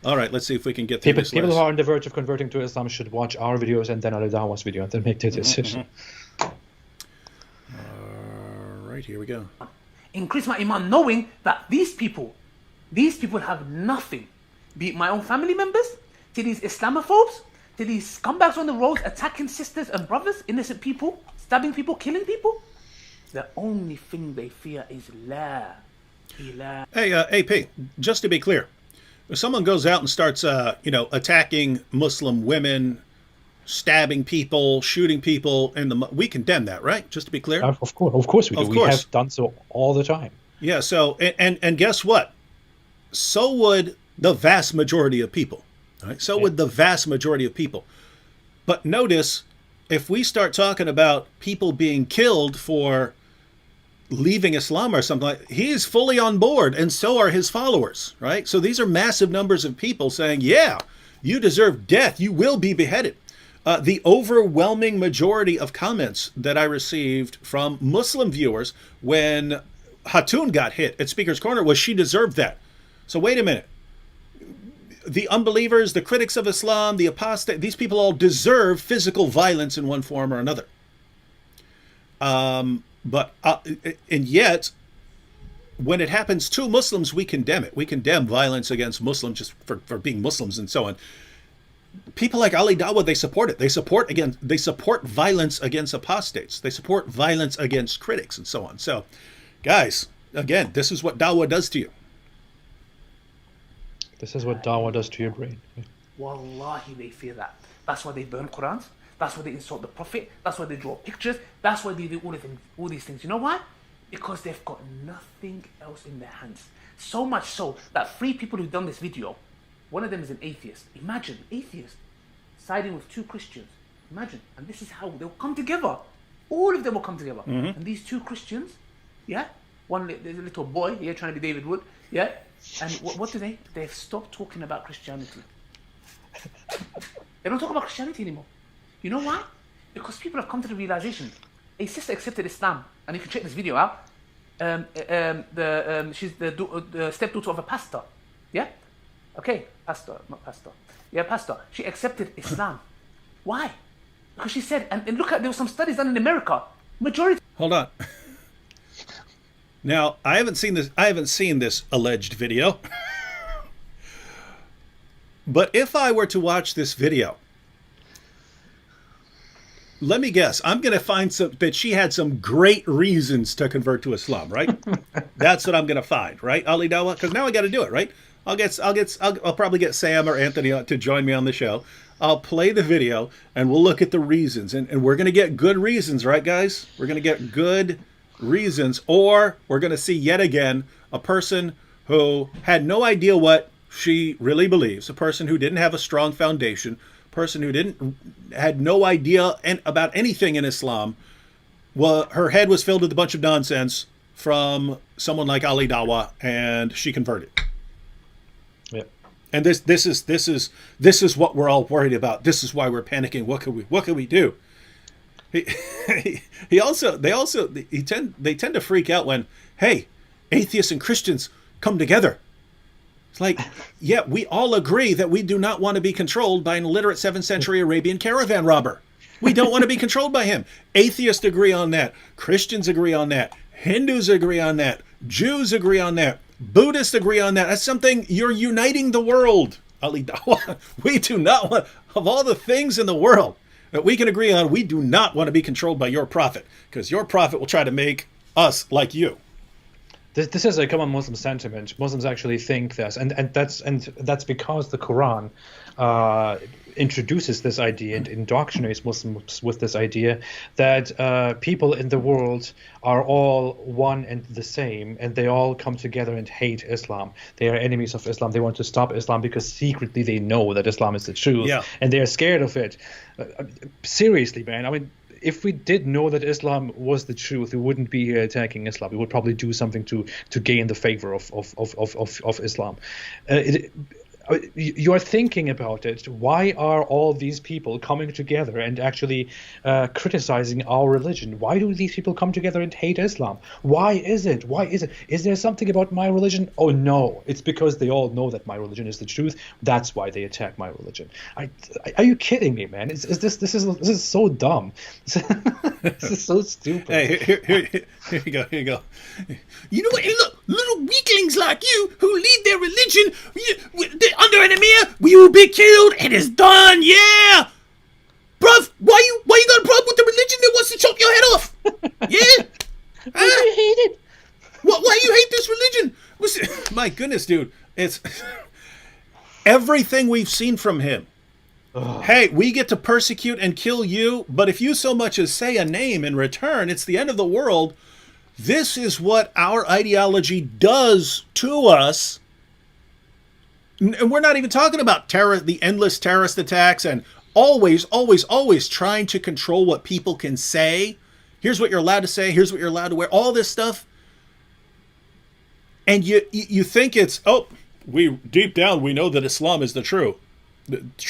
All right, let's see if we can get through this People list. who are on the verge of converting to Islam should watch our videos and then Ali Dawah's video and then make their decision. Right, here we go. Increase my iman, knowing that these people have nothing. Be it my own family members, to these Islamophobes, to these scumbags on the roads attacking sisters and brothers, innocent people, stabbing people, killing people. The only thing they fear is La ilaha. Hey, AP, just to be clear, if someone goes out and starts, attacking Muslim women, stabbing people, shooting people, we condemn that, right? Just to be clear. Of course we do. We have done so all the time. Yeah. So, and guess what? So would the vast majority of people. Right? So would the vast majority of people. But notice, if we start talking about people being killed for leaving Islam or something like, he's fully on board, and so are his followers, right? So these are massive numbers of people saying, yeah, you deserve death, you will be beheaded. The overwhelming majority of comments that I received from Muslim viewers when Hatun got hit at Speaker's Corner was she deserved that. So wait a minute. The unbelievers, the critics of Islam, the apostate, these people all deserve physical violence in one form or another. And yet, when it happens to Muslims, we condemn it. We condemn violence against Muslims just for being Muslims and so on. People like Ali Dawah, they support it. They support violence against apostates. They support violence against critics and so on. So, guys, again, this is what Dawah does to you. This is what Dawah does to your brain. Wallahi, they fear that. That's why they burn Qurans. That's why they insult the Prophet. That's why they draw pictures. That's why they do all these things. You know why? Because they've got nothing else in their hands. So much so that 3 people who've done this video, one of them is an atheist. Imagine, atheist, siding with 2 Christians. Imagine. And this is how they'll come together. All of them will come together. And these 2 Christians, one, there's a little boy here trying to be David Wood, and what do they? They've stopped talking about Christianity. They don't talk about Christianity anymore. You know why? Because people have come to the realization. A sister accepted Islam, and you can check this video out. She's the stepdaughter of a pastor. Yeah? Okay, pastor, not pastor. Yeah, pastor. She accepted Islam. Why? Because she said, and look at, there were some studies done in America. Majority. Hold on. Now, I haven't seen this alleged video. But if I were to watch this video, let me guess, I'm going to find that she had some great reasons to convert to Islam, right? That's what I'm going to find, right, Ali Dawah? Because now I got to do it, right? I'll probably get Sam or Anthony to join me on the show. I'll play the video and we'll look at the reasons, and we're going to get good reasons, right, guys? We're going to get good reasons, or we're going to see yet again a person who had no idea what she really believes, a person who didn't have a strong foundation, person who had no idea about anything in Islam. Well, her head was filled with a bunch of nonsense from someone like Ali Dawah, and she converted. Yeah. And this is what we're all worried about. This is why we're panicking. What can we do? They tend to freak out when, hey, atheists and Christians come together. It's like, yeah, we all agree that we do not want to be controlled by an illiterate 7th century Arabian caravan robber. We don't want to be controlled by him. Atheists agree on that. Christians agree on that. Hindus agree on that. Jews agree on that. Buddhists agree on that. That's something, you're uniting the world. Ali Dawah, we do not want, of all the things in the world that we can agree on, we do not want to be controlled by your prophet, because your prophet will try to make us like you. This is a common Muslim sentiment. Muslims actually think this, and that's because the Quran introduces this idea and indoctrinates Muslims with this idea that people in the world are all one and the same, and they all come together and hate Islam. They are enemies of Islam. They want to stop Islam because secretly they know that Islam is the truth, and they are scared of it. Seriously, man. I mean, if we did know that Islam was the truth, we wouldn't be here attacking Islam. We would probably do something to gain the favor of Islam. You are thinking about it. Why are all these people coming together and actually criticizing our religion? Why do these people come together and hate Islam? Why is it? Is there something about my religion? Oh no, it's because they all know that my religion is the truth. That's why they attack my religion. Are you kidding me, man? This is so dumb. This is so stupid. Hey, here you go. Here you go. You know what? Hey, look, little weaklings like you who lead their religion under an emir, we will be killed. It is done. Yeah, bruv. Why you got a problem with the religion that wants to chop your head off? Yeah. Why do you hate it? Why you hate this religion? My goodness, dude. It's everything we've seen from him. Hey, we get to persecute and kill you, but if you so much as say a name in return, it's the end of the world. This is what our ideology does to us. And we're not even talking about the endless terrorist attacks and always trying to control what people can say. Here's what you're allowed to say. Here's what you're allowed to wear. All this stuff. And you think it's, deep down, we know that Islam is the true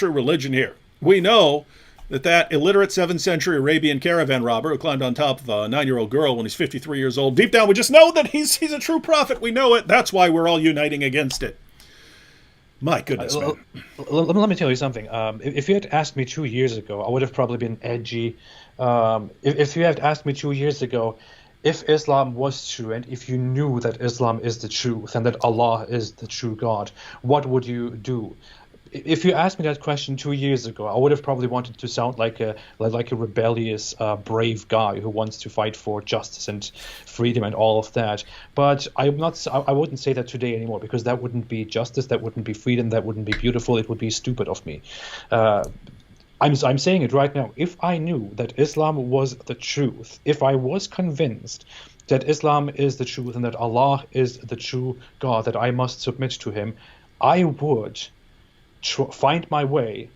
religion here. We know that illiterate 7th century Arabian caravan robber who climbed on top of a 9-year-old girl when he's 53 years old, deep down we just know that he's a true prophet. We know it. That's why we're all uniting against it. My goodness, man. Let me tell you something. If you had asked me 2 years ago, I would have probably been edgy. If you had asked me 2 years ago if Islam was true and if you knew that Islam is the truth and that Allah is the true God, what would you do? If you asked me that question 2 years ago, I would have probably wanted to sound like a rebellious, brave guy who wants to fight for justice and freedom and all of that. But I wouldn't say that today anymore, because that wouldn't be justice, that wouldn't be freedom, that wouldn't be beautiful. It would be stupid of me. I'm saying it right now. If I knew that Islam was the truth, if I was convinced that Islam is the truth and that Allah is the true God, that I must submit to Him, I would find my way,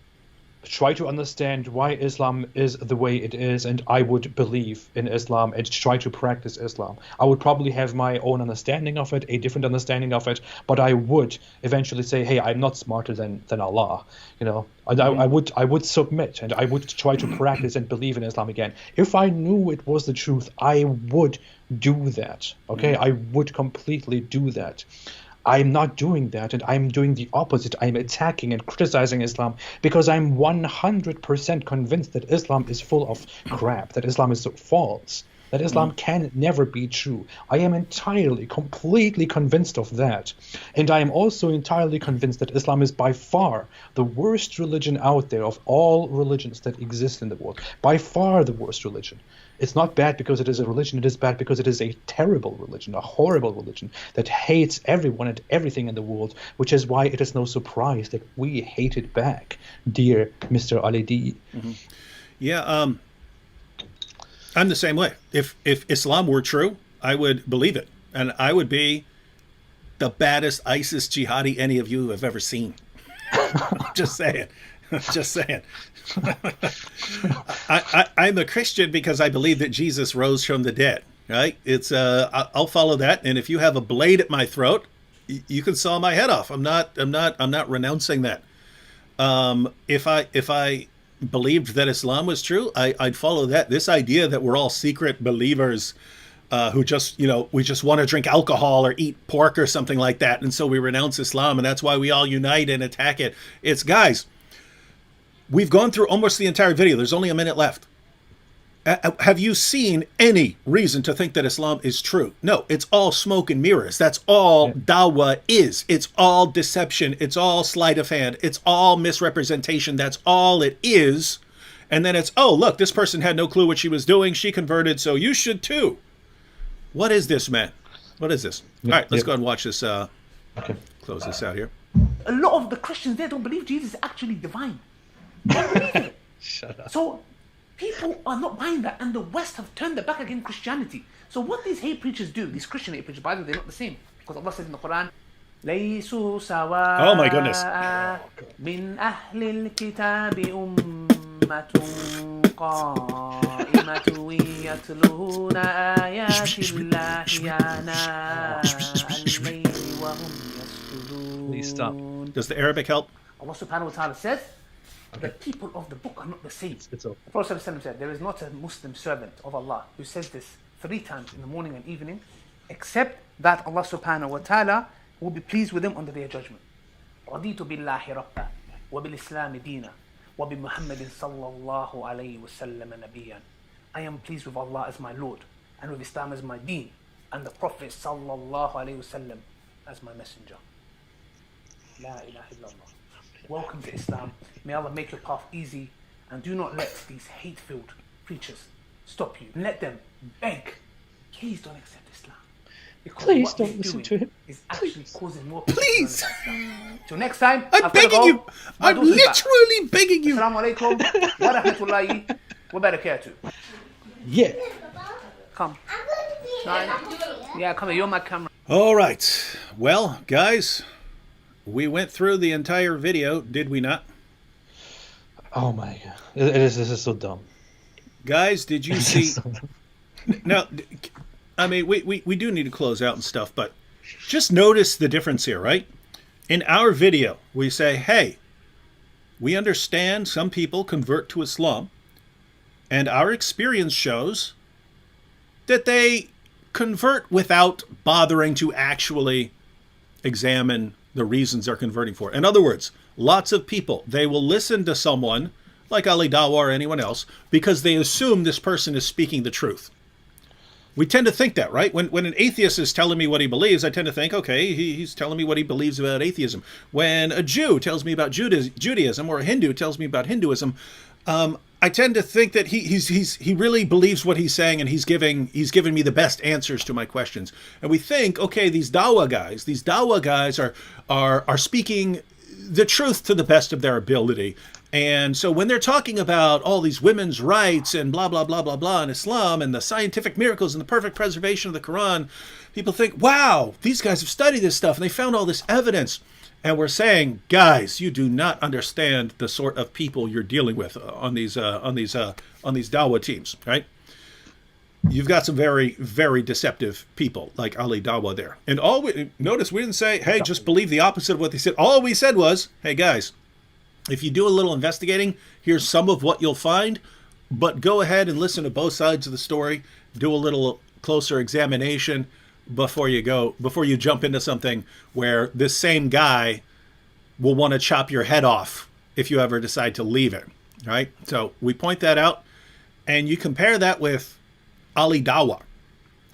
try to understand why Islam is the way it is, and I would believe in Islam and try to practice Islam. I would probably have my own understanding of it, a different understanding of it, but I would eventually say, hey, I'm not smarter than Allah, you know. And I would submit, and I would try to practice and believe in Islam again. If I knew it was the truth, I would do that, okay? I would completely do that. I'm not doing that, and I'm doing the opposite. I'm attacking and criticizing Islam because I'm 100% convinced that Islam is full of crap, that Islam is false, that Islam can never be true. I am entirely, completely convinced of that. And I am also entirely convinced that Islam is by far the worst religion out there of all religions that exist in the world. By far the worst religion. It's not bad because it is a religion. It is bad because it is a terrible religion, a horrible religion that hates everyone and everything in the world, which is why it is no surprise that we hate it back, dear Mr. Ali D. Mm-hmm. Yeah, I'm the same way. If Islam were true, I would believe it. And I would be the baddest ISIS jihadi any of you have ever seen. I'm just saying. Just saying. I'm a Christian because I believe that Jesus rose from the dead. Right? It's I'll follow that. And if you have a blade at my throat, you can saw my head off. I'm not renouncing that. If I believed that Islam was true, I'd follow that. This idea that we're all secret believers who just, we just want to drink alcohol or eat pork or something like that, and so we renounce Islam, and that's why we all unite and attack it. It's, guys, we've gone through almost the entire video. There's only a minute left. Have you seen any reason to think that Islam is true? No, it's all smoke and mirrors. That's all Dawah is. It's all deception. It's all sleight of hand. It's all misrepresentation. That's all it is. And then it's, oh, look, this person had no clue what she was doing. She converted, so you should too. What is this, man? What is this? All right, let's go ahead and watch this. Close this out here. A lot of the Christians there don't believe Jesus is actually divine. They don't believe it. Shut up. So people are not buying that, and the West have turned their back against Christianity. So what these hate preachers do, these Christian hate preachers, by the way, they're not the same. Because Allah said in the Quran, لَيْسُوا سَوَاءً Oh my goodness. مِنْ أَهْلِ الْكِتَابِ أُمَّةٌ قَائِمَةٌ يَتْلُونَ آيَاتِ اللَّهِ آنَاءَ اللَّيْلِ وَهُمْ يَسْجُدُونَ. Please stop. Does the Arabic help? Allah subhanahu wa ta'ala says, the people of the book are not the same. It's over. The Prophet ﷺ said, there is not a Muslim servant of Allah who says this 3 times in the morning and evening, except that Allah subhanahu wa ta'ala will be pleased with him on the day of judgment. رَضِيتُ بِاللَّهِ رَبًّا وَبِالْإِسْلَامِ دِينًا وَبِمُحَمَّدٍ صَلَّى اللَّهُ عَلَيْهِ وَسَلَّمَ نَبِيًّا. I am pleased with Allah as my Lord, and with Islam as my deen, and the Prophet sallallahu alayhi wasallam as my messenger. La ilaha illallah. Welcome to Islam. May Allah make your path easy, and do not let these hate-filled preachers stop you. Let them beg, please don't accept Islam. Because Please what don't they're listen doing to him. is actually causing more people Please. to learn about Islam. Till next time, I'm I've gotta begging go. you. My I'm daughter's back. literally begging you. Assalamu alaikum wa rahmatullahi wa barakatuh. Yeah. Come. Yeah, come here. You're my camera. All right. Well, guys, we went through the entire video, did we not? Oh my god. This is so dumb. Guys, did you see? Now, I mean, we do need to close out and stuff, but just notice the difference here, right? In our video, we say, hey, we understand some people convert to Islam, and our experience shows that they convert without bothering to actually examine the reasons they're converting for. In other words, lots of people, they will listen to someone like Ali Dawah or anyone else because they assume this person is speaking the truth. We tend to think that, right? When an atheist is telling me what he believes, I tend to think, okay, he's telling me what he believes about atheism. When a Jew tells me about Judaism, or a Hindu tells me about Hinduism, I tend to think that he really believes what he's saying, and he's giving me the best answers to my questions. And we think, okay, these Dawah guys are speaking the truth to the best of their ability. And so when they're talking about all these women's rights and blah, blah, blah, blah, blah in Islam and the scientific miracles and the perfect preservation of the Quran, people think, wow, these guys have studied this stuff and they found all this evidence. And we're saying, guys, you do not understand the sort of people you're dealing with on these Dawah teams, right? You've got some very, very deceptive people like Ali Dawah there. And notice we didn't say, hey, just believe the opposite of what they said. All we said was, hey, guys, if you do a little investigating, here's some of what you'll find, but go ahead and listen to both sides of the story, do a little closer examination before you jump into something where this same guy will want to chop your head off if you ever decide to leave it, right? So we point that out, and you compare that with Ali Dawah.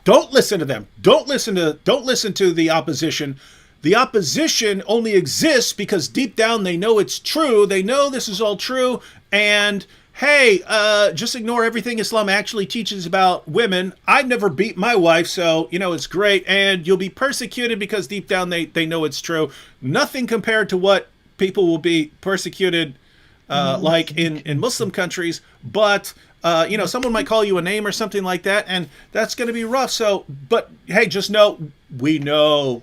Don't listen to them. Don't listen to the opposition. The opposition only exists because deep down they know it's true. They know this is all true. And hey, just ignore everything Islam actually teaches about women. I've never beat my wife, so, it's great. And you'll be persecuted because deep down they know it's true. Nothing compared to what people will be persecuted like in Muslim countries. But, someone might call you a name or something like that, and that's going to be rough. So, but hey, just know, we know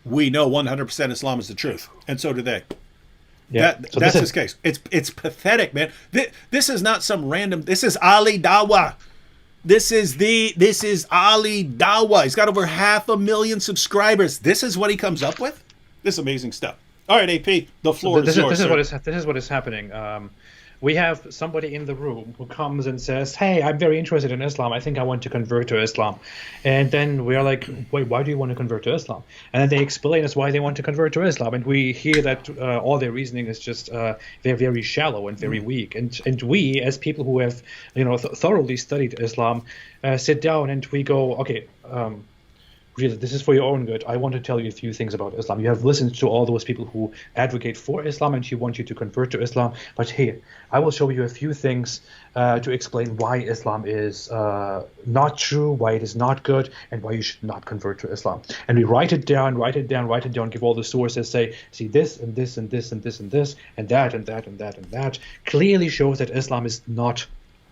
100% Islam is the truth. And so do they. Yeah. So That's his case. It's pathetic, man. This is not some random. This is Ali Dawah. This is Ali Dawah. He's got over 500,000 subscribers. This is what he comes up with. This is amazing stuff. All right, AP, the floor is yours. This is what is happening. We have somebody in the room who comes and says, "Hey, I'm very interested in Islam. I think I want to convert to Islam." And then we are like, "Wait, why do you want to convert to Islam?" And then they explain us why they want to convert to Islam, and we hear that all their reasoning is just they're very shallow and very weak. And we, as people who have thoroughly studied Islam, sit down and we go, "Okay, really, this is for your own good. I want to tell you a few things about Islam. You have listened to all those people who advocate for Islam and who want you to convert to Islam. But here, I will show you a few things to explain why Islam is not true, why it is not good, and why you should not convert to Islam." And we write it down, give all the sources, say, "See, this and this and this and this and this, and that and that and that and that clearly shows that Islam is not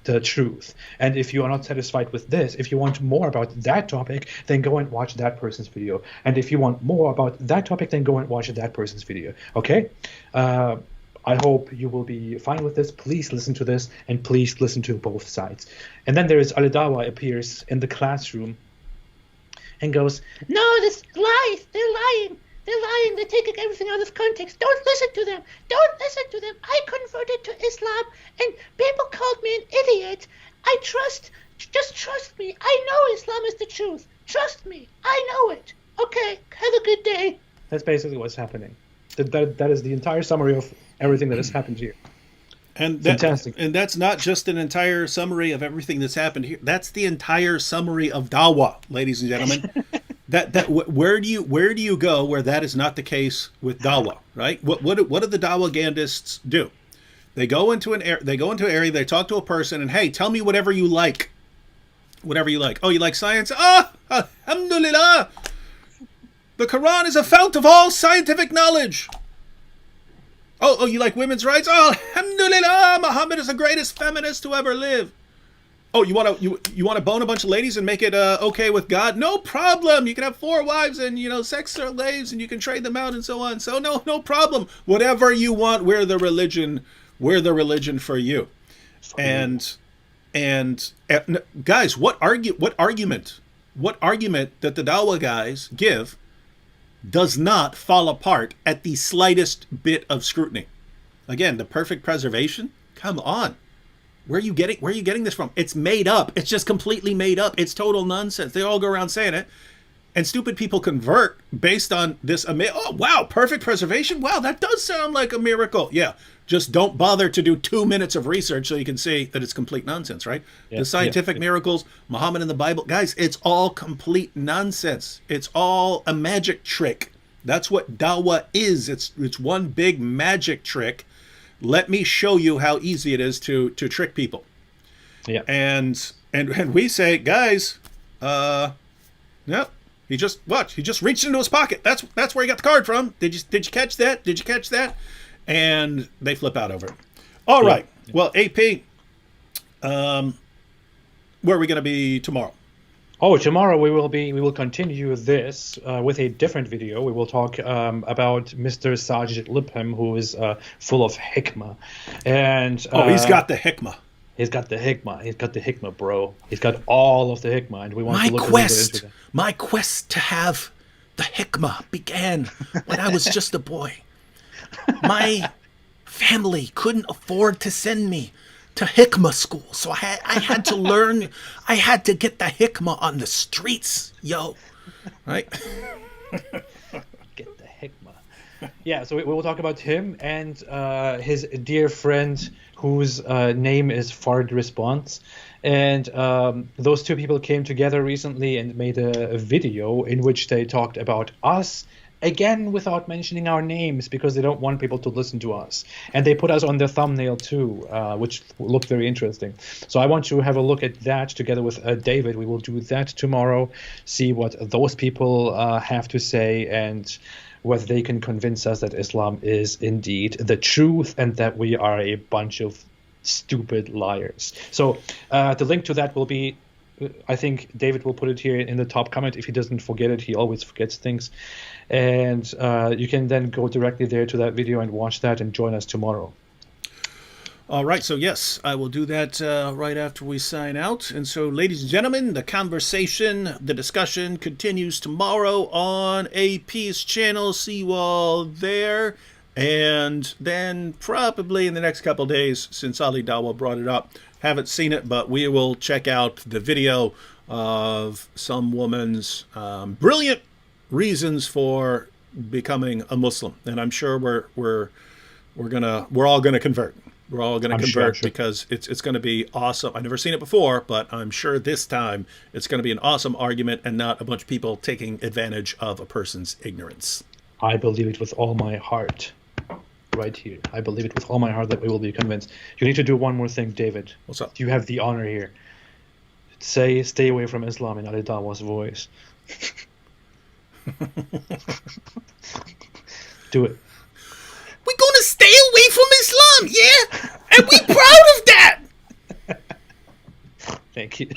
the truth. And if you are not satisfied with this, if you want more about that topic, then go and watch that person's video. And if you want more about that topic, then go and watch that person's video." Okay? I hope you will be fine with this. Please listen to this, and please listen to both sides. And then there is Ali Dawah appears in the classroom and goes, "No, this lies. They're lying. They're lying. They're taking everything out of context. Don't listen to them. Don't listen to them. I converted to Islam, and people called me an idiot. Just trust me. I know Islam is the truth. Trust me. I know it. Okay, have a good day." That's basically what's happening. That is the entire summary of everything that has happened here. And Fantastic. And that's not just an entire summary of everything that's happened here. That's the entire summary of Dawah, ladies and gentlemen. Where do you go where that is not the case with Dawah, right? What do the Dawagandists do? They go into an area, they talk to a person, and hey, tell me whatever you like. Whatever you like. Oh, you like science? Alhamdulillah. The Quran is a fount of all scientific knowledge. Oh, you like women's rights? Oh, alhamdulillah, Muhammad is the greatest feminist to ever live. Oh, you want to bone a bunch of ladies and make it okay with God? No problem. You can have 4 wives and sex slaves, and you can trade them out and so on. So no problem. Whatever you want, we're the religion for you. And guys, what argument that the Dawah guys give does not fall apart at the slightest bit of scrutiny. Again, the perfect preservation? Come on. Where are you getting this from? It's made up. It's just completely made up. It's total nonsense. They all go around saying it. And stupid people convert based on this. Oh, wow, perfect preservation? Wow, that does sound like a miracle. Yeah, just don't bother to do 2 minutes of research so you can see that it's complete nonsense, right? Yeah, the scientific miracles, Muhammad in the Bible. Guys, it's all complete nonsense. It's all a magic trick. That's what Dawah is. It's one big magic trick. Let me show you how easy it is to trick people. Yeah. And we say, guys, no. He just reached into his pocket. That's where he got the card from. Did you catch that? Did you catch that? And they flip out over it. All right. Well, AP, where are we going to be tomorrow? Oh, tomorrow we will continue this with a different video. We will talk about Mr. Sajid Lipham, who is full of hikmah. And he's got the hikmah. He's got the hikmah. He's got the hikmah, bro. He's got all of the hikmah, and we want to look a little bit into that. My quest to have the hikmah began when I was just a boy. My family couldn't afford to send me to hikmah school, so I had to learn. I had to get the hikmah on the streets, yo. Right? Get the hikmah. Yeah, so we will talk about him and his dear friend whose name is Fard Response. And those two people came together recently and made a video in which they talked about us, again without mentioning our names, because they don't want people to listen to us. And they put us on their thumbnail too, which looked very interesting. So I want to have a look at that together with David. We will do that tomorrow, see what those people have to say, and whether they can convince us that Islam is indeed the truth and that we are a bunch of stupid liars. So the link to that will be I think David will put it here in the top comment if he doesn't forget it. He always forgets things. And you can then go directly there to that video and watch that and join us tomorrow. All right, so yes, I will do that right after we sign out. And so, ladies and gentlemen, the conversation, the discussion continues tomorrow on AP's channel. See you all there. And then probably in the next couple of days, since Ali Dawah brought it up, haven't seen it, but we will check out the video of some woman's brilliant reasons for becoming a Muslim. And I'm sure we're all gonna convert. We're all going to convert because it's going to be awesome. I've never seen it before, but I'm sure this time it's going to be an awesome argument and not a bunch of people taking advantage of a person's ignorance. I believe it with all my heart. Right here. I believe it with all my heart that we will be convinced. You need to do one more thing, David. What's up? You have the honor here. Say, stay away from Islam in Ali Dawah's voice. Do it. We're going to stay away from Islam, yeah? And we're proud of that! Thank you.